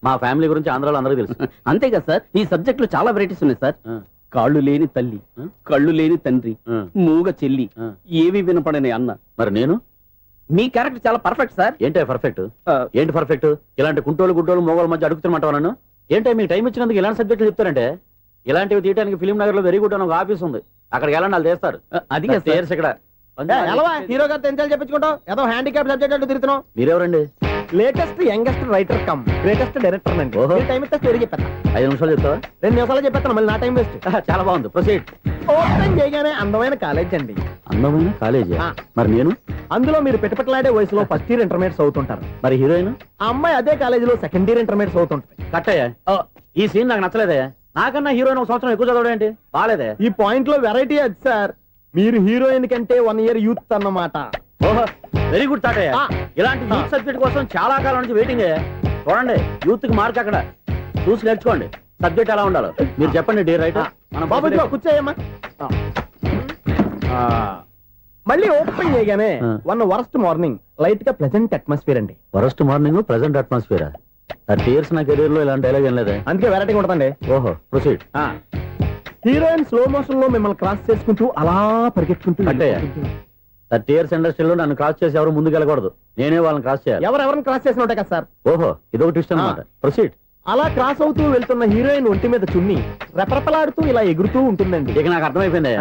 మా ఫ్యామిలీ గురించి ఆంధ్రాలో అందరికీ తెలుసు. అంతేగా సార్, ఈ సబ్జెక్ట్ లో చాలా వెరైటీస్ ఉన్నాయి సార్. కాళ్ళు లేని తల్లి, కళ్ళు లేని తండ్రి, మూగ చెల్లి, ఏవి వినపడని అన్న. మరి నేను మీ క్యారెక్టర్ చాలా పర్ఫెక్ట్ సార్. ఏంటే పర్ఫెక్ట్? ఏంటి పర్ఫెక్ట్? ఇలాంటి కుంటోలు గుడ్డోలు మోగోళ్ళ మధ్య అడుగుతున్నమాట నన్ను. ఏంటో మీకు టైం ఇచ్చినందుకు ఇలాంటి సబ్జెక్టులు చెప్తారంటే? ఇలాంటివి తీయడానికి ఫిలిం నగర్ లో వెరీ గుడ్ అని ఒక ఆఫీస్ ఉంది, అక్కడికి వెళ్ళండి, వాళ్ళు చేస్తారు. అది ఇక్కడ హీరో గారు తెంచాలి చెప్పించుకుంటాం, ఏదో హ్యాండిక్యాప్ సబ్జెక్ట్ అంటూ తిరుగుతున్నాం. మీరెవరండి? Latest youngest writer cum greatest director అండి. ఓహో. టైం ఇస్తే స్టోరీ చెప్పేస్తా. 5 నిమిషాలు చెప్తావా? 2 నిమిషాలు చెప్పేస్తాను, మళ్ళీ నా టైం వేస్ట్. చాలా బాగుంది, ప్రొసీడ్. ఓపెన్ చేయగానే అందమైన కాలేజ్ అండి. అందమైన కాలేజీ. మరి నేను? అందులో మీరు పెట్టుపట్లాడే వయసులో ఫస్ట్ ఇయర్ ఇంటర్మీడియట్స్ అవుతుంటారు. మరి హీరోయిన్? ఆ అమ్మాయి అదే కాలేజీలో సెకండ్ ఇయర్ ఇంటర్మీడియట్స్ అవుతుంటాయి. కట్టయ్యా, ఈ సీన్ నాకు నచ్చలేదే. నాకన్నా హీరోయిన్ 1 సంవత్సరం ఎక్కువ చదవడం ఏంటి? బాలేదే. ఈ పాయింట్ లో వెరైటీ అది సార్, మీరు హీరోయిన్ కంటే 1 year యూత్ అన్నమాట. ఓహో, వెరీ గుడ్ తాటయ్య. ఇలాంటి యూత్ సబ్జెక్ట్ కోసం చాలా కాలం నుంచి వెయిటింగ్. చూడండి, యూత్ కి మార్క్ అక్కడ చూసి నేర్చుకోండి. సబ్జెక్ట్ ఎలా ఉండాలో మీరు చెప్పండి. డే రైట్ బాబు ఇదిగో కూర్చోయమ్మా. మళ్ళీ ఓపెన్ చేయగానే వన్ వరస్ట్ మార్నింగ్, లైట్ గా ప్లెజెంట్ అట్మాస్ఫియర్ అండి. First morning present atmosphere. 30 years నా కెరీర్ లో ఇలాంటి డైలాగ్ ఏం లేదే. అందుకే వెరైటీ ఉంటుందండి. ఓహో, ప్రొసీడ్. హీరోయిన్ స్లో మోషన్ లో మిమ్మల్ని క్రాస్ చేసుకుంటూ అలా పరిగెత్తుకుంటూ కట్టయ్య, 30 years ఇండస్ట్రీలో నన్ను క్రాస్ చేసి ఎవరు ముందుకు వెళ్ళకూడదు, నేనే వాళ్ళని క్రాస్ చేయాలి. ఎవరెవరిని క్రాస్ చేసిన ఉంటాయి కదా సార్. ఓహో, ఇదొక ట్విస్ట్ అన్నమాట. ప్రొసీడ్. అలా క్రాస్ అవుతూ వెళ్తున్న హీరోయిన్ ఒంటి మీద చున్ని రెపరెపలాడుతూ ఇలా ఎగురుతూ ఉంటుందండి. ఇక నాకు అర్థమైపోయింది.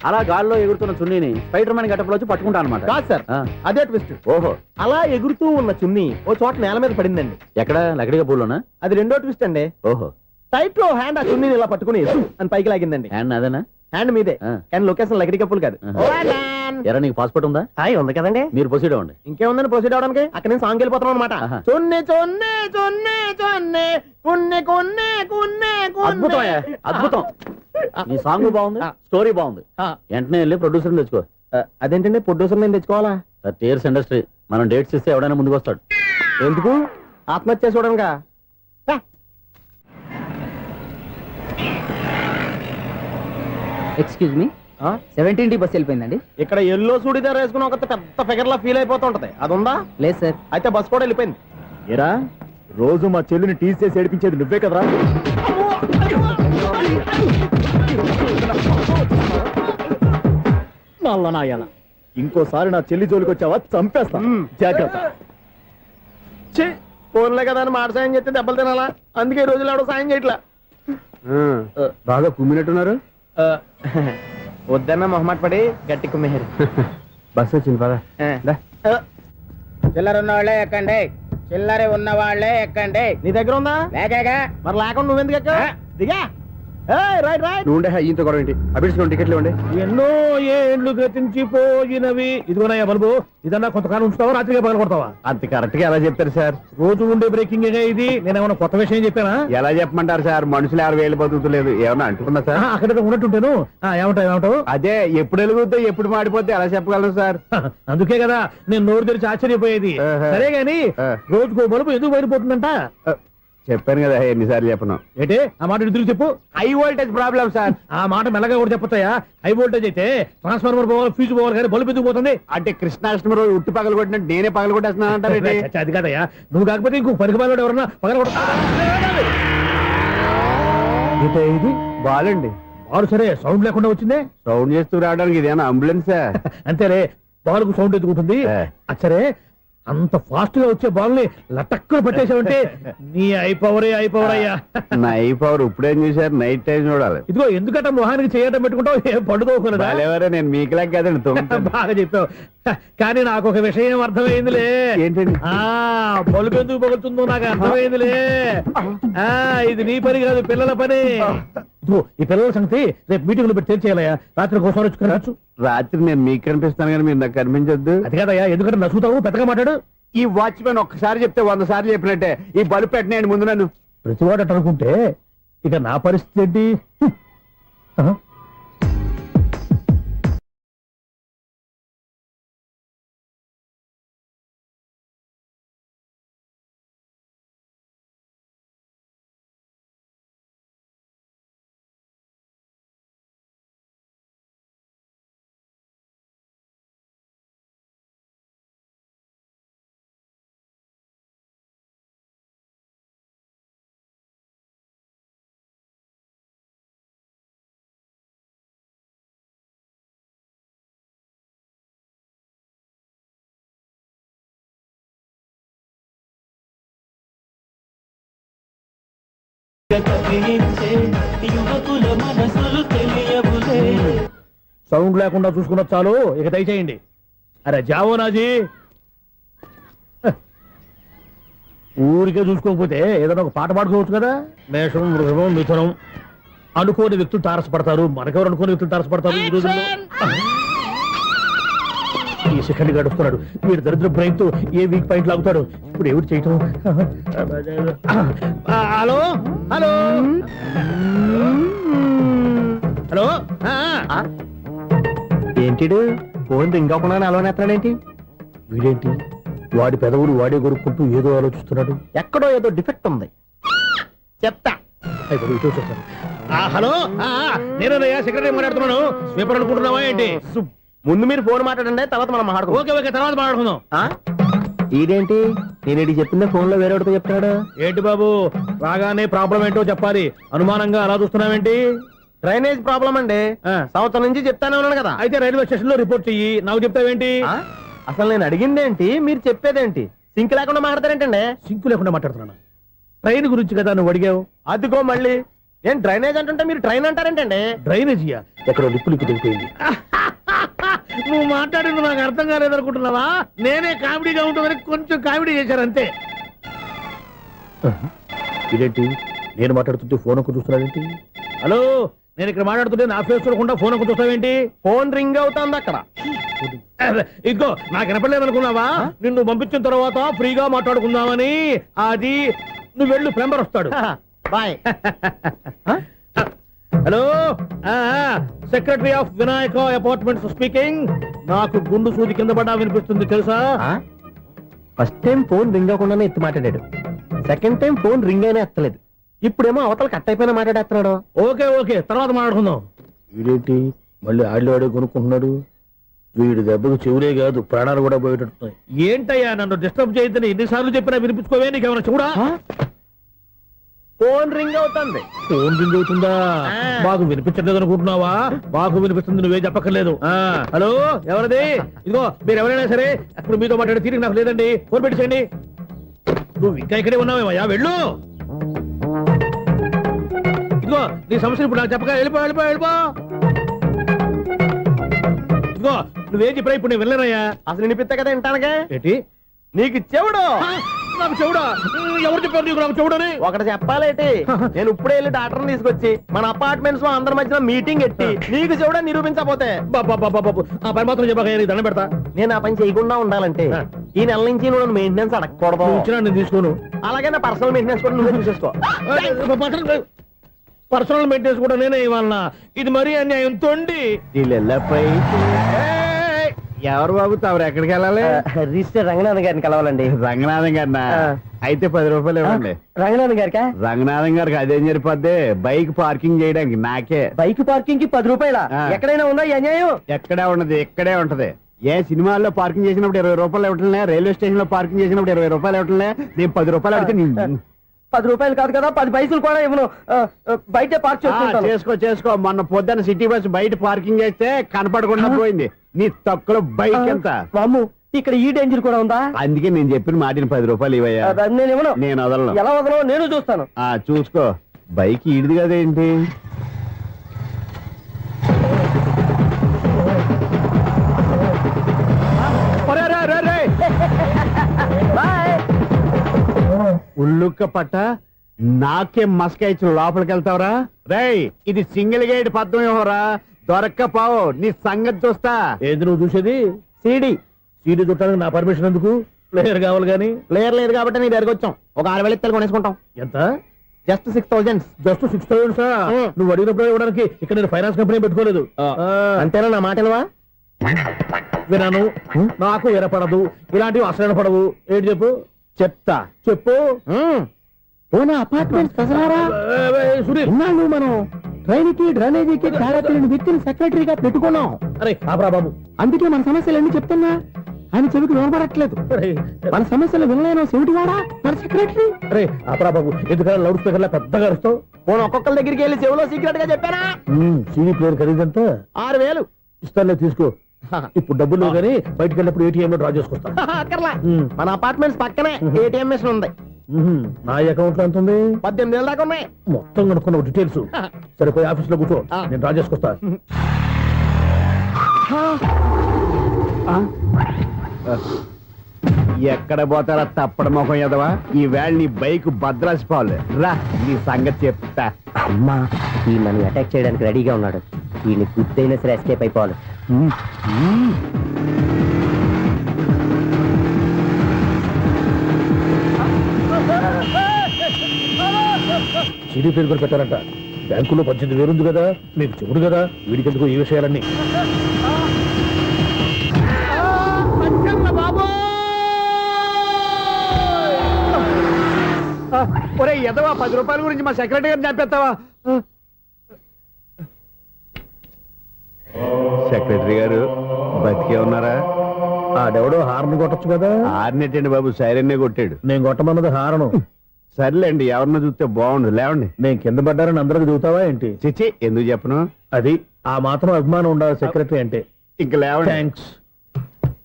అలా గాల్లో ఎగురుతున్న చున్నీని స్పైడర్ మ్యాన్ గెటప్లో వచ్చి పట్టుకుంటా అనమాట. కాదు సార్, అదే ట్విస్ట్. ఓహో, అలా ఎగురుతూ ఉన్న చున్ని ఓ చోట నేల మీద పడిందండి. ఎక్కడ? లకడిగా పూల్లోనా? అది రెండో ట్విస్ట్ అండి. ఓహో, టైట్ లో హ్యాండ్ ఆ చున్నీని ఇలా పట్టుకుని అని పైకి లాగిందండి. హ్యాండ్ అదేనా? హ్యాండ్ మీదే, కానీ లొకేషన్ లకడి కప్పులు కాదు. ఎరా, నీకు పాస్పోర్ట్ ఉందా? హాయ్ ఉంది కదండి. మీరు ప్రొసీడ్ అవ్వండి. ఇంకేముందని ప్రొసీడ్ అవడానికి? అక్కడ నేను సాంగ్ వెళ్ళిపోతాను అనమాట. చొన్నే చొన్నే చొన్నే చొన్నే కున్నే కున్నే కున్నే అద్భుతం, అద్భుతం. నీ సాంగ్ బాగుంది, స్టోరీ బాగుంది. వెంటనే వెళ్ళి ప్రొడ్యూసర్ తెచ్చుకో. అదేంటండి ప్రొడ్యూసర్ నేను తెచ్చుకోవాలా? 30 years ఇండస్ట్రీ, మనం డేట్స్ ఇస్తే ఎవడైనా ముందుకు వస్తాడు. ఎందుకు? ఆత్మహత్య చూడనుగా. Excuse me, 17D bus వెళ్ళిపోయిందండి. ఇక్కడ ఎల్లో చూడిదార్ వేసుకుని ఒక పెద్ద ఫిగర్ లా ఫీల్ అయిపోతుంటది, అది ఉందా? లేదు సార్. అయితే బస్ కూడా వెళ్ళిపోయింది. ఏరా, రోజు మా చెల్లిని టీస్ చేసి ఏడిపించేది నువ్వే కదరా? నల్ల నాయాల, ఇంకోసారి నా చెల్లి జోలికి వచ్చావా చంపేస్తా, జాగ్రత్త. ఫోన్లే కదా అని మాట సాయం చేస్తే దెబ్బలు తినాలా? అందుకే ఈ రోజులు ఎవడో సాయం చేయట్లా. బాగా కుమ్మినట్టున్నారు. వద్దన్న మొహమాట పడి గట్టి కుమ్మేరు. బస్సు వచ్చింది పద. చిల్లర ఉన్న వాళ్ళే ఎక్కండి, చిల్లర ఉన్న వాళ్ళే ఎక్కండి. నీ దగ్గర ఉందా? లేకగా మరి లేకుండా నువ్వెందుకు ఎక్కావు? దిగా. Right right. నువ్వు ఉండే ఈయంతో గొడవ ఏంటి? అభిడ్చుకోండి, టికెట్లు ఇవ్వండి. ఎన్నో ఏండ్లు గతించిపోయినవి. ఇదిగోనయ్యా బల్బు, ఇదన్నా కొంతకాలం ఉంచుతావా, రాత్రిగా పగల కొడతావా? అంత కరెక్ట్ గా ఎలా చెప్తారు సార్? రోజు ఉండే బ్రేకింగ్ ఇది. నేనేమన్నా కొత్త విషయం చెప్పానా? ఎలా చెప్పమంటారు సార్? మనుషులు 60 వేలు బతుకుతలేదు, ఏమన్నా అంటున్నా సార్? అక్కడ ఉన్నట్టుంటాను. ఏమంటావు? అదే ఎప్పుడు వెలుగుతో ఎప్పుడు మాడిపోతే ఎలా చెప్పగలను సార్? అందుకే కదా నేను నోరు తెరిచి ఆశ్చర్యపోయేది. సరే గాని రోజుకో బల్బు ఎందుకు బయటపోతుందంట? చెప్పాను కదా, ఎన్నిసార్లు చెప్పను. ఏంటే ఆ మాట ఎదురు చెప్పు. High voltage problem sir. ఆ మాట మెల్లగా కూడా చెప్పొచ్చాయా? హై వోల్టేజ్ అయితే ట్రాన్స్ఫార్మర్ పోవాలి, ఫ్యూజ్ పోవాలి, కానీ బల్బు ఎందుకు పోతుంది? అంటే కృష్ణాష్టమి రోజు ఉట్టి పగలు కొట్టినట్టు నేనే పగలు కొట్టేస్తున్నాను అంటారు. అది కాదయ్యా, నువ్వు కాకపోతే ఇంకో పనికి బాగా ఎవరన్నా పగల ఇది బాలండి. బారు సరే సౌండ్ లేకుండా వచ్చిందే. సౌండ్ చేస్తూ రావడానికి ఇదేనా అంబులెన్సా? అంతేలే, బాలుకు సౌండ్ ఎందుకుంటుంది. అచ్చరే, అంత ఫాస్ట్ గా వచ్చే బాల్ని లటక్కులు పట్టేసావంటే నీ అయిపోవరే అయ్యా. నైట్ పవర్ ఇప్పుడేం చూసారు? నైట్ టైం చూడాలి. ఇదిగో ఎందుకంటే మొహానికి చేయడం పెట్టుకుంటావు, ఏం పండుకోకూడదా? నేను మీకులాగా కదండి. బాగా చెప్పావు, కానీ నాకు ఒక విషయం అర్థమైందిలే. ఏంటండి? బల్బు ఎందుకు పగులుతుందో నాకు అర్థమైందిలే. ఇది నీ పని కాదు, పిల్లల పని. ఇదిగో ఈ పిల్లల సంగతి రేపు మీటింగ్ లో పెట్టి తెలిసేయాలయ్యా. రాత్రి కోసం వచ్చి కనవచ్చు. రాత్రి నేను మీకు కనిపిస్తాను కానీ మీరు నాకు కనిపించొద్దు. అది కాదయ్యా, ఎందుకంటే నసుగుతావు, పెద్దగా మాట్లాడు. ఈ వాచ్మెన్ ఒక్కసారి చెప్తే 100 సార్లు చెప్పినట్టే. ఈ బల్బు పెట్టినాయండి ముందు నన్ను. ప్రతివాడు అట్ట అనుకుంటే ఇక నా పరిస్థితి ఏంటి? ఆహా. కదిలించే యువకుల మనసులు తెలియవులే. సౌండ్ లేకుండా చూసుకున్న చాలు, ఇక దయచేయండి. అరే జావో నాజీ, ఊరికే చూసుకోకపోతే ఏదైనా ఒక పాట పాడుకోవచ్చు కదా. మేషం, వృషభం, మిథునం అనుకోని వ్యక్తులు తారసపడతారు. మనకెవరు అనుకోని వ్యక్తులు తారసపడతారు ఈ రోజుల్లో? ఈ సెకండ్ గడుస్తున్నాడు. వీడు దరిద్ర బ్రెయిన్ తో ఏ వీక్ పాయింట్ లాగుతాడు. ఇప్పుడు ఎవరు చేయటం? Hello hello hello. ఏంటిడు ఫోన్ రింగ్ అవ్వకుండా అలవనేస్తాడేంటి? వీడేంటి వాడి పెదవులు వాడే కొరుక్కుంటూ ఏదో ఆలోచిస్తున్నాడు. ఎక్కడో ఏదో డిఫెక్ట్ ఉంది, చెప్తా. అయిపోయి ఇటు వచ్చేస్తాను. హలో, నేనయ్యా సెక్రటరీ మాట్లాడుతున్నాను. స్వీపర్ అనుకుంటున్నావా ఏంటి? ముందు మీరు ఫోన్ మాట్లాడండి, తర్వాత మనం మాట్లాడుకో. ఓకే ఓకే, తర్వాత మాట్లాడుకుందాం. ఇదేంటి నేను చెప్పిందే ఫోన్ లో వేరే వాడితో చెప్తాడు ఏంటి బాబు, రాగానే ప్రాబ్లం ఏంటో చెప్పాలి. అనుమానంగా అలా చూస్తున్నావేంటి? డ్రైనేజ్ ప్రాబ్లం అండి. సంవత్సరం నుంచి చెప్తానే ఉన్నాను కదా. అయితే రైల్వే స్టేషన్ లో రిపోర్ట్ చెయ్యి. నాకు చెప్తావేంటి? అసలు నేను అడిగిందేంటి, మీరు చెప్పేదేంటి? సింక్ లేకుండా మాట్లాడతారేంటండి? సింకు లేకుండా మాట్లాడుతున్నాను. ట్రైన్ గురించి కదా నువ్వు అడిగావు. అదిగో మళ్ళీ నేను డ్రైనేజ్ అంటుంటే మీరు ట్రైన్ అంటారేంటండి? డ్రైనేజీయా? ఎక్కడో లిప్పు లిప్పు తెలిపోయింది. నువ్వు మాట్లాడింది నాకు అర్థం కాలేదనుకుంటున్నావా? నేనే కామెడీగా ఉంటుందని కొంచెం కామెడీ చేశారు అంతే. ఇదేంటి నేను మాట్లాడుతుంటే ఫోన్ ఒక్క చూస్తున్నావేంటి? హలో, నేను ఇక్కడ మాట్లాడుతుంటే నా ఫేస్ చూడకుండా ఫోన్ ఒక్క చూస్తావేంటి? ఫోన్ రింగ్ అవుతుంది అక్కడ. ఇదిగో నాకు వినపడలేదు అనుకున్నావా? నిన్ను పంపించిన తర్వాత ఫ్రీగా మాట్లాడుకుందామని. అది నువ్వు వెళ్ళు, ప్లంబర్ వస్తాడు. Bye. Hello, secretary of Vinayaka apartments speaking. నాకు గుండు సూది కింద పడ్డా వినిపిస్తుంది తెలుసా? ఫస్ట్ టైం ఫోన్ రింగ్ అవ్వకుండానే ఎత్తి మాట్లాడాడు. సెకండ్ టైం ఫోన్ రింగ్ అయినా ఎత్తలేదు. ఇప్పుడేమో అవతల కట్ అయిపోయినా మాట్లాడేస్తున్నాడు. ఓకే ఓకే, తర్వాత మాట్లాడుకుందాం. వీడేంటి మళ్ళీ ఆడిలో కొనుక్కుంటున్నాడు? వీడి దెబ్బకు చెవులే కాదు ప్రాణాలు కూడా పోయేటట్టున్నాయి. ఏంటయ్యా నన్ను డిస్టర్బ్ చేయొద్దని ఎన్నిసార్లు చెప్పినా వినిపించుకోవే? నీకేమైనా చూడా? ఫోన్ రింగ్ అవుతుంది. ఫోన్ రింగ్ అవుతుందా? మాకు వినిపించలేదు అనుకుంటున్నావా? మాకు వినిపిస్తుంది, నువ్వే చెప్పక్కర్లేదు. హలో, ఎవరిది? ఇదిగో మీరు ఎవరైనా సరే అప్పుడు మీతో మాట్లాడే తీరిక నాకు లేదండి. ఫోన్ పెట్టేసేయండి. నువ్వు ఇంకా ఇక్కడే ఉన్నావేమయ్యా, వెళ్ళు. ఇదిగో నీ సమస్యలు ఇప్పుడు నాకు చెప్పక వెళ్ళిపో వెళ్ళిపో వెళ్ళిపో. ఇదిగో నువ్వేం చెప్పరా ఇప్పుడు నేను వెళ్ళానయ్యా. అసలు వినిపిస్తా కదా వింటానుగా. ఏంటి నీకు చెవుడు? నాకు చెవుడా? ఎవరు చెప్పారు నీకు నాకు చెవుడని? ఒకటి చెప్పాలేటి, నేను ఇప్పుడే వెళ్ళి డాక్టర్ని తీసుకొచ్చి మన అపార్ట్మెంట్స్ లో అందరి మధ్యన మీటింగ్ ఎట్టి నీకు చెవుడా నిరూపించకపోతే బాబు ఆ పని మాత్రం చెప్పక దండం పెడతా. నేను ఆ పని చేయకుండా ఉండాలంటే ఈ నెల నుంచి నువ్వు మెయింటెనెన్స్ అడగకూడదు. ఇచ్చినా నేను తీసుకోను. అలాగే నా పర్సనల్ మెయింటెనెన్స్ కూడా నువ్వే చూసేసుకో. పర్సనల్ మెయింటెనెన్స్ కూడా నేనే ఇవ్వాలన్నా? ఇది మరీ అన్యాయం తోండి. ఎవరు బాబు తమరు ఎక్కడికి వెళ్ళాలి? రిజిస్టర్ రంగనాథన్ గారిని కలవాలండి. రంగనాథం గారినా? అయితే 10 రూపాయలు ఇవ్వండి. రంగనాథన్ గారికా? రంగనాథం గారికి అదేం సరిపోద్ది, బైక్ పార్కింగ్ చేయడానికి నాకే. బైక్ పార్కింగ్ కి 10 రూపాయల? ఎక్కడైనా ఉందా ఈ అన్యాయం? ఎక్కడే ఉన్నది, ఇక్కడే ఉంటది. ఏ సినిమాల్లో పార్కింగ్ చేసినప్పుడు 20 రూపాయలు ఇవ్వట్లే, రైల్వే స్టేషన్ లో పార్కింగ్ చేసినప్పుడు 20 రూపాయలు ఇవ్వట్లే. నేను 10 రూపాయలు అడిగితే 10 రూపాయలు కాదు కదా, 10 పైసలు కూడా ఇవ్వను. బయట పార్క్ చేసుకో. మొన్న పొద్దున్న సిటీ బస్ బయట పార్కింగ్ చేస్తే కనపడకుండా పోయింది. నీ తక్కువ బైక్ ఎంత? వామ్ము, ఇక్కడ ఈ డేంజర్ కూడా ఉందా? అందుకే నేను చెప్పిన మాటిని 10 రూపాయలు ఇవ్వయ్యా. నేను ఇవ్వను. నేను వదలను. ఎలా వదలను? నేను చూస్తాను. చూసుకో. బైక్ ఈడిది కదేంటి? ఉల్లుక్క పట్ట నాకే మస్క ఇచ్చిన లోపలికి వెళ్తావరా రేయ్ ఇది సింగిల్ గేట్ పద్మం ఎవరా దొరక్కపోవు నీ సంగతి చూస్తా. ఏది నువ్వు చూసేది? సీడీ సీడీ చుట్టానికి నా పర్మిషన్ ఎందుకు? ప్లేయర్ కావాలి గానీ. ప్లేయర్ లేదు కాబట్టి నీ దగ్గరకు వచ్చాం. ఒక 6,000 ఇత్తలు కొనేసుకుంటాం. ఎంత? జస్ట్ 6,000. Just 6,000 sir. నువ్వు అడిగినప్పుడు ఇవ్వడానికి ఇక్కడ నేను ఫైనాన్స్ కంపెనీ పెట్టుకోలేదు. అంతేనా నా మాటలువా? వినాను, నాకు వినపడదు, ఇలాంటివి అసలు పడవు. ఏంటి చెప్పు? చెప్తా. చెప్పు. ఓనా అపార్ట్మెంట్స్ ప్రజలారా, సునీల్, ఇన్నాళ్ళు మనం ట్రైన్కి డ్రైనేజీకి తేడా తెలియని వ్యక్తిని సెక్రటరీగా పెట్టుకున్నాం. అరే ఆపరా బాబు. అందుకే మన సమస్యలన్నీ చెప్తున్నా ఆయన చెవికి వినపడట్లేదు. అరే, మన సమస్యలు వినలేను చెవిటివాడా మన సెక్రటరీ. అరే ఆపరా బాబు, ఎందుకన్నా లౌడ్ స్పీకర్ లా పెద్దగా అరుస్తావు? పోను ఒక్కొక్కరి దగ్గరికి వెళ్ళి చెవిలో సీక్రెట్ గా చెప్పానా? CD player ఖరీదంతా 6,000. ఇస్తానులే, తీసుకో. ఇప్పుడు డబ్బులు లేవు కానీ బయటకు వెళ్ళినప్పుడు ఏటీఎం లో డ్రా చేసుకొస్తా. అక్కర్లా, మన అపార్ట్మెంట్స్ పక్కనే ఏటీఎం మిషన్ ఉంది. నా అకౌంట్ లో ఎంత ఉంది? 18,000 దాకా ఉన్నాయి. మొత్తం కనుక్కున్న డీటెయిల్స్. సరిపోయి ఆఫీస్ లో కూర్చో, నేను డ్రా చేసుకొస్తా. ఎక్కడ పోతారా తప్పడ మొఖం ఎదవా? ఈ వేళ నీ బైక్ భద్రాసి పాలు రా, నీ సంగతి చెప్తా. అమ్మా ఈ నన్ను అటాక్ చేయడానికి రెడీగా ఉన్నాడు. వీడిని గుద్దైనా సరే ఎస్కేప్ అయిపోవాలి. సీడీ ప్లేయర్ కూడా పెట్టారంట. బ్యాంకులో 18,000 ఉంది కదా, మీకు చెవుడు కదా, వీడికి ఎందుకు ఈ విషయాలన్నీ? ఒరే ఎదవా, 10 రూపాయల గురించి మా సెక్రటరీ గారిని చంపేస్తావా? సెక్రటరీ గారు బతికే ఉన్నారా? ఆడెవడో హార్న్ కొట్టచ్చు కదా. ఆరినట్టండి బాబు, సైరన్నే కొట్టాడు. నేను కొట్టమన్నది హారను. సర్లేండి, ఎవరినో చూస్తే బాగుండు. లేవండి. నేను కింద పడ్డారని అందరికి చూతావా ఏంటి? చిచ్చి, ఎందుకు చెప్పను? అది ఆ మాత్రం అభిమానం ఉండాలి సెక్రటరీ అంటే. ఇంక లేవండి. థ్యాంక్స్.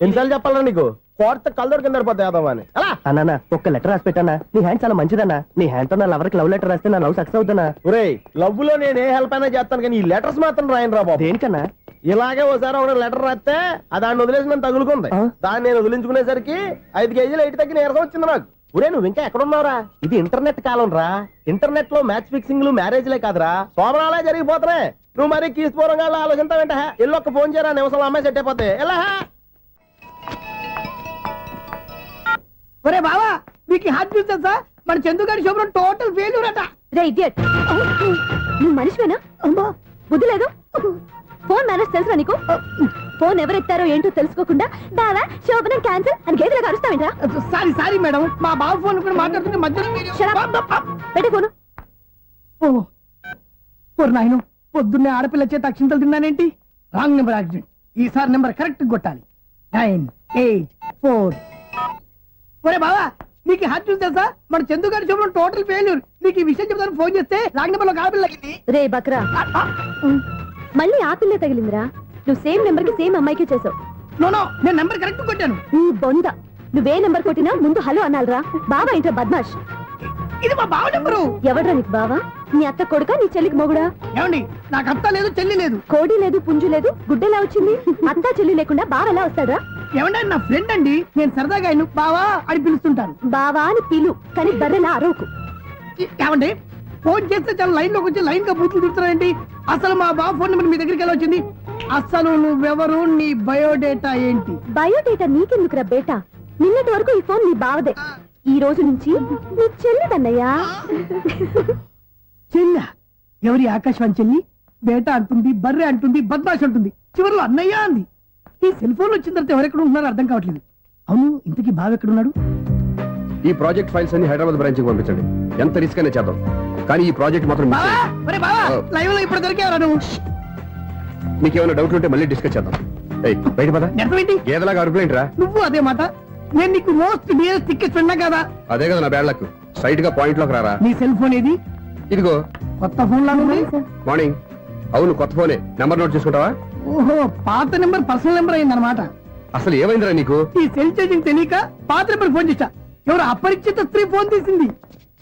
ఎన్నిసార్లు చెప్పాలా నీకు? కోర్త కళ్ళోడు కింద పడిపోతాయి యాదవ్ అని. అన్నా ఒక్క లెటర్ రాసి పెట్టానా? నీ హ్యాండ్ చాలా మంచిదన్నా. నీ హ్యాండ్ తో నా లవర్ కి లవ్ లెటర్ రాస్తే నా లవ్ సక్సెస్ అవుతానా? ఒరేయ్, లవ్ లో నేను ఏ హెల్ప్ అయినా చేస్తాను కానీ ఈ లెటర్స్ మాత్రం రాయను రా బాబు. దేనికన్నా? ఇలాగే ఓసారి ఒక లెటర్ రాస్తే దాన్ని వదిలేసి నన్ను తగులుకుంది. దాన్ని నేను వదిలించుకునేసరికి 5 కేజీలు ఎయిట్ తగ్గి నీరసం వచ్చింది నాకు. ఒరే నువ్వు ఇంకా ఎక్కడున్నావురా? ఇది ఇంటర్నెట్ కాలం రా. ఇంటర్నెట్ లో మ్యాచ్ ఫిక్సింగ్లు మ్యారేజ్లే కాదురా, సోమనాలే జరిగిపోతున్నాయి. నువ్వు మరి కీస్పూరంగా ఆలోచించావంటే ఎల్లు ఒక్క ఫోన్ చేయరా, నిమిషంలో అమ్మాయి సెట్ అయిపోతే ఎలా? ఒరే బావా, మీకు హార్ట్ చూస్తా సార్, మన చందుగారి శుభ్రం టోటల్ ఫెయిల్యూర్ అట. రే ఇడియట్, నువ్వు మనిషివేనా? అమ్మా బుద్ధి లేదు. ఫోన్ మేనేజ్ తెలుసా నీకు? ఫోన్ ఎవరెత్తారో ఏంటో తెలుసుకోకుండా బావా శోభనం క్యాన్సిల్ అని గేదెలకు అరుస్తావేంట్రా? సారీ మేడం, మా బావ ఫోన్ కూడా మాట్లాడుతుంటే మధ్యలో పెట్టే ఫోను. ఓ నాయను, పొద్దున్నే ఆడపిల్ల చేత అక్షింతలు తిన్నానేంటి? Wrong number accident. ఈసారి నెంబర్ కరెక్ట్ కొట్టాలి. 984. ఒరే బావా, నీకు హార్ట్ చూస్తే సార్, మన చందు గారి శుభ్రం టోటల్ ఫెయిల్యూర్. నీకు ఈ విషయం చెప్తాను ఫోన్ చేస్తే రాంగ్ నెంబర్ లో ఆడపిల్ల తగ్గింది. రే బక్రా, మళ్ళీ ఆ పిల్లే తగిలిందిరా. నువ్వు సేమ్ నెంబర్ కి సేమ్ అమ్మాయికే చేసావు. నో, నేను నెంబర్ కరెక్ట్ కొట్టాను. ఈ బొంద, నువ్వే నెంబర్ కొట్టినా ముందు హలో అనాలరా. బావా ఏంట్రా బద్మాష్? ఇది మా బావ నెంబరు. ఎవడ్రా నీకు బావా? నీ అత్త కొడుక, నీ చెల్లికి మొగుడా? ఏమండి, నాకు అత్త లేదు, చెల్లి లేదు. కోడి లేదు, పుంజు లేదు, గుడ్డెలా వచ్చింది? అత్త చెల్లి లేకుండా బావ ఎలా వస్తాడా? ఏమండి, నా ఫ్రెండ్ అండి, నేను సరదాగా ఆయన బావా అని పిలుస్తుంటాను. బావా అని పిలు, కానీ బర్రెలా అరవకు. ఏమండి, ఫోన్ చేస్తే చాలా లైన్ లోకి వచ్చి లైన్ గా బూతులు తిడుతున్నారండి. అసలు మా బావ ఫోన్ నెంబర్ మీ దగ్గరికి ఎలా వచ్చింది? అసలు నువ్వెవరు, నీ బయోడేటా ఏంటి? బయోడేటా నీకెందుకురా బేటా? నిన్నటి వరకు ఈ ఫోన్ నీ బావదే, ఈ రోజు నుంచి నీ చెల్లిదన్నయ్యా. చెల్ల ఎవరి? ఆకాశవాణి చెల్లి. బేటా అంటుంది, బర్రె అంటుంది, బద్మాష్ అంటుంది, చివరిలో అన్నయ్య అంది. ఈ సెల్ ఫోన్ వచ్చిన తర్వాత ఎవరెక్కడ ఉంటున్నారో అర్థం కావట్లేదు. అవును, ఇంతకీ బావ ఎక్కడున్నాడు? ఈ ప్రాజెక్ట్ ఫైల్స్ అన్ని హైదరాబాద్ బ్రాంచ్ కి పంపించండి. ఎంత రిస్క్ అనే చేద్దాం, కానీ ఈ ప్రాజెక్ట్ మాత్రం miss బావా, చేయొద్దు. ఒరే బావా, లైవ్ లో ఇప్పుడు దొరికేవరా నువ్వు? నీకేమైనా డౌట్లు ఉంటే మళ్ళీ డిస్కస్ చేద్దాం. ఏయ్, బయట పద. నెట్టవేంటి? ఏదలాగా అరుపులేంట్రా? నువ్వు అదే మాట. నేను నీకు మోస్ట్ డియరెస్ట్ టికెట్ విన్నా కదా. అదే కదా నా బ్యాడ్ లక్. స్ట్రైట్ గా పాయింట్ లోకి రారా. నీ సెల్ ఫోన్ ఏది? ఇదిగో. కొత్త ఫోన్ లాగా ఉంది. మార్నింగ్. అవును, కొత్త ఫోనే. నెంబర్ నోట్ చేసుకుంటావా? ఓహో, పాత నెంబర్ పర్సనల్ నెంబర్ అయిందన్నమాట. అసలు ఏమైందిరా నీకు? ఈ సెల్ చేసింగ్ తెలియక పాత నెంబర్ ఫోన్ చేశా. ఎవరు అపరిచిత స్త్రీ ఫోన్ తీసింది.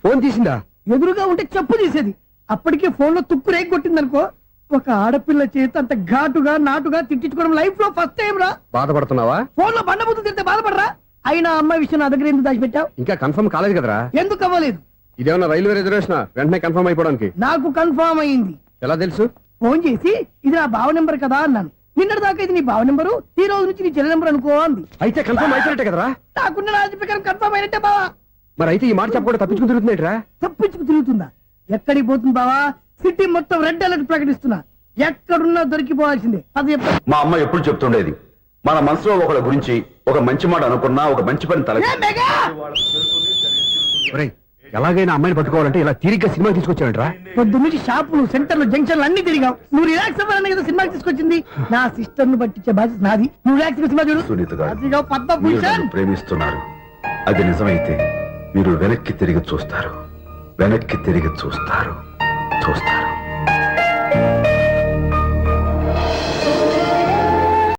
ఫోన్ తీసిందా? ఎదురుగా ఉంటే చెప్పు తీసేది. అప్పటికే ఫోన్ లో తుక్కు రేగి కొట్టిందనుకో. ఒక ఆడపిల్ల చేత అంత ఘాటుగా నాటుగా తిట్టించుకోవడం లైఫ్ లో ఫస్ట్ టైం రా. బాధపడుతున్నావా? ఫోన్ లో బండబుద్ధి తింటే బాధపడరా? అయినా అమ్మాయి విషయం నా దగ్గర ఎందుకు దాచిపెట్టావు? ఇంకా కన్ఫర్మ్ కాలేదు కదరా. ఎందుకు అవ్వలేదు? ఇదేమన్నా రైల్వే రిజర్వేషన్ వెంటనే కన్ఫర్మ్ అయిపోవడానికి నాకు కన్ఫర్మ్ అయింది. ఎలా తెలుసు? ఫోన్ చేసి ఇది నా బావ నెంబర్ కదా అన్నాను. నిన్నటి దాకా ఇది నీ బావ నెంబరు, ఈ రోజు నుంచి నీ చెల్లి నెంబర్ అనుకో అంది. అయితే కన్ఫర్మ్ అయిపోయినట్టే కదరా. నాకున్న రాజు ప్రకారం కన్ఫర్మ్ అయినట్టే బావా. మరి అయితే ఈ మాట చెప్పకుండా తప్పించుకుని తిరుగుతున్నాయిట్రా. తప్పించుకు తిరుగుతుందా? ఎక్కడికి పోతుంది బావా? సిటీ మొత్తం రెడ్ అలర్ట్ ప్రకటిస్తున్నా. ఎక్కడున్నా దొరికిపోవాల్సిందే. అది చెప్తా. మా అమ్మ ఎప్పుడు చెప్తుండేది, మన మనసులో ఒకళ్ళ గురించి ఒక మంచి మాట అనుకున్నా ఒక మంచి పని తల ఏ మెగా! ఒరేయ్, ఎలాగైనా అమ్మాయిని పట్టుకోవాలంటే ఇలా తీరిగ్గా సినిమా తీసుకొచ్చాడంట్రా. పొద్దున్నుంచి షాపులు, సెంటర్లు, జంక్షన్లు అన్ని తిరిగావు. నువ్వు రిలాక్స్ అవ్వాలని కదా సినిమాకి తీసుకొచ్చింది. నా సిస్టర్ ను పట్టించే బాధ్యత నాది. నువ్వు రిలాక్స్ సినిమా చూడు. సునీత గారు, అదిగో మీరు పద్మభూషణ్. నన్ను ప్రేమిస్తున్నారు. అది నిజమైతే మీరు వెనక్కి తిరిగి చూస్తారు. వెనక్కి తిరిగి చూస్తారు. చూస్తారు.